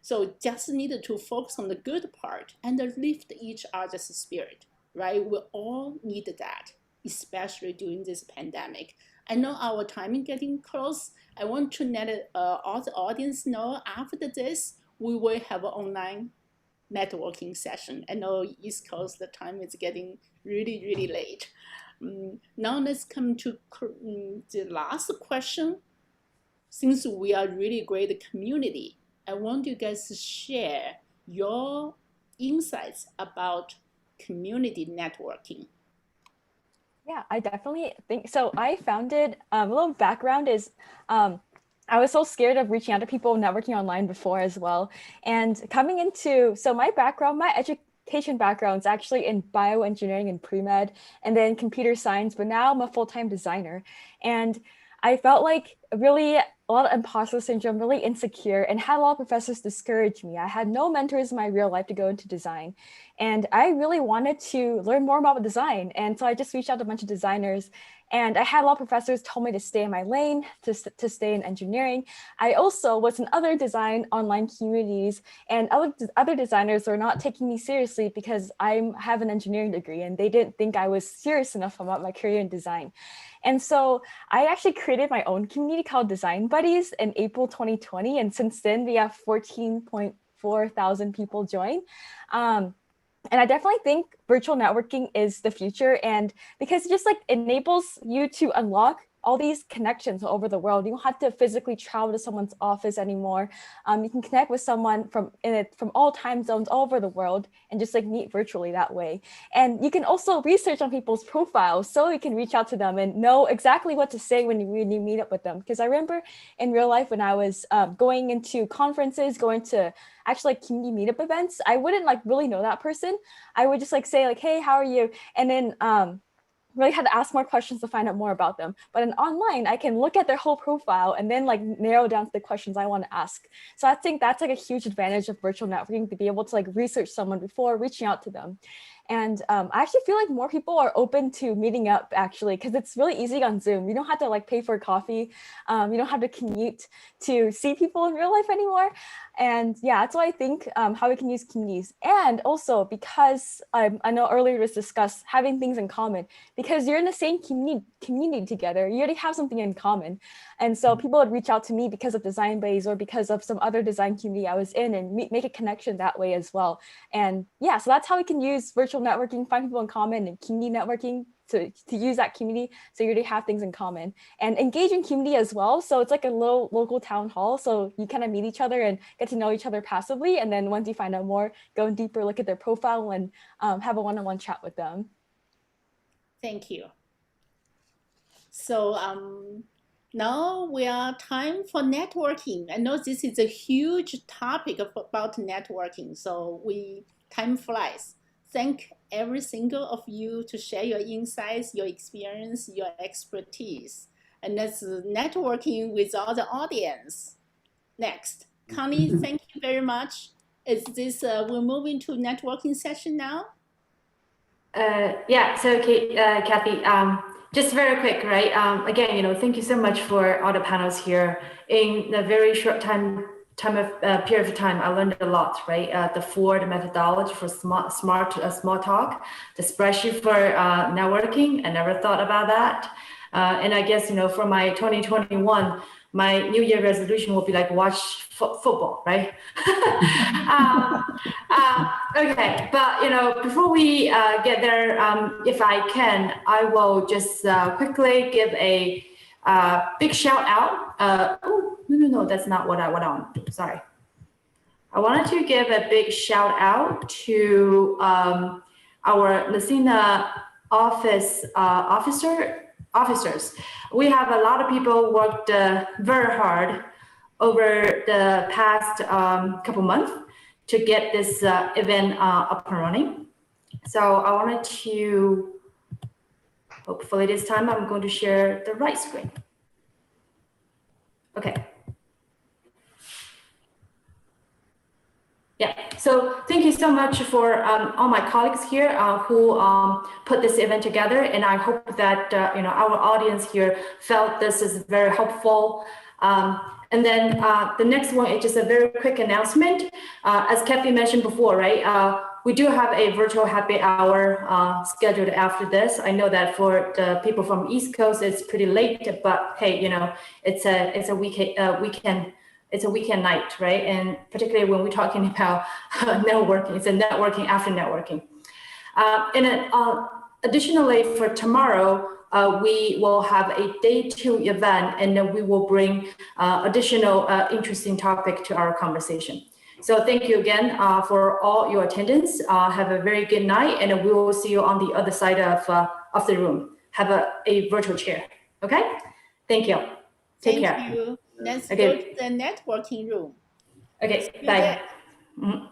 So just needed to focus on the good part and lift each other's spirit, right? We all need that, especially during this pandemic. I know our time is getting close. I want to let all the audience know after this, we will have an online networking session. I know East Coast, the time is getting really, really late. Now let's come to the last question. Since we are really great community, I want you guys to share your insights about community networking. Yeah, I definitely think so. I founded, a little background is, I was so scared of reaching out to people networking online before as well. And coming into, so my background, my education background is actually in bioengineering and pre-med, and then computer science, but now I'm a full-time designer. And I felt like really a lot of imposter syndrome, really insecure, and had a lot of professors discourage me. I had no mentors in my real life to go into design. And I really wanted to learn more about design. And so I just reached out to a bunch of designers, and I had a lot of professors told me to stay in my lane, to stay in engineering. I also was in other design online communities, and other designers were not taking me seriously because I have an engineering degree, and they didn't think I was serious enough about my career in design. And so I actually created my own community called Design Buddies in April 2020. And since then, we have 14.4 thousand people join. And I definitely think virtual networking is the future, and because it just enables you to unlock all these connections all over the world. You don't have to physically travel to someone's office anymore. You can connect with someone from all time zones all over the world and just meet virtually that way. And you can also research on people's profiles so you can reach out to them and know exactly what to say when you meet up with them. Because I remember in real life when I was going into conferences, going to actually community meetup events, I wouldn't really know that person. I would just say hey, how are you? And then really had to ask more questions to find out more about them. But in online, I can look at their whole profile and then narrow down to the questions I want to ask. So I think that's a huge advantage of virtual networking, to be able to research someone before reaching out to them. And I actually feel like more people are open to meeting up, actually, because it's really easy on Zoom. You don't have to pay for coffee. You don't have to commute to see people in real life anymore. And yeah, that's why I think how we can use communities. And also because I know earlier it was discussed having things in common, because you're in the same community together, you already have something in common. And so people would reach out to me because of Design Buddies or because of some other design community I was in, and make a connection that way as well. And yeah, so that's how we can use virtual networking, find people in common, and community networking to use that community so you already have things in common, and engage in community as well. So it's a little local town hall, so you kind of meet each other and get to know each other passively, and then once you find out more, go deeper, look at their profile, and have a one-on-one chat with them. Thank you. So now we are time for networking. I know this is a huge topic about networking, so time flies. Thank every single of you to share your insights, your experience, your expertise. And that's networking with all the audience. Next, Connie, thank you very much. Is this, we're moving to networking session now? Yeah, so Kathy, just very quick, right? Again, thank you so much for all the panels here. In the very short time period of time, I learned a lot, right? The Ford methodology for small talk, the spreadsheet for networking. I never thought about that. And I guess, for my 2021, my New Year resolution will be like watch football, right? Okay, but before we get there, if I can, I will just quickly give a big shout out. Oh, no, that's not what I want to do. Sorry. I wanted to give a big shout out to our Lucena officers. We have a lot of people worked very hard over the past couple months to get this event up and running. So I wanted to, hopefully this time I'm going to share the right screen. Okay. Yeah, so thank you so much for all my colleagues here who put this event together, and I hope that our audience here felt this is very helpful. And then the next one is just a very quick announcement. As Kathy mentioned before, right? We do have a virtual happy hour scheduled after this. I know that for the people from East Coast, it's pretty late, but hey, it's a weekend. It's a weekend night, right? And particularly when we're talking about networking, it's a networking after networking. And additionally, for tomorrow, we will have a day 2 event, and then we will bring additional interesting topic to our conversation. So thank you again for all your attendance. Have a very good night, and we will see you on the other side of the room. Have a virtual chair, okay? Thank you. Take care. Thank you. Let's go to the networking room. Okay, bye.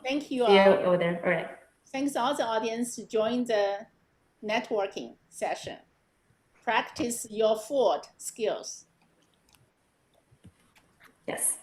Thank you See you all. over there. All right. Thanks all the audience to join the networking session. Practice your Ford skills. Yes.